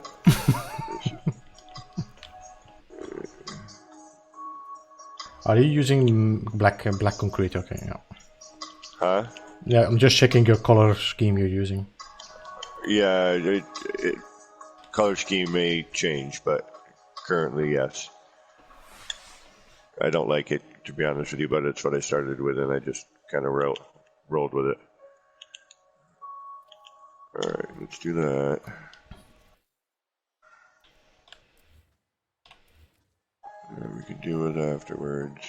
Are you using black concrete? Okay, yeah. Huh? Yeah, I'm just checking your color scheme you're using. Yeah, color scheme may change, but currently, yes. I don't like it, to be honest with you, but it's what I started with, and I just kind of rolled with it. Alright, let's do that. And we can do it afterwards.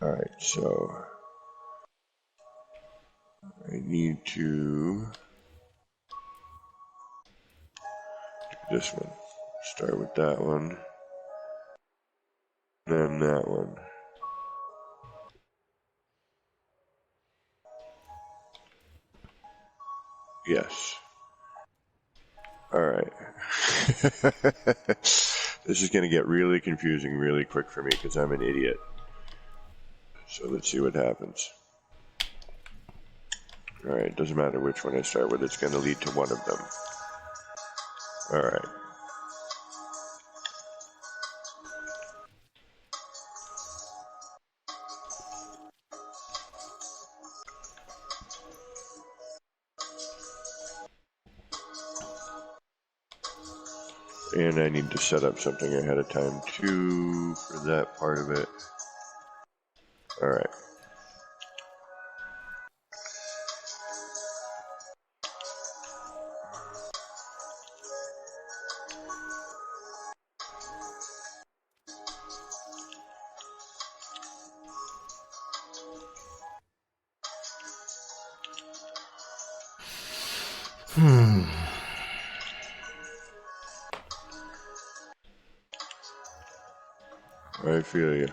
Alright, so... I need to... do this one. Start with that one. Then that one. Yes. Alright. This is going to get really confusing really quick for me because I'm an idiot. So let's see what happens. Alright, doesn't matter which one I start with, it's going to lead to one of them. Alright. And I need to set up something ahead of time too for that part of it. Alright. I feel you.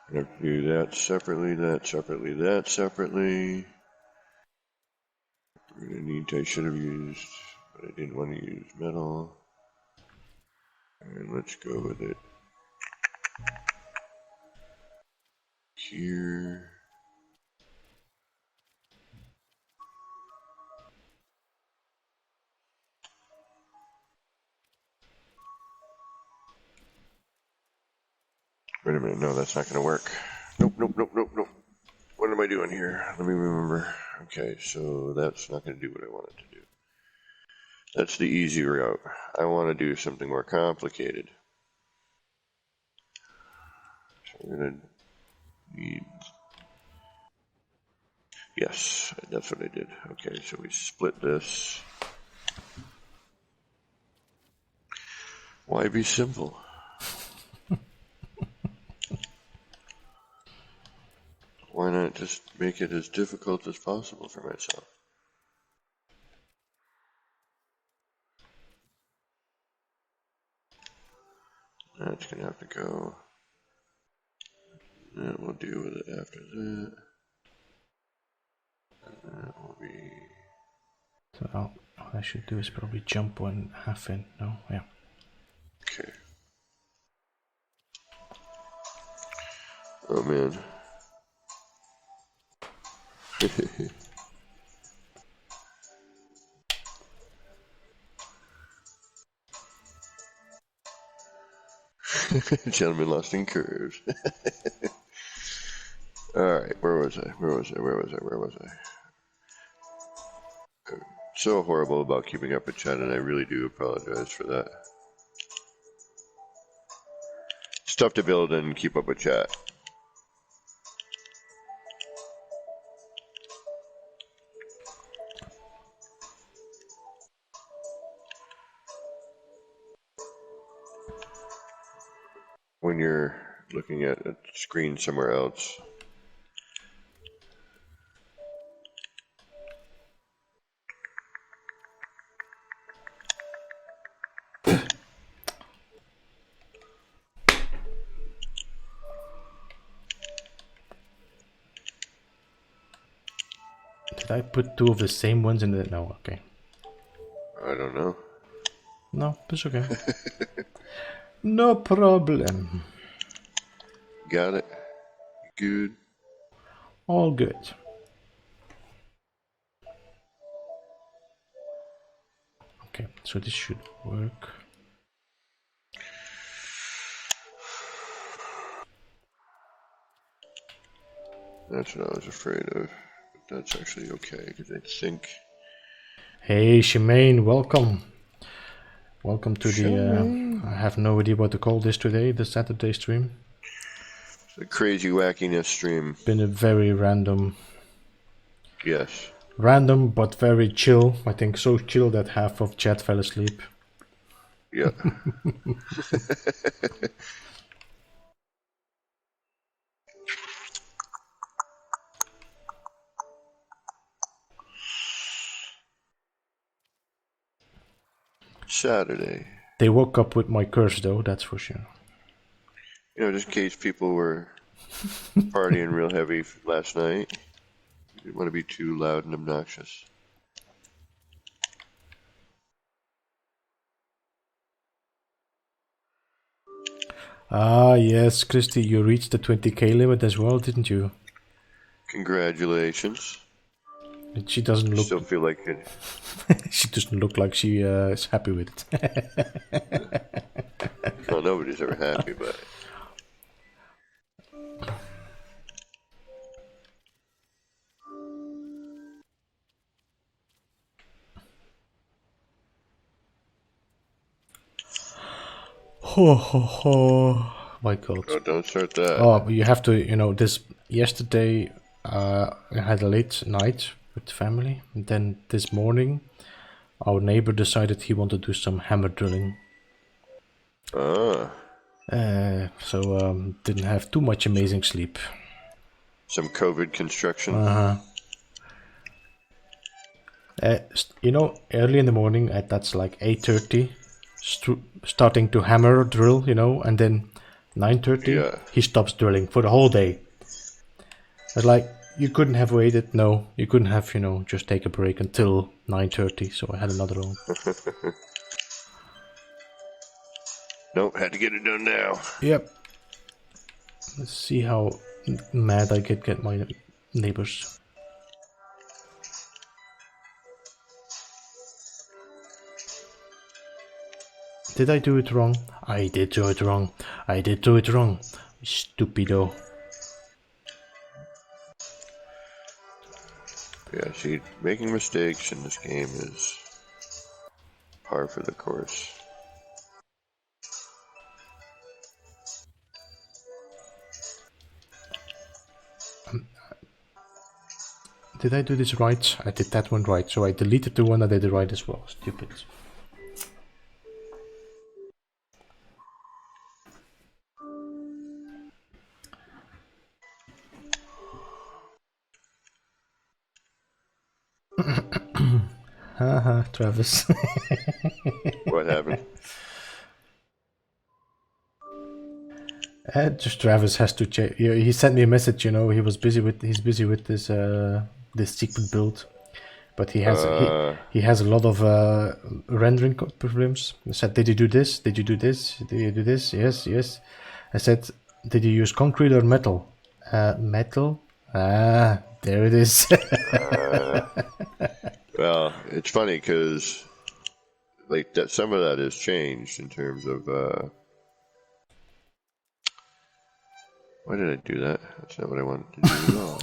I have to do that separately, that separately, that separately. We're gonna need to, I should have used, but I didn't want to use metal. And let's go with it here. Wait a minute, no, that's not gonna work. Nope, nope, nope, nope, nope. What am I doing here? Let me remember. Okay, so that's not gonna do what I want it to do. That's the easy route. I want to do something more complicated. So I'm going to need... Yes, that's what I did. Okay, so we split this. Why be simple? Why not just make it as difficult as possible for myself? That's going to have to go. And we'll deal with it after that. And that will be... So all I should do is probably jump 1/2 in. No, yeah. Okay. Oh man. Gentleman lost in curves. Alright, where was I? I'm so horrible about keeping up with chat, and I really do apologize for that. It's tough to build and keep up with chat. When you're looking at a screen somewhere else. Did I put 2 of the same ones in the... No, okay. I don't know. No, that's okay. No problem. Got it. Good. All good. Okay, so this should work. That's what I was afraid of. But that's actually okay, because I think... Hey, Shemaine, welcome. Welcome to the... I have no idea what to call this today, the Saturday stream. The crazy wackiness stream. Been a very random... Yes. Random, but very chill. I think so chill that half of chat fell asleep. Yeah. Saturday. They woke up with my curse though, that's for sure. You know, just in case people were partying real heavy last night. You didn't want to be too loud and obnoxious. Ah, yes, Christy, you reached the 20k limit as well, didn't you? Congratulations. And she doesn't look... Still feel like it. She doesn't look like she is happy with it. Well, nobody's ever happy, but... Ho ho ho. My god. Oh, don't start that. Oh, you have to, you know, this... Yesterday, I had a late night with family. And then this morning, our neighbor decided he wanted to do some hammer drilling. Ah. So didn't have too much amazing sleep. Some COVID construction. You know, early in the morning, that's like 8:30, starting to hammer drill, you know, and then 9:30, he stops drilling for the whole day. It's like, you couldn't have waited, no, you couldn't have, you know, just take a break until 9:30, so I had another one. Nope, had to get it done now. Yep. Let's see how mad I get my neighbors. Did I do it wrong? I did do it wrong. I did do it wrong. Stupido. Yeah, see, making mistakes in this game is par for the course. Did I do this right? I did that one right, so I deleted the one I did right as well. Stupid. Haha, Travis. What happened? Just Travis has to check. He sent me a message. You know, he's busy with this this secret build, but he has he has a lot of rendering problems. I said, "Did you do this? Did you do this? Did you do this?" Yes, yes. I said, "Did you use concrete or metal?" Metal. Ah, there it is. Well, it's funny because like that, some of that has changed in terms of. Why did I do that? That's not what I wanted to do at all.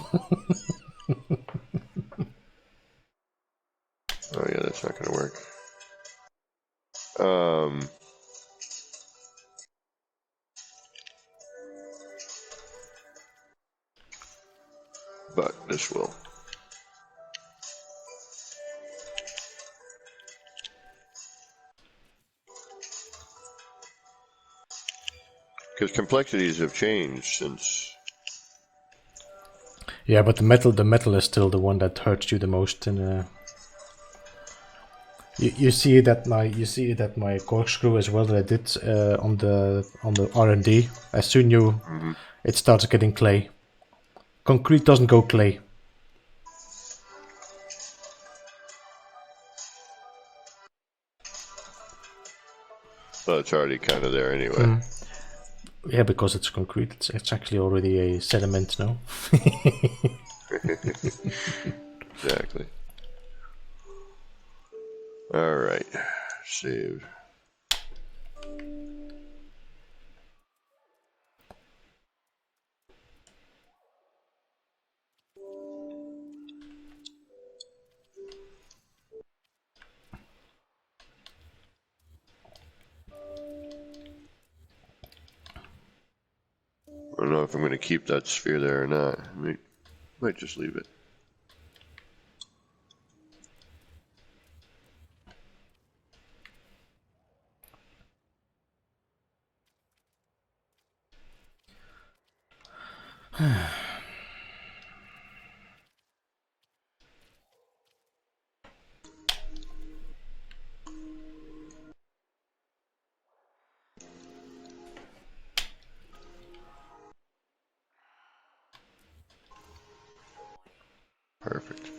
Oh yeah, that's not going to work. But this will. Because complexities have changed since. Yeah, but the metal is still the one that hurts you the most. And you see that my corkscrew as well that I did on the R&D. As soon it starts getting clay. Concrete doesn't go clay. Well, it's already kind of there anyway. Yeah, because it's concrete. It's actually already a sediment now. Exactly. All right. Save. I don't know if I'm going to keep that sphere there or not. I might just leave it. Perfect.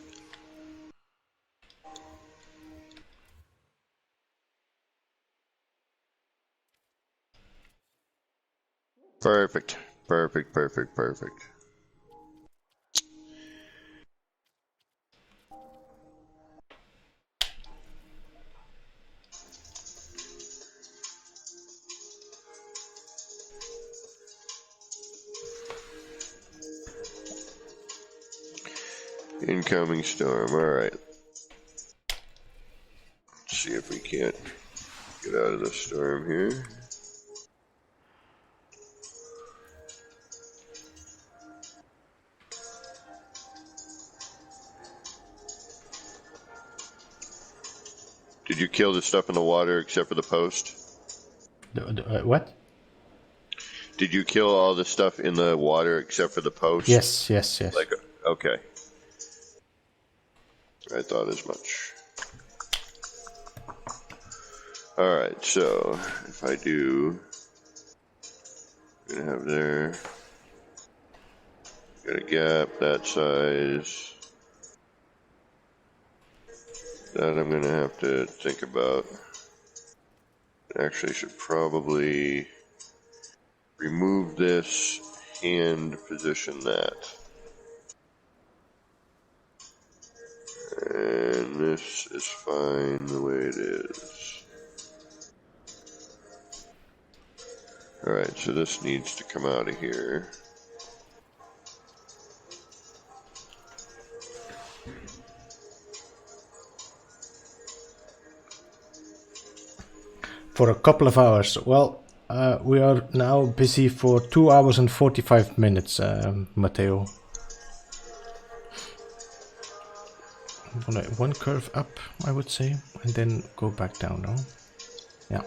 Perfect. Perfect. Perfect. Perfect. Incoming storm. All right. Let's see if we can't get out of the storm here. Did you kill the stuff in the water except for the post? What? Did you kill all the stuff in the water except for the post? Yes, yes, yes. Like, okay. I thought as much. All right, so if I do, I'm gonna have there. Got a gap that size. That I'm gonna have to think about. Actually, should probably remove this and position that. And this is fine the way it is. Alright, so this needs to come out of here. For a couple of hours. Well, we are now busy for 2 hours and 45 minutes, Matteo. One curve up, I would say, and then go back down, no? Yeah.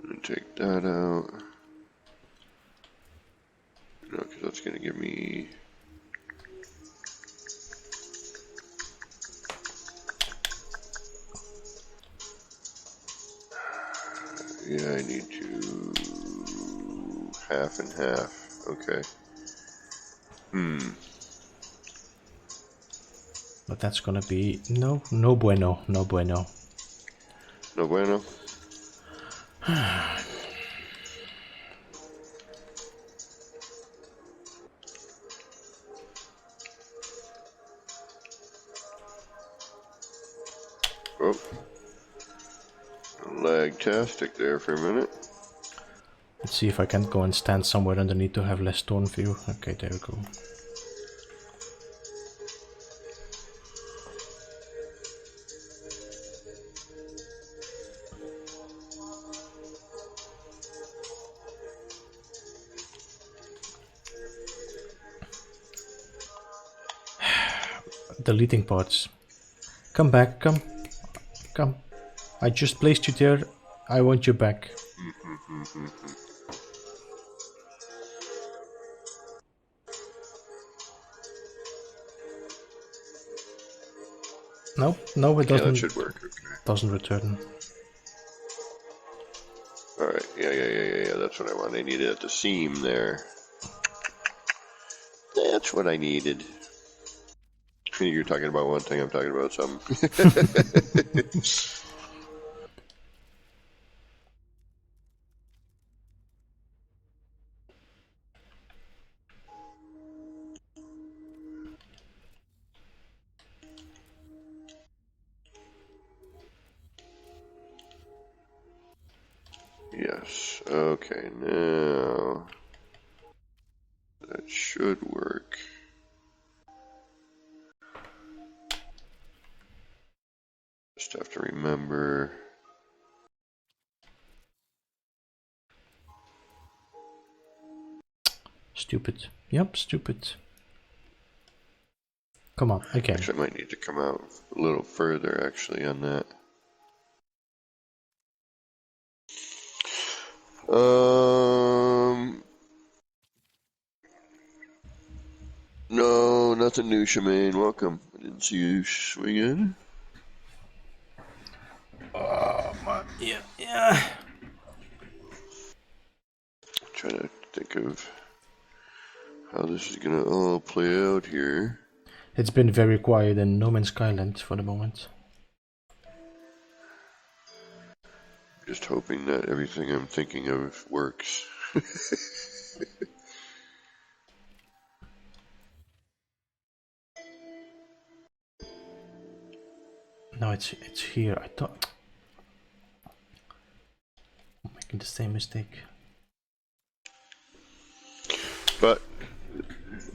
I'm gonna take that out. No, because that's gonna give me. Yeah, I need to half and half. Okay. But that's gonna be no bueno, no bueno. No bueno. Oh, lag-tastic there for a minute. Let's see if I can go and stand somewhere underneath to have less torn view. Okay, there we go. Deleting parts. Come back, come. I just placed you there. I want you back. No, it Yeah, doesn't. that should work. Okay. Doesn't return. All right. Yeah. That's what I want. I needed at the seam there. That's what I needed. You're talking about one thing. I'm talking about something. Yes. Okay. Now that should work. Just have to remember. Stupid. Yep, stupid. Come on, again. Actually, I might need to come out a little further actually on that. No, nothing new, Shemaine. Welcome. I didn't see you swing in. Oh, man. Yeah. Trying to think of how this is gonna all play out here. It's been very quiet in No Man's Skyland for the moment. Just hoping that everything I'm thinking of works. No, it's here. I thought I'm making the same mistake. But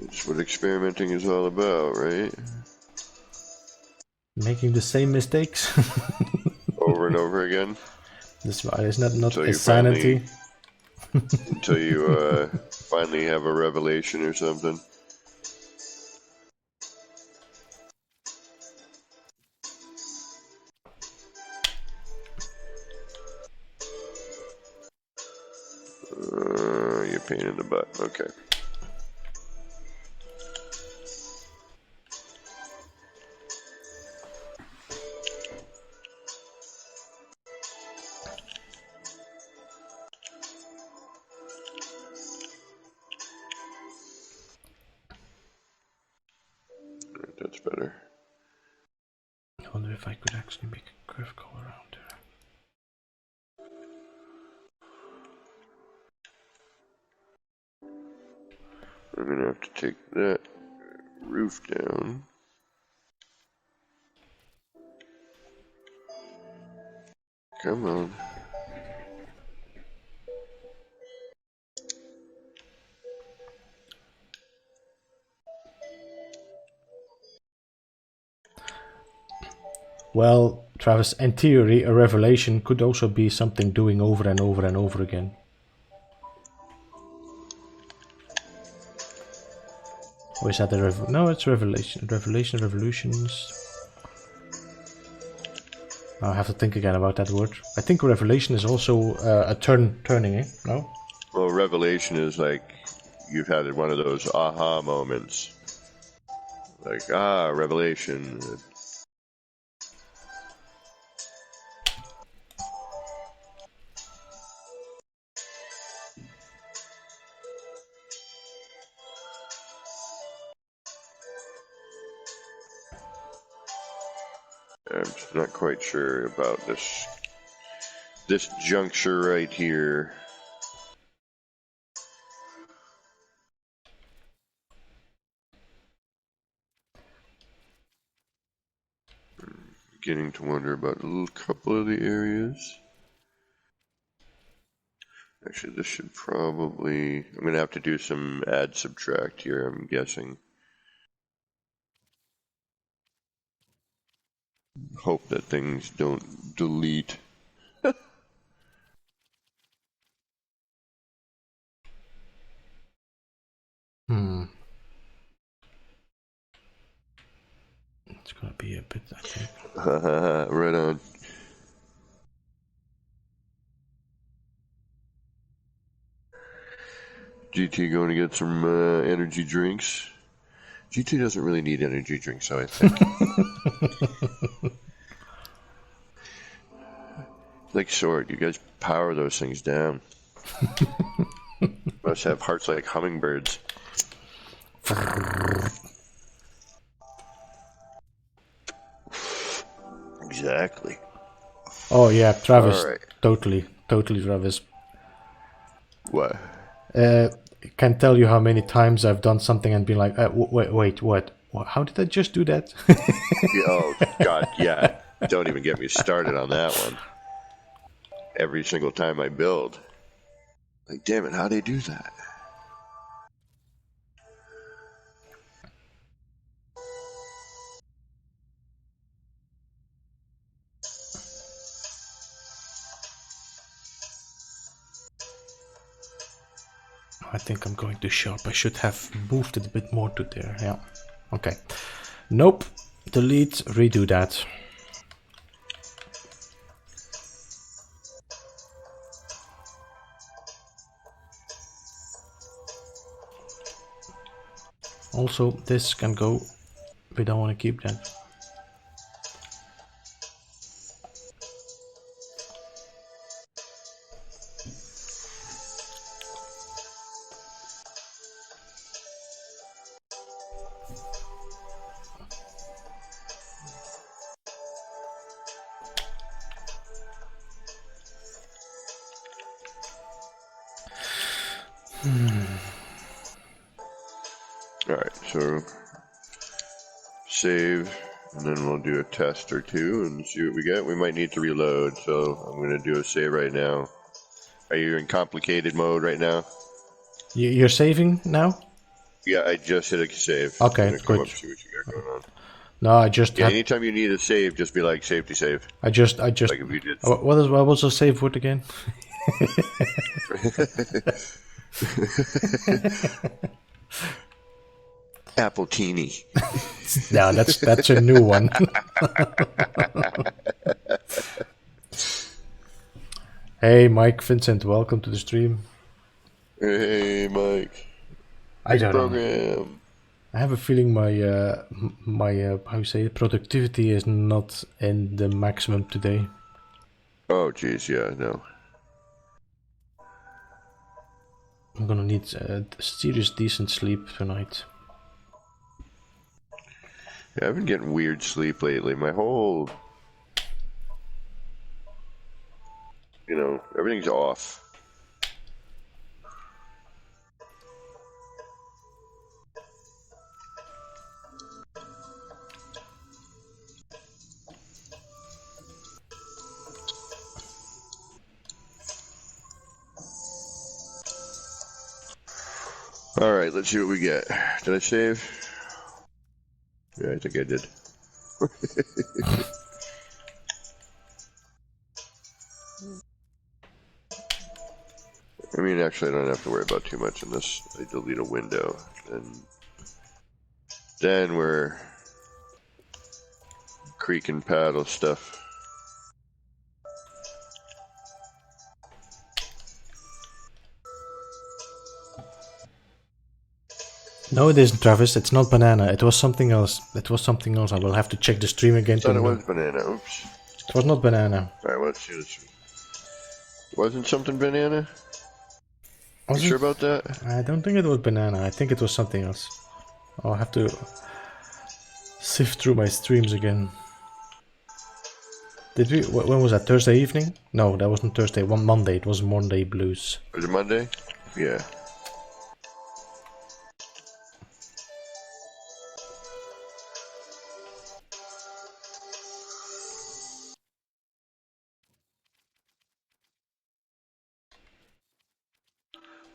it's what experimenting is all about, right? Making the same mistakes Over and over again. This is not Until a you sanity. Until you finally have a revelation or something. You're a pain in the butt. Okay. That's better. I wonder if I could actually make a curve go around there. I'm gonna have to take that roof down. Come on. Well, Travis, in theory, a revelation could also be something doing over and over and over again. Or is that a no, it's revelation. Revolutions. I have to think again about that word. I think revelation is also a turning, eh? No? Well, revelation is like you've had one of those aha moments. Like, revelation. I'm just not quite sure about this juncture right here. Beginning to wonder about a little couple of the areas. Actually, this should probably... I'm going to have to do some add subtract here, I'm guessing. Hope that things don't delete. It's gonna be a bit, I think. Right on. GT going to get some energy drinks. GT doesn't really need energy drinks, so I think. Like Sword, you guys power those things down. Must have hearts like hummingbirds. Exactly. Oh yeah, Travis. All right. Totally, Travis. What? Can't tell you how many times I've done something and been like, wait, what? How did I just do that? Oh, God, yeah. Don't even get me started on that one. Every single time I build. Like, damn it, how'd they do that? I think I'm going too sharp. I should have moved it a bit more to there. Yeah. Okay. Nope. Delete. Redo that. Also, this can go. We don't want to keep that. Alright, so save, and then we'll do a test or two and see what we get. We might need to reload, so I'm going to do a save right now. Are you in complicated mode right now? You're saving now? Yeah, I just hit a save. Okay, I'm gonna come good. up and see what you got going on. No, I just Yeah, had. anytime you need a save, just be like safety save. I just. Like if you did. What was the save word again? Apple teeny. No, that's a new one. Hey, Mike Vincent, welcome to the stream. Hey, Mike. I don't know. Program. I have a feeling my how you say it, productivity is not in the maximum today. Oh, geez, yeah, no. I'm gonna need serious decent sleep tonight. Yeah, I've been getting weird sleep lately. My whole, everything's off. All right, let's see what we get. Did I save? Yeah, I think I did. I mean, actually, I don't have to worry about too much in this. I delete a window, and then we're creek and paddle stuff. No, it isn't, Travis. It's not banana. It was something else. It was something else. I will have to check the stream again I to thought it know. was banana. Oops. It was not banana. Alright, let's see this. Wasn't something banana? Was You it? sure about that? I don't think it was banana. I think it was something else. I'll have to sift through my streams again. Did we? When was that? Thursday evening? No, that wasn't Thursday. One Monday. It was Monday Blues. Was it Monday? Yeah.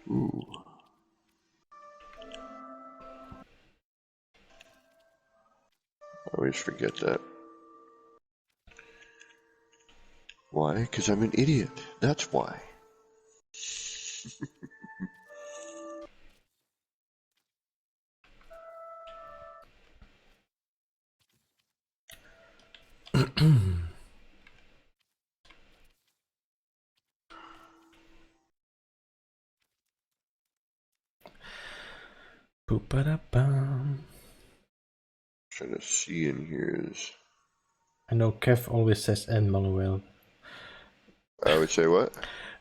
Ooh. I always forget that. Why? Because I'm an idiot. That's why. Boop-a-da-bum. Trying to see in here is. I know Kev always says N, Manuel. I would say what?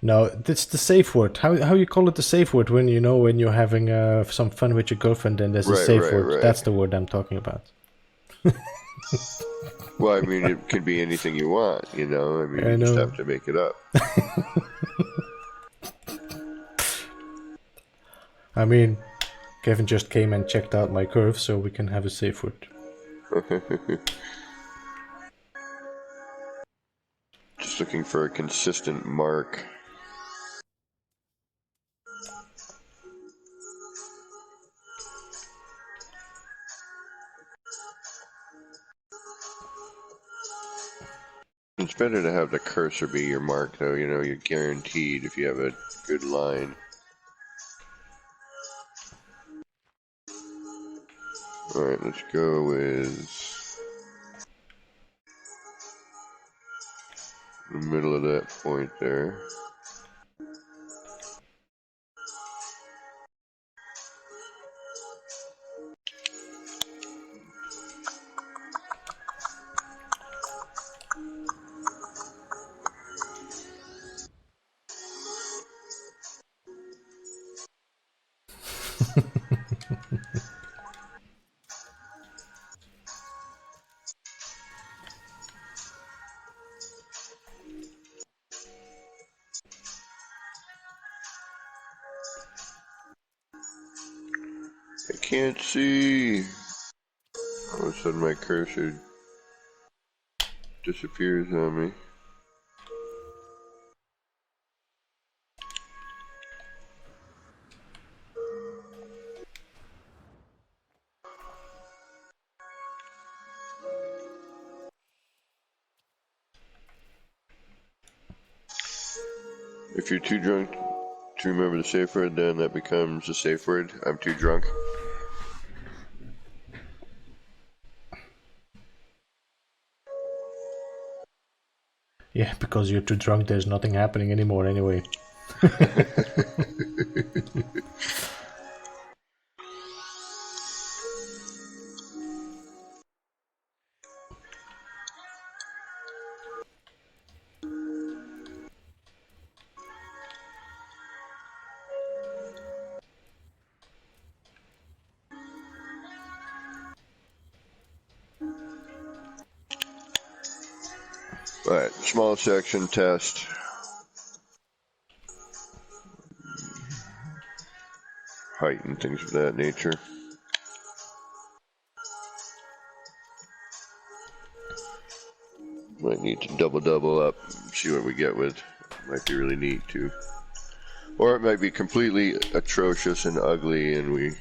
No, that's the safe word. How you call it the safe word when you know when you're having some fun with your girlfriend and there's a safe word. Right. That's the word I'm talking about. Well, I mean, it can be anything you want, you know? I mean, you just have to make it up. I mean, Kevin just came and checked out my curve, so we can have a safe word. Just looking for a consistent mark. It's better to have the cursor be your mark, though. You know, you're guaranteed if you have a good line. Alright, let's go with the middle of that point there. I can't see. All of a sudden my cursor disappears on me. If you're too drunk to remember the safe word, then that becomes a safe word. I'm too drunk. Yeah, because you're too drunk, there's nothing happening anymore anyway. Alright, small section test. Height and things of that nature. Might need to double up, see what we get with. Might be really neat too. Or it might be completely atrocious and ugly and we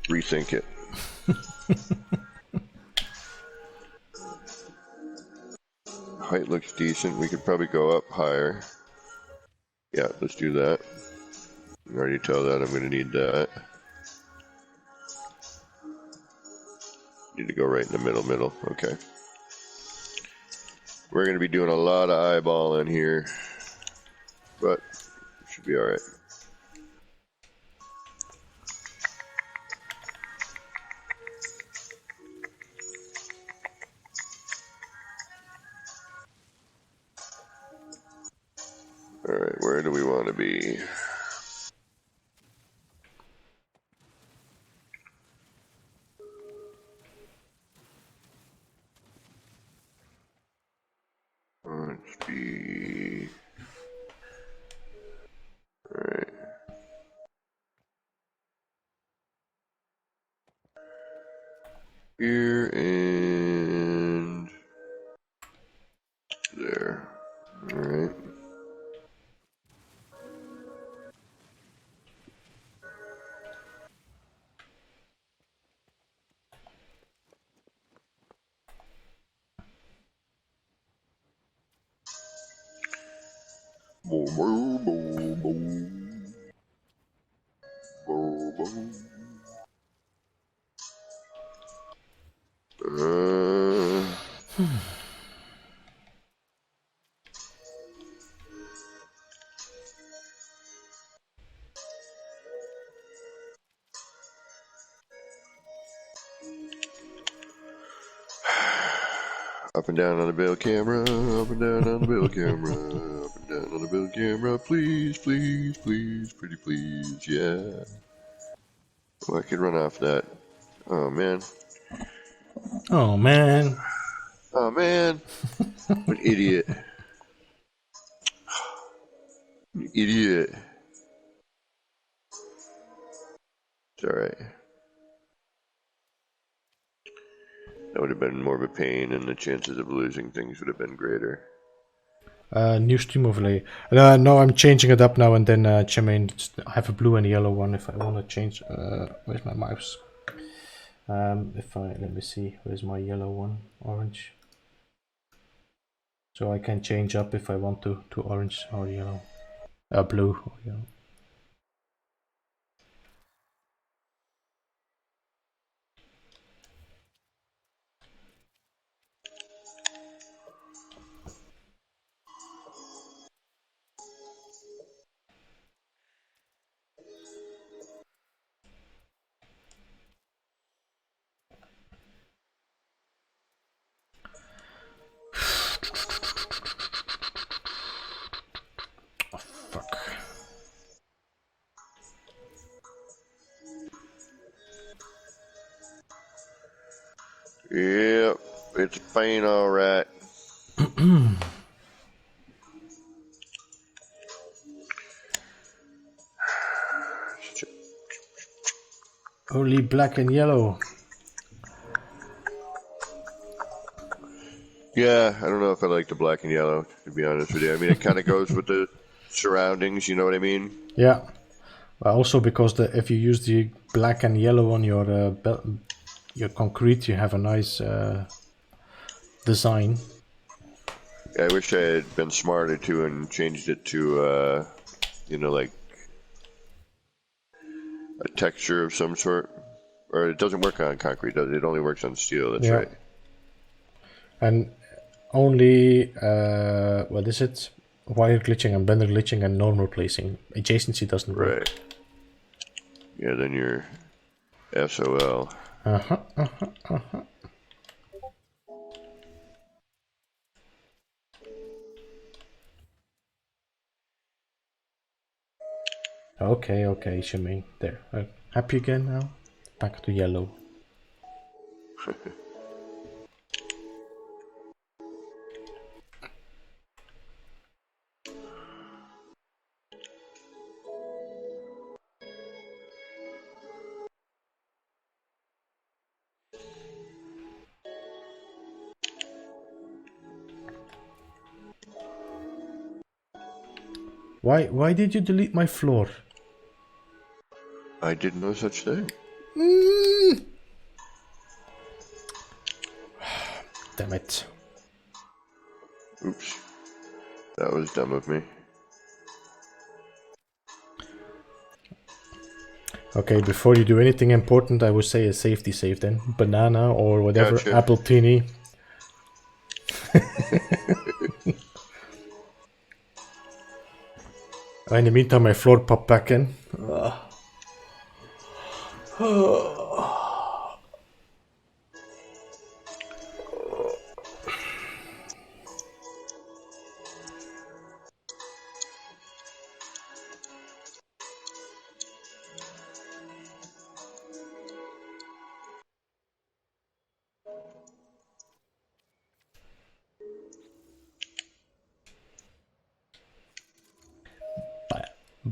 rethink it. Height looks decent. We could probably go up higher. Yeah, let's do that. I already tell that I'm going to need that. Need to go right in the middle. Okay. We're going to be doing a lot of eyeballing here, but it should be all right. All right, where do we want to be? Let's be... All right. Here and there. All right. Boom, boom, boom, boom. Boom, boom. Up and down on the bill camera, up and down on the bill camera, up and down on the bill camera, please, please, please, pretty please, yeah. Oh, I could run off that. Oh man. Oh man. Oh man. What an idiot. An idiot. It's alright. That would have been more of a pain, and the chances of losing things would have been greater. New stream overlay. No, I'm changing it up now and then, Jermaine. I have a blue and yellow one if I want to change. Where's my mouse? Let me see, where's my yellow one? Orange. So I can change up if I want to orange or yellow. Blue or yellow. Oh, fuck. Yep, it's a pain, alright. Only black and yellow. Yeah, I don't know if I like the black and yellow, to be honest with you. I mean, it kind of goes with the surroundings, you know what I mean? Yeah. Also because if you use the black and yellow on your concrete, you have a nice design. Yeah, I wish I had been smarter too and changed it to, you know, like a texture of some sort. Or it doesn't work on concrete, does it? It only works on steel, that's right. And only, what is it? Wire glitching and blender glitching and normal placing. Adjacency doesn't work. Right. Yeah, then you're SOL. Okay, Shemaine. There. Happy again now? Back to yellow. Why did you delete my floor? I did no such thing. Damn it. Oops. That was dumb of me. Okay, before you do anything important, I would say a safety save then. Banana or whatever, Gotcha. apple teeny. In the meantime, my floor popped back in.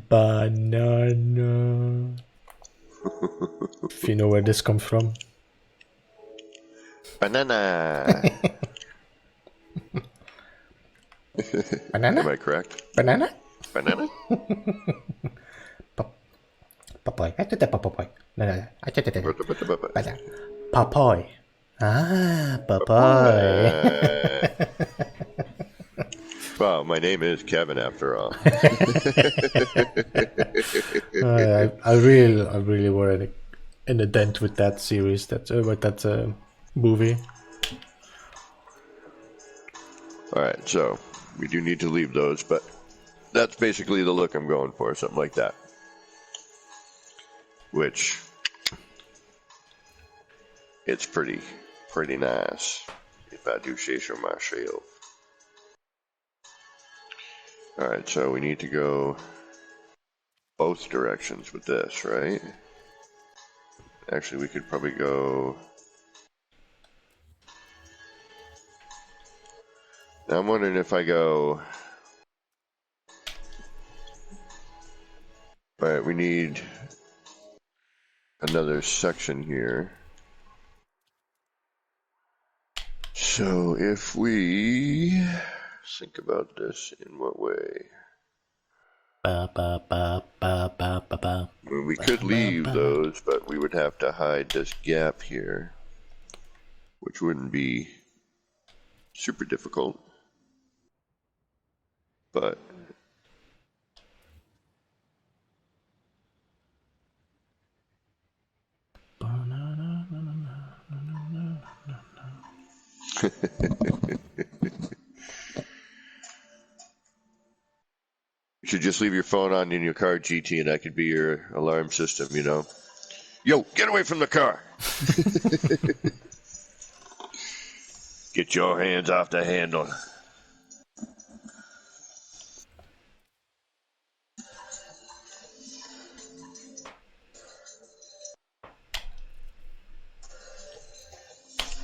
Banana. If you know where this comes from. Banana. Banana? Am I correct? Banana? Banana? Papoy. I did that papoy. No. I did that. Ba-da-ba-da-ba-ba. Banana. Papoy. Ah, papoy. Well, my name is Kevin after all. I really were in a dent with that series, with that movie. All right, so we do need to leave those, but that's basically the look I'm going for, something like that. Which, it's pretty nice, if I do say so myself. All right, so we need to go both directions with this, right? Actually, we could probably go... Now I'm wondering if I go... All right, we need another section here. So if we think about this in what way? Well, we could leave those, but we would have to hide this gap here, which wouldn't be super difficult. But you should just leave your phone on in your car, GT, and that could be your alarm system, you know. Yo, get away from the car! Get your hands off the handle.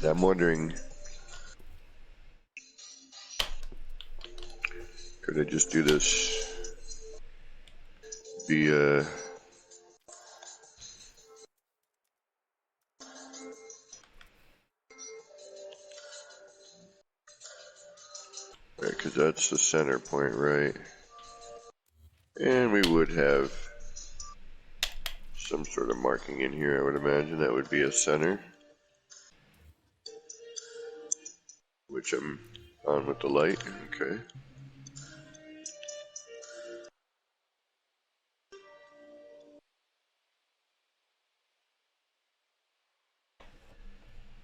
I'm wondering, could I just do this via... Right, because that's the center point, right? And we would have some sort of marking in here, I would imagine. That would be a center. Which I'm on with the light, okay.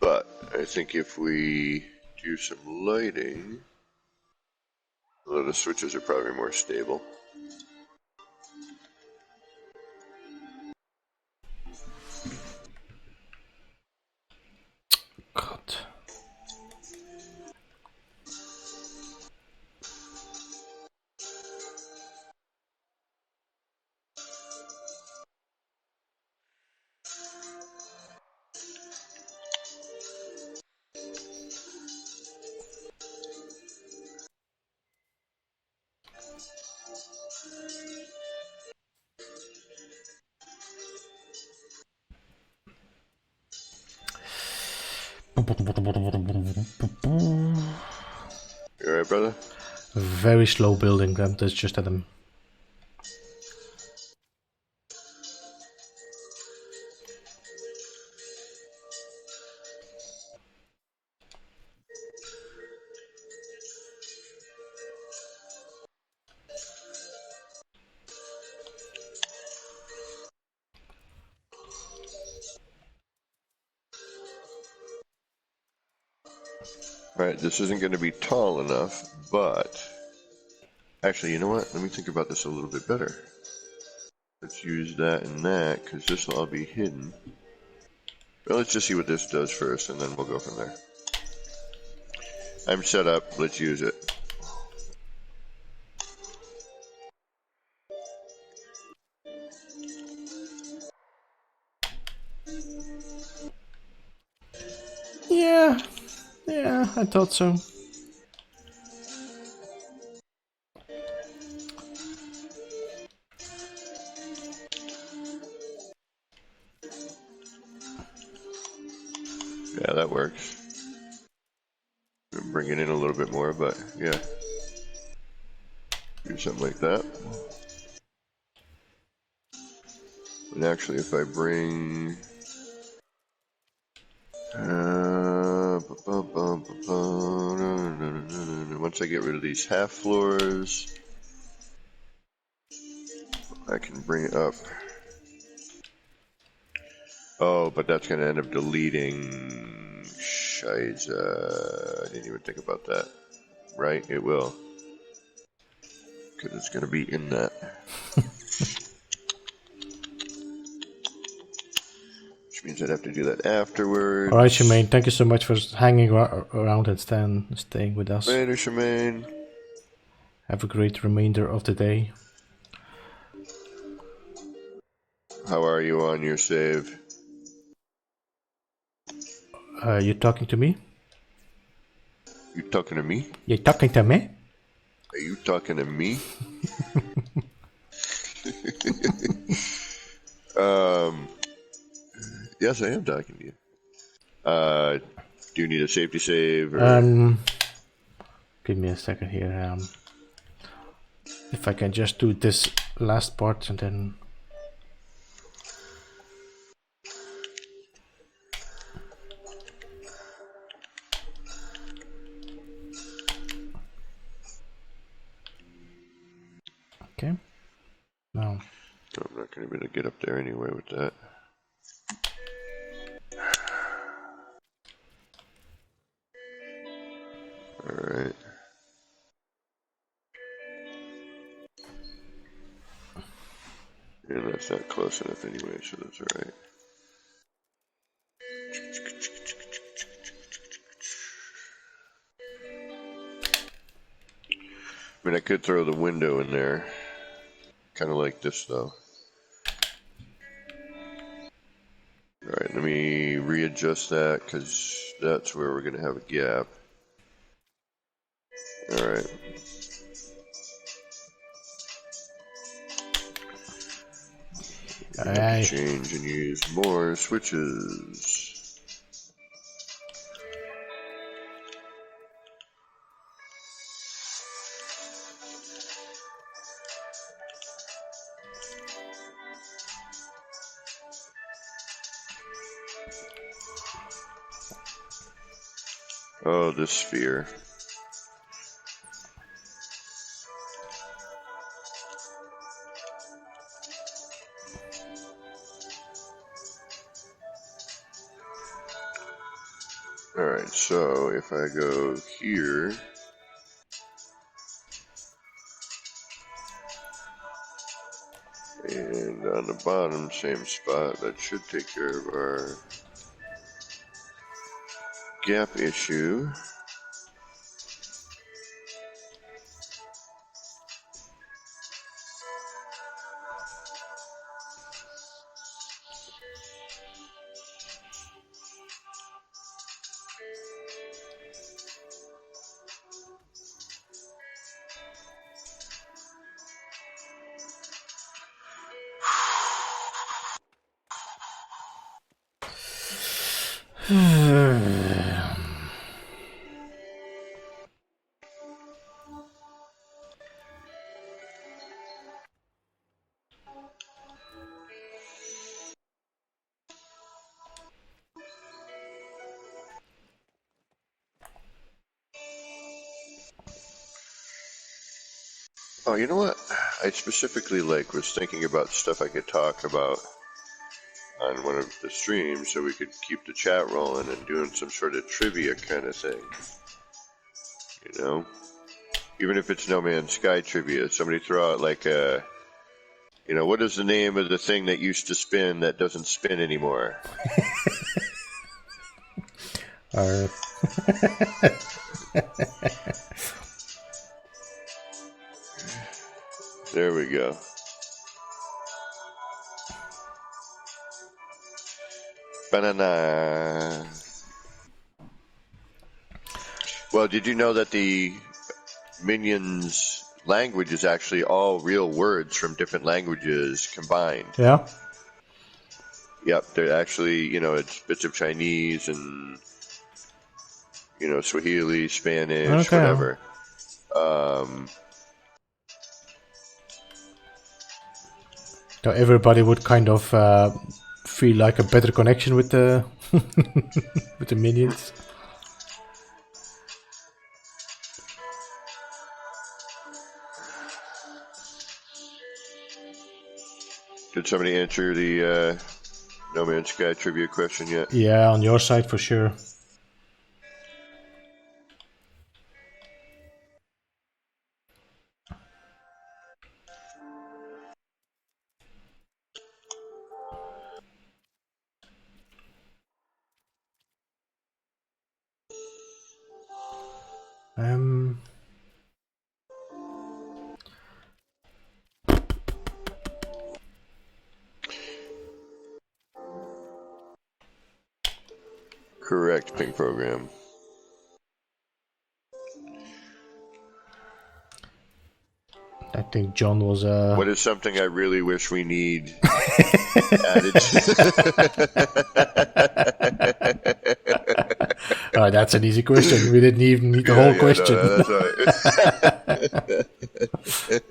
But I think if we do some lighting, although the switches are probably more stable. God. You alright, brother? Very slow building, that's just at them. Alright, this isn't going to be tall enough, but... Actually, you know what? Let me think about this a little bit better. Let's use that and that, because this will all be hidden. Well, let's just see what this does first, and then we'll go from there. I'm set up. Let's use it. Yeah, I thought so. Yeah, that works. Bring it in a little bit more, but yeah. Do something like that. And actually, if I bring... once I get rid of these half floors, I can bring it up. Oh, but that's going to end up deleting... Scheiße. I didn't even think about that. Right? It will. Because it's going to be in that. Which means I'd have to do that afterwards. Alright, Shemaine, thank you so much for hanging around and staying with us. Later, Shemaine. Have a great remainder of the day. How are you on your save? You talking to me? You talking to me? You talking to me? Are you talking to me? Yes, I am talking to you. Do you need a safety save? Or... Give me a second here. If I can just do this last part and then... Okay. Now. I'm not going to be able to get up there anyway with that. Alright. And that's not close enough anyway, so that's alright. I mean, I could throw the window in there. Kind of like this, though. Alright, let me readjust that, because that's where we're going to have a gap. Alright. Change and use more switches. Oh, this sphere. Alright, so if I go here, and on the bottom, same spot, that should take care of our gap issue. Oh, you know what? I specifically was thinking about stuff I could talk about on one of the streams so we could keep the chat rolling and doing some sort of trivia kind of thing. You know? Even if it's No Man's Sky trivia, somebody throw out like a, you know, what is the name of the thing that used to spin that doesn't spin anymore? There we go. Banana. Well, did you know that the Minions language is actually all real words from different languages combined? Yeah. Yep, they're actually, you know, it's bits of Chinese and, you know, Swahili, Spanish, Okay. whatever. So everybody would kind of feel like a better connection with the with the minions. Did somebody answer the No Man's Sky trivia question yet? Yeah, on your side for sure. Correct, Ping Program. I think John was What is something I really wish we need added? Oh, that's an easy question. We didn't even need the whole question. No, that's right.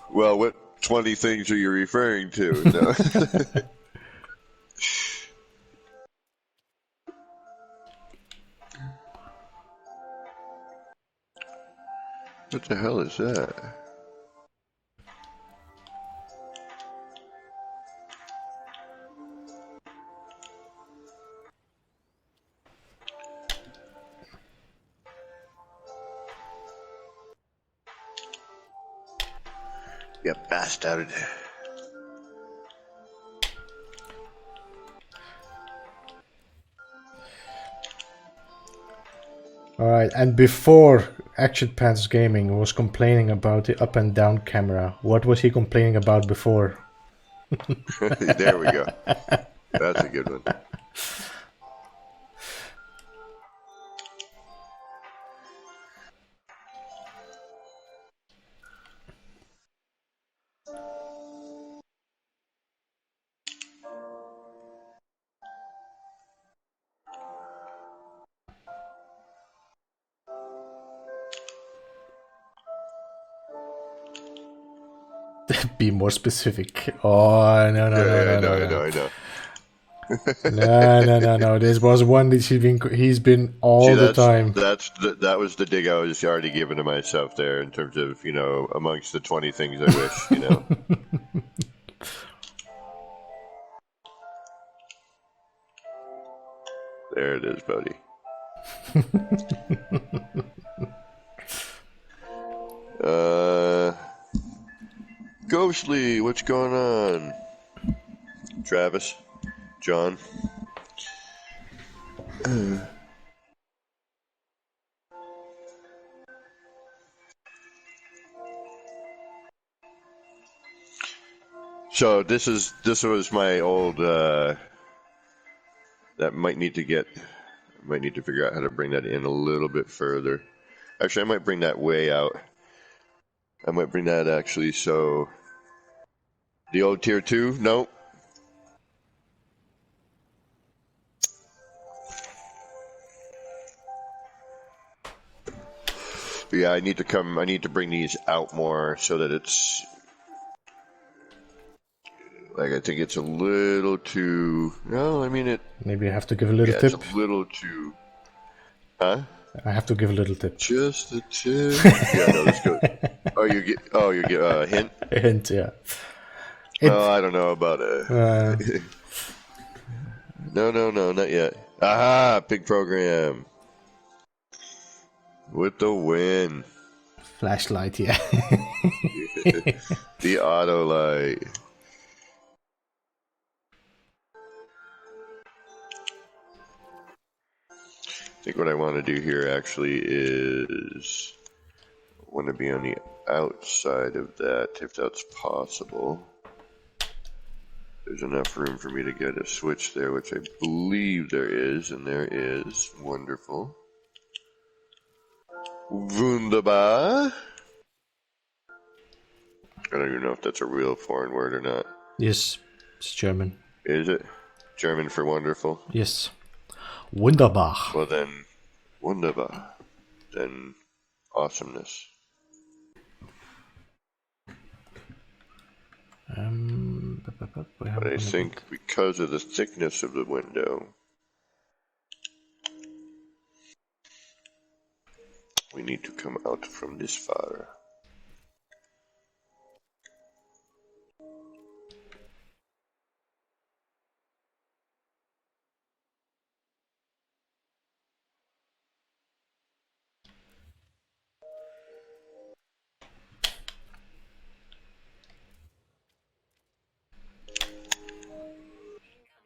Well, what 20 things are you referring to? No. What the hell is that? You bastard. Alright, and before Action Pants Gaming was complaining about the up and down camera, what was he complaining about before? There we go. That's a good one. Be more specific. Oh, no. I know. No. This was one that he's been all the time. That was the dig I was already giving to myself there in terms of, you know, amongst the 20 things I wish, you know. There it is, buddy. Ghostly, what's going on? Travis, John. So this was my old. That might need to figure out how to bring that in a little bit further. Actually, I might bring that way out. I might bring that actually. So the old tier 2, no. But yeah, I need to bring these out more so that it's like, I think it's a little too. No, I mean it. Maybe I have to give a little tip. It's a little too. Huh? I have to give a little tip. Just a tip. Yeah, no, that's good. You get a hint. A hint, yeah. Oh, I don't know about Uh, No, not yet. Aha! Big program. With the win. flashlight, yeah. The auto light. I think what I want to do here actually is I want to be on the outside of that, if that's possible. There's enough room for me to get a switch there, which I believe there is, and there is. Wonderful. Wunderbar. I don't even know if that's a real foreign word or not. Yes, it's German. Is it? German for wonderful? Yes. Wunderbar. Well then, wunderbar. Then, awesomeness. But I think because of the thickness of the window, we need to come out from this far.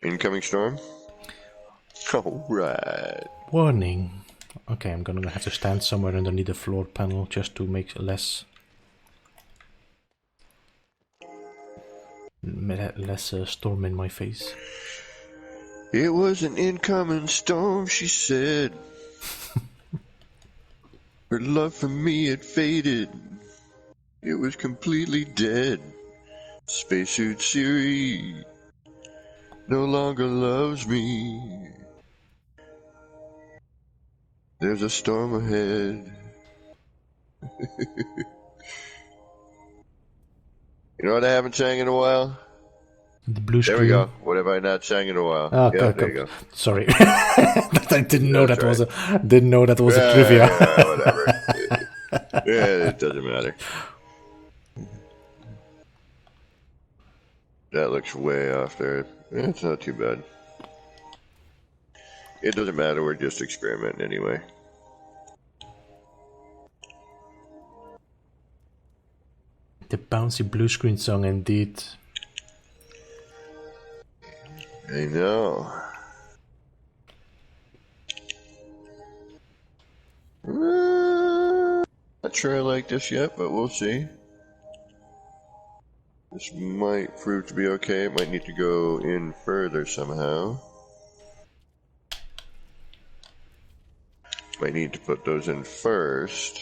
Incoming storm? Alright. Warning. Okay, I'm gonna have to stand somewhere underneath the floor panel just to make less storm in my face. It was an incoming storm, she said. Her love for me had faded. It was completely dead. Spacesuit Siri no longer loves me. There's a storm ahead. You know what I haven't sang in a while? The blue screen. There we go. What have I not sang in a while? Oh, yeah, there you go. Sorry, I didn't know that was a trivia. Yeah, whatever. Yeah, it doesn't matter. That looks way off there. It's not too bad. It doesn't matter. We're just experimenting anyway. The bouncy blue screen song, indeed. I know. Not sure I like this yet, but we'll see. This might prove to be okay. It might need to go in further somehow. Might need to put those in first.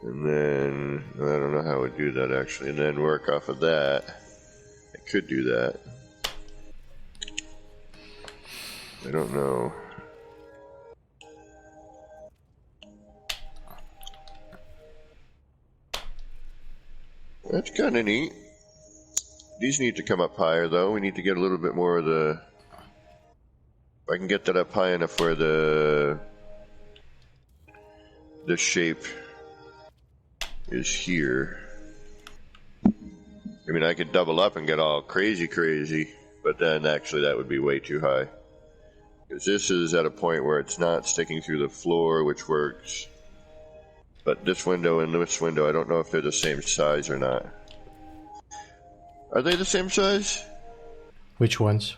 And then, I don't know how I would do that actually, and then work off of that. I could do that. I don't know. That's kind of neat. These need to come up higher though. We need to get a little bit more of the... If I can get that up high enough where the shape is here. I mean, I could double up and get all crazy, but then actually that would be way too high. Because this is at a point where it's not sticking through the floor, which works. But this window and this window, I don't know if they're the same size or not. Are they the same size? Which ones?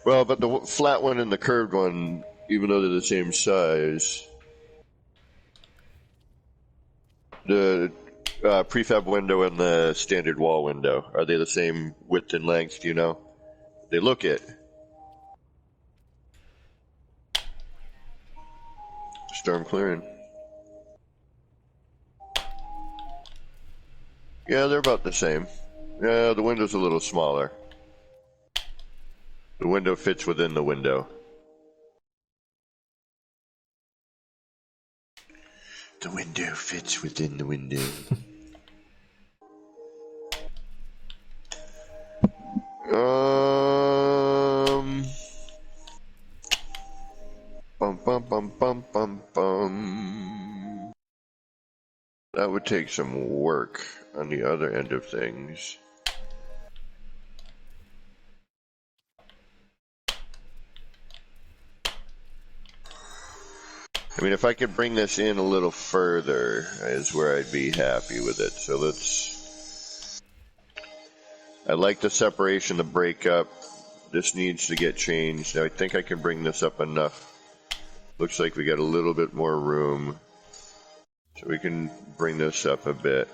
Well, but the flat one and the curved one, even though they're the same size, the prefab window and the standard wall window, are they the same width and length, do you know? They look it. Storm clearing. Yeah, they're about the same. Yeah, the window's a little smaller. The window fits within the window. The window fits within the window. Bum. That would take some work. on the other end of things. I mean, if I could bring this in a little further is where I'd be happy with it. So let's... I like the separation to break up. This needs to get changed. I think I can bring this up enough. Looks like we got a little bit more room. So we can bring this up a bit.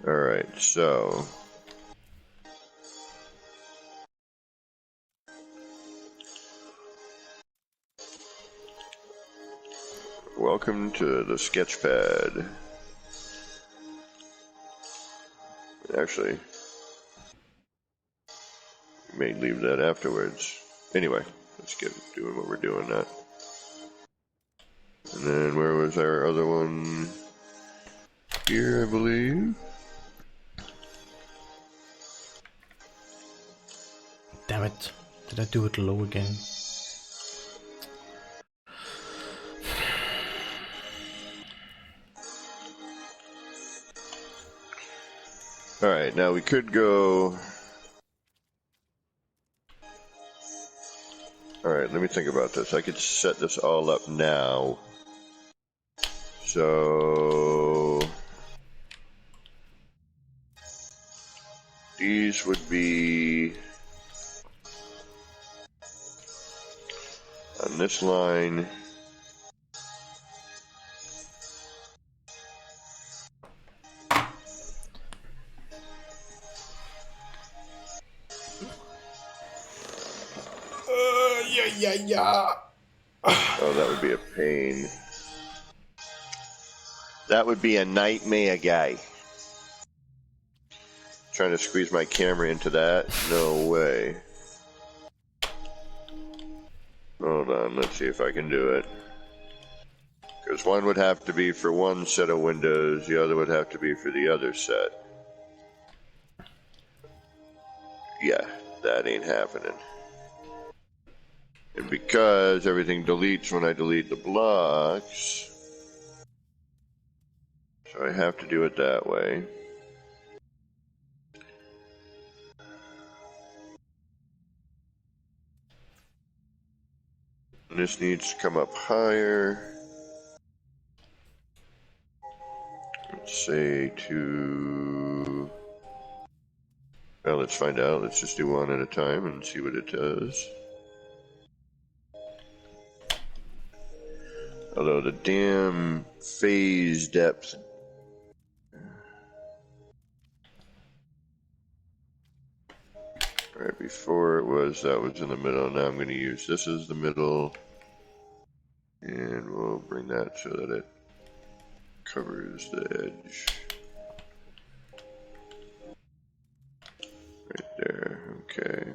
Alright, so... Welcome to the sketchpad. Actually, we may leave that afterwards. Anyway, let's get doing what we're doing now. And then where was our other one? Here, I believe. Damn it. Did I do it low again? Alright, now we could go... Alright, let me think about this. I could set this all up now. So... These would be... on this line... Yeah. Oh, that would be a pain. That would be a nightmare, guy. Trying to squeeze my camera into that? No way. Hold on, let's see if I can do it. Because one would have to be for one set of windows, the other would have to be for the other set. Yeah, that ain't happening. And because everything deletes when I delete the blocks, so I have to do it that way. And this needs to come up higher. Let's say to... Well, let's find out. Let's just do one at a time and see what it does. Although the damn phase depth... Right before it was, that was in the middle. Now I'm going to use this as the middle. And we'll bring that so that it covers the edge. Right there, okay.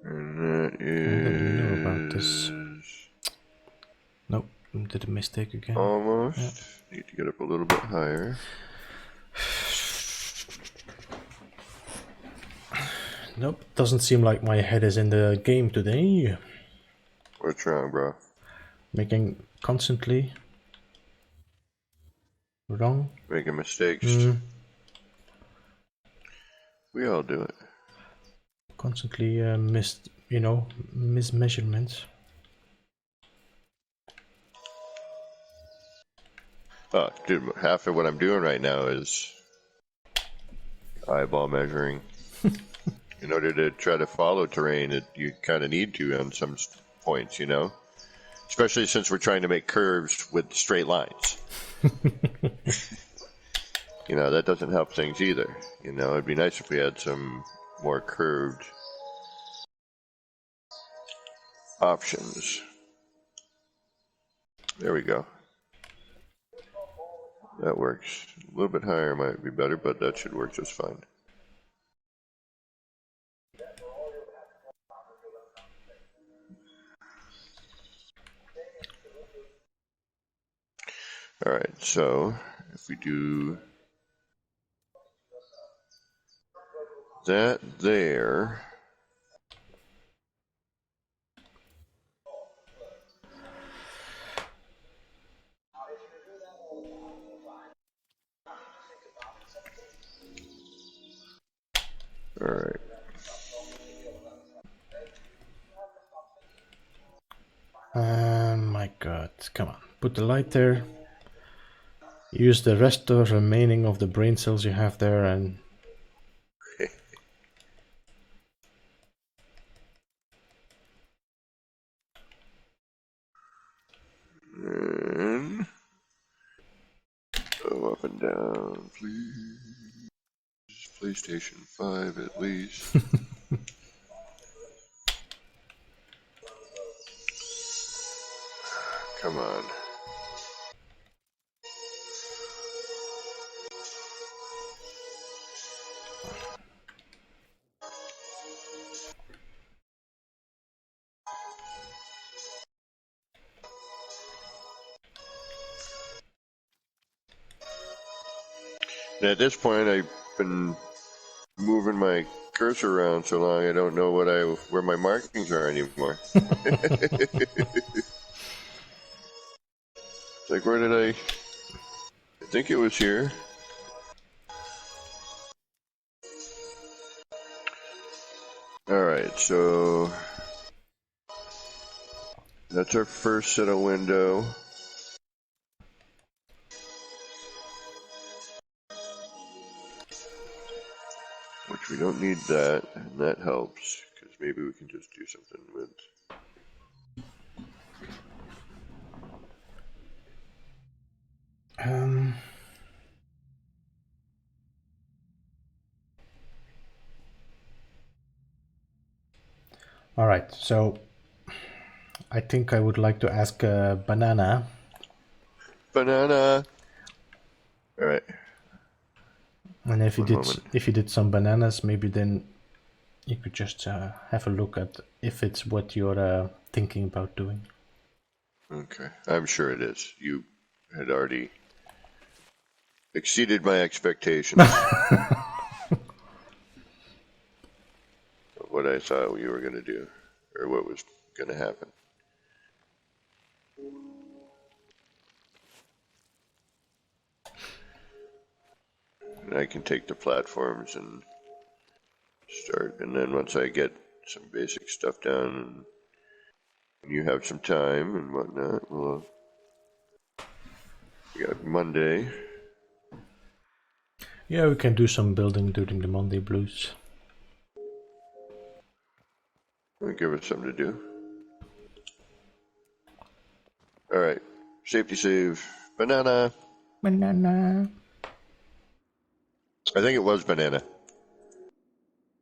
And that is... I don't know about this. Nope, did a mistake again. Almost. Yeah. Need to get up a little bit higher. Nope, doesn't seem like my head is in the game today. What's wrong, bro? Making constantly wrong. Making mistakes. We all do it. Constantly mismeasurements. Oh, dude, half of what I'm doing right now is eyeball measuring. In order to try to follow terrain, you kind of need to on some points, you know? Especially since we're trying to make curves with straight lines. You know, that doesn't help things either. You know, it'd be nice if we had some more curved options. There we go. That works. A little bit higher might be better, but that should work just fine. Alright, so if we do that there. All right. My god, come on. Put the light there. Use the rest of remaining of the brain cells you have there and... And go up and down, please. PlayStation 5 at least. Come on. And at this point, I've been moving my cursor around so long I don't know where my markings are anymore. It's like, where did I think it was here. Alright, so that's our first set of window. Which we don't need that, and that helps, because maybe we can just do something with... Alright, so I think I would like to ask Banana. Banana! Alright. And if you did some bananas, maybe then you could just have a look at if it's what you're thinking about doing. Okay, I'm sure it is. You had already exceeded my expectations of what I thought you were going to do, or what was going to happen. And I can take the platforms and start, and then once I get some basic stuff down, and you have some time and whatnot, well, we got Monday. Yeah, we can do some building during the Monday blues. That'll give us something to do. Alright, safety save. Banana. Banana. I think it was banana.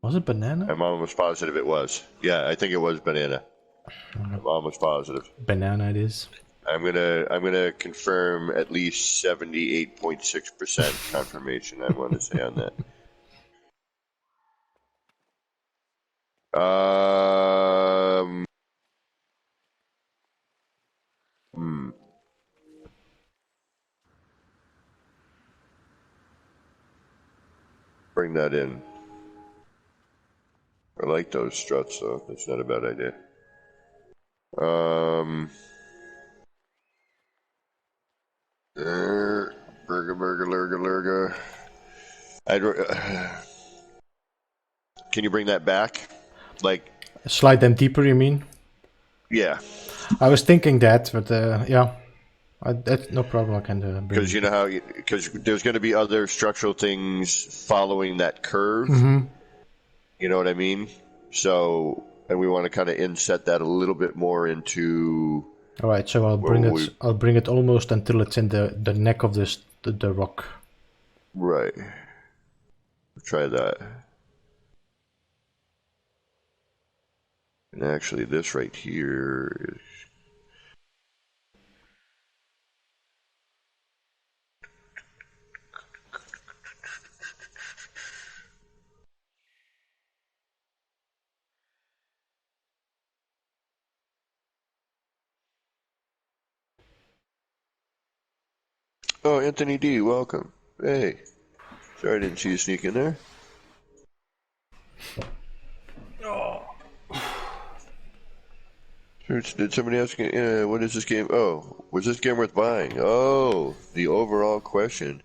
Was it banana? I'm almost positive it was. Yeah, I think it was banana. I'm almost positive. Banana it is. I'm gonna confirm at least 78.6% confirmation. I want to say on that. Bring that in. I like those struts though. That's not a bad idea. Burger, lurga. Can you bring that back? Like, slide them deeper, you mean? Yeah. I was thinking that, but yeah, that's no problem. I can bring. Because you know how, because there's going to be other structural things following that curve. Mm-hmm. You know what I mean? So, and we want to kind of inset that a little bit more into. All right, so I'll bring it almost until it's in the neck of the rock. Right. Try that. And actually, this right here is. Oh, Anthony D, welcome. Hey. Sorry I didn't see you sneak in there. Did somebody ask, what is this game? Oh, was this game worth buying? Oh, the overall question.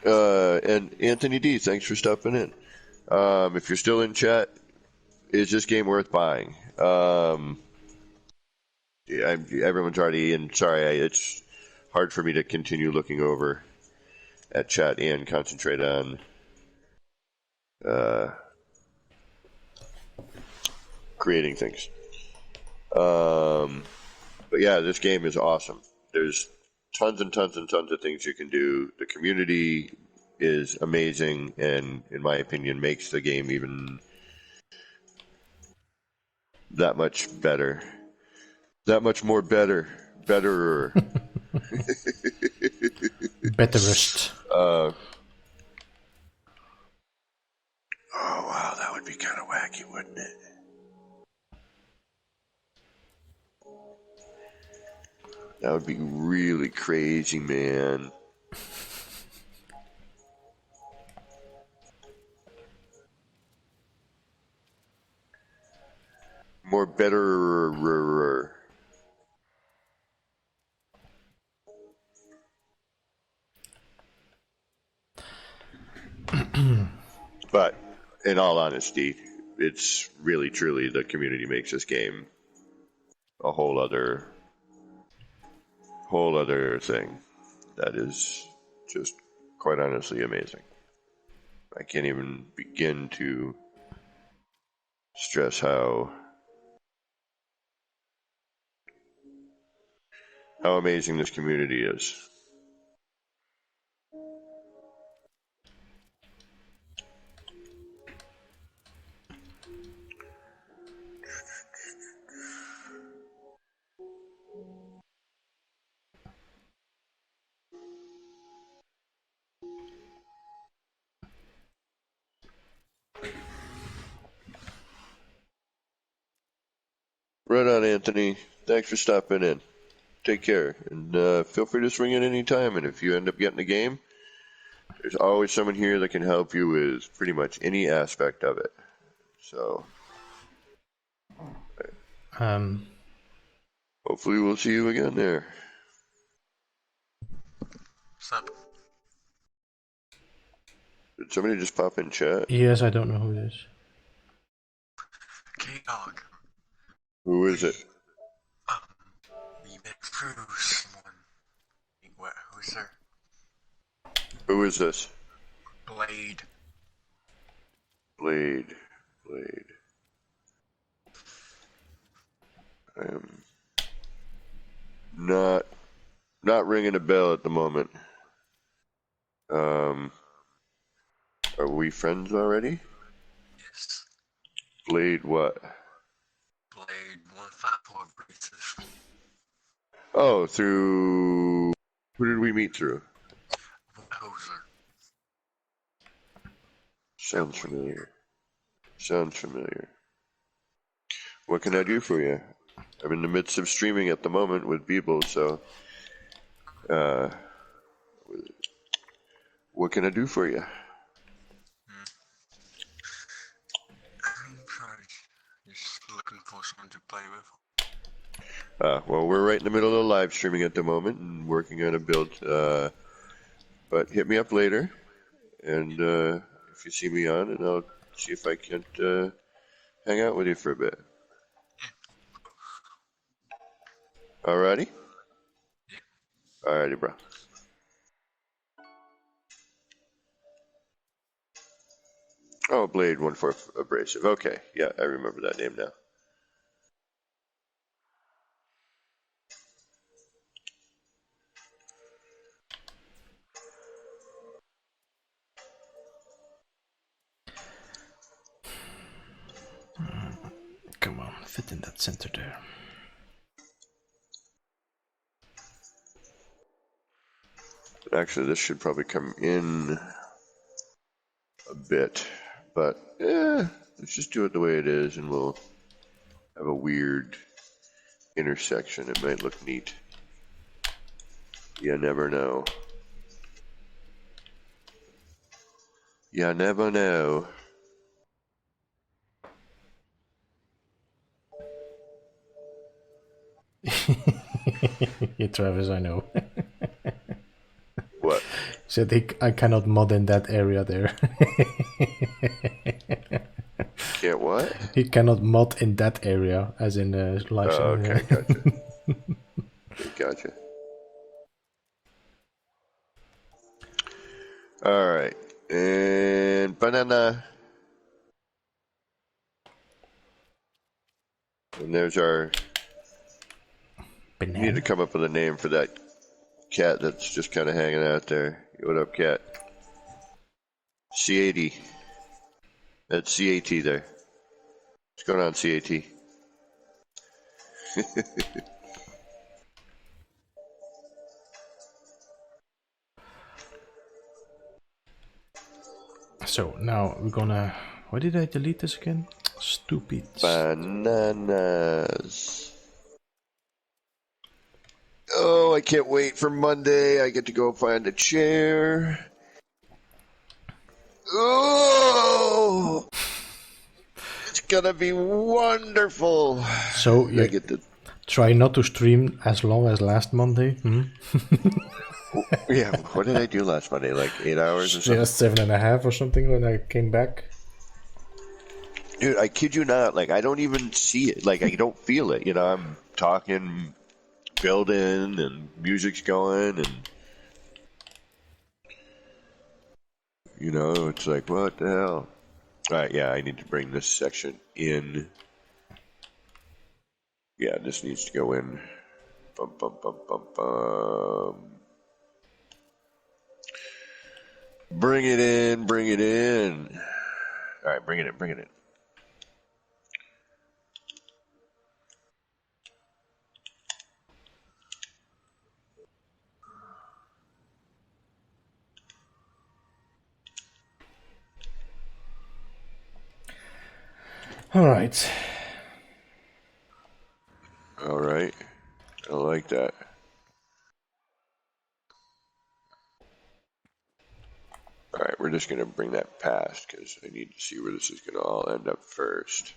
And Anthony D, thanks for stopping in. If you're still in chat, is this game worth buying? Everyone's already in. Sorry, it's hard for me to continue looking over at chat and concentrate on creating things. But yeah, this game is awesome. There's tons and tons and tons of things you can do. The community is amazing, and in my opinion, makes the game even that much better. That much more better. Betterer. Betterest. Oh wow, that would be kind of wacky, wouldn't it? That would be really crazy, man. More betterer. But in all honesty, it's really truly the community makes this game a whole other thing that is just quite honestly amazing. I can't even begin to stress how amazing this community is. Right on, Anthony. Thanks for stopping in. Take care, and feel free to swing in any time. And if you end up getting a game, there's always someone here that can help you with pretty much any aspect of it. So, hopefully we'll see you again there. What's up? Did somebody just pop in chat? Yes, I don't know who it is. K-Dog. Who is it? We met through someone. What? Who's there? Who is this? Blade. Blade. I am not ringing a bell at the moment. Are we friends already? Yes. Blade what? Blade 154 Braces. Oh, through... Who did we meet through? Hoser. Sounds familiar. What can I do for you? I'm in the midst of streaming at the moment with Beeble, so... what can I do for you? I'm sorry. Just looking for someone to play with. Well, we're right in the middle of live streaming at the moment and working on a build. But hit me up later, and if you see me on, and I'll see if I can't hang out with you for a bit. Alrighty? Alrighty, bro. Oh, Blade 1-4 Abrasive. Okay, yeah, I remember that name now. Come on, fit in that center there. Actually, this should probably come in a bit, but let's just do it the way it is, and we'll have a weird intersection. It might look neat. You never know. You never know. Yeah, Travis, I know. What? Said I cannot mod in that area there. Can't what? He cannot mod in that area, as in license. Oh, okay, gotcha. Gotcha. All right, and banana. And there's our. We need to come up with a name for that cat that's just kind of hanging out there. What up, cat? C80. That's CAT there. What's going on, CAT? So now we're gonna. Why did I delete this again? Stupid. Bananas. Oh, I can't wait for Monday. I get to go find a chair. Oh, it's gonna be wonderful. So you I get to. try not to stream as long as last Monday. Yeah, what did I do last Monday? Like 8 hours or something? Yeah, 7.5 or something when I came back. Dude, I kid you not. Like, I don't even see it. Like, I don't feel it. You know, I'm talking, building, and music's going, and you know, it's like, what the hell? All right, yeah, I need to bring this section in. Yeah, this needs to go in. Bum, bum, bum, bum, bum. Bring it in, bring it in. All right, bring it in, bring it in. All right. All right, I like that. All right, we're just going to bring that past because I need to see where this is going to all end up first.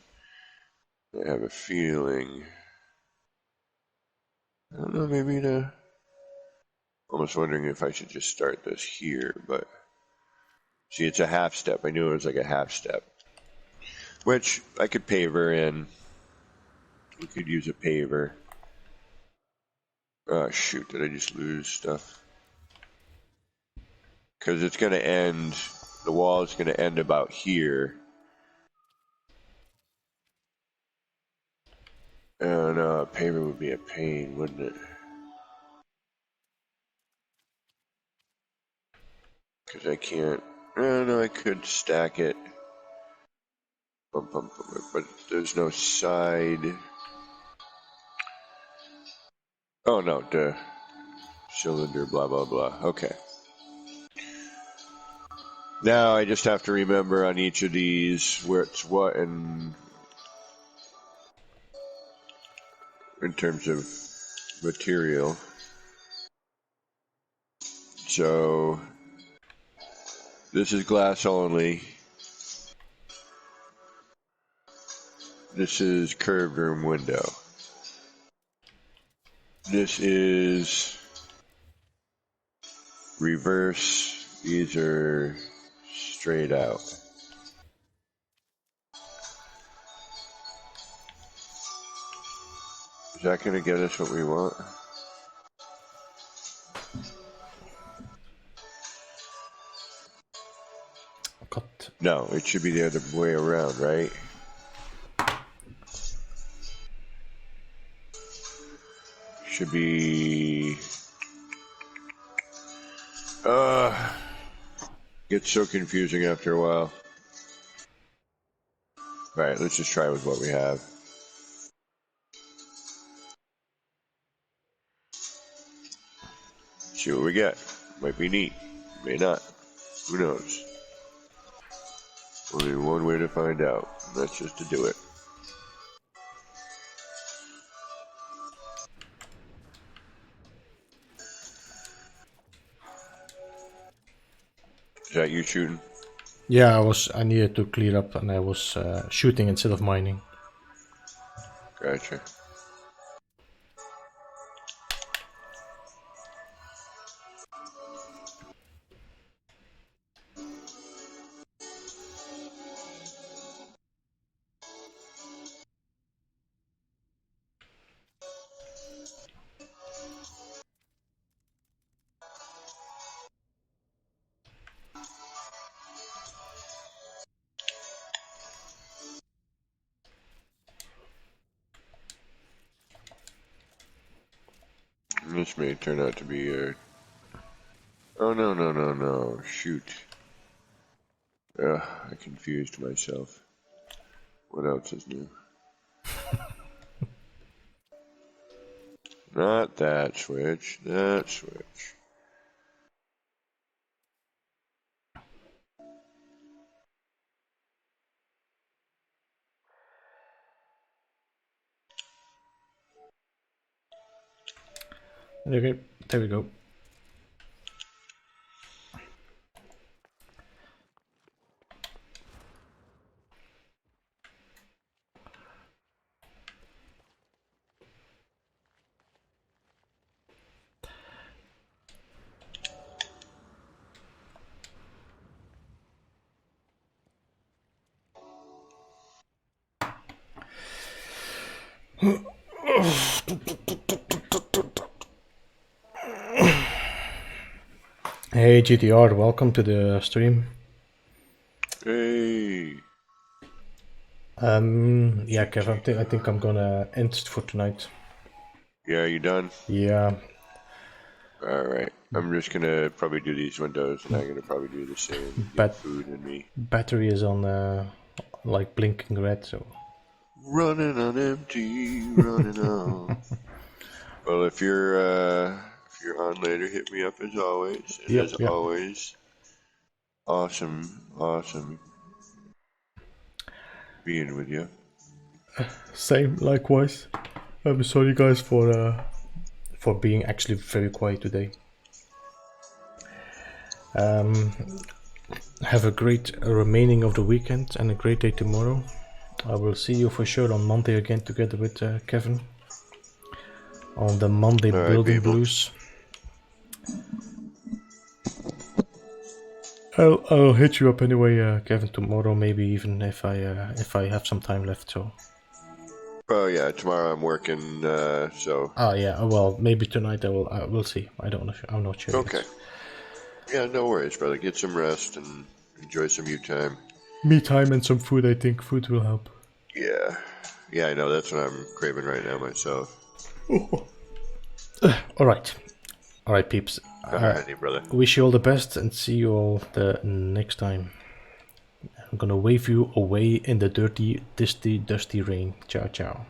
I have a feeling. I don't know, maybe to. Almost wondering if I should just start this here, but see, it's a half step. I knew it was like a half step, which I could paver in. We could use a paver. Oh, shoot, did I just lose stuff? Because it's going to end, the wall is going to end about here. And paver would be a pain, wouldn't it? Because I can't, no, I could stack it. But there's no side. Oh, no, the cylinder, blah, blah, blah. Okay. Now I just have to remember on each of these where it's what in terms of material. So this is glass only. This is curved room window. This is reverse. These are straight out. Is that going to get us what we want? Cut. No, it should be the other way around, right? Should be... Gets so confusing after a while. Alright, let's just try with what we have. See what we get. Might be neat. May not. Who knows? Only one way to find out. And that's just to do it. that you shooting? Yeah, I needed to clear up, and I was shooting instead of mining. Gotcha. This may turn out to be a... Oh, no. Shoot. I confused myself. What else is new? Not that switch. That switch. Okay, there we go. Hey GTR, welcome to the stream. Hey. Yeah, Kev, I think I'm gonna end it for tonight. Yeah, you done? Yeah. Alright. I'm just gonna probably do these windows, and I'm gonna probably do the same. Get food in me. Battery is on like blinking red, so Running on empty, running on. Well, if you're on later, hit me up as always. And yep. always, awesome being with you. Same, likewise. I'm sorry guys for being actually very quiet today. Have a great remaining of the weekend and a great day tomorrow. I will see you for sure on Monday again together with Kevin on the Monday Building Blues. I'll hit you up anyway, Kevin, tomorrow. Maybe even if I have some time left. So. Oh yeah, tomorrow I'm working. So. Oh yeah. Well, maybe tonight I will. We'll see. I don't know. I'm not sure. Okay. Yeah, no worries, brother. Get some rest and enjoy some me time. Me time and some food. I think food will help. Yeah. Yeah, I know. That's what I'm craving right now myself. All right, peeps. Alrighty, brother. Wish you all the best and see you all the next time. I'm gonna wave you away in the dirty, dusty rain. Ciao, ciao.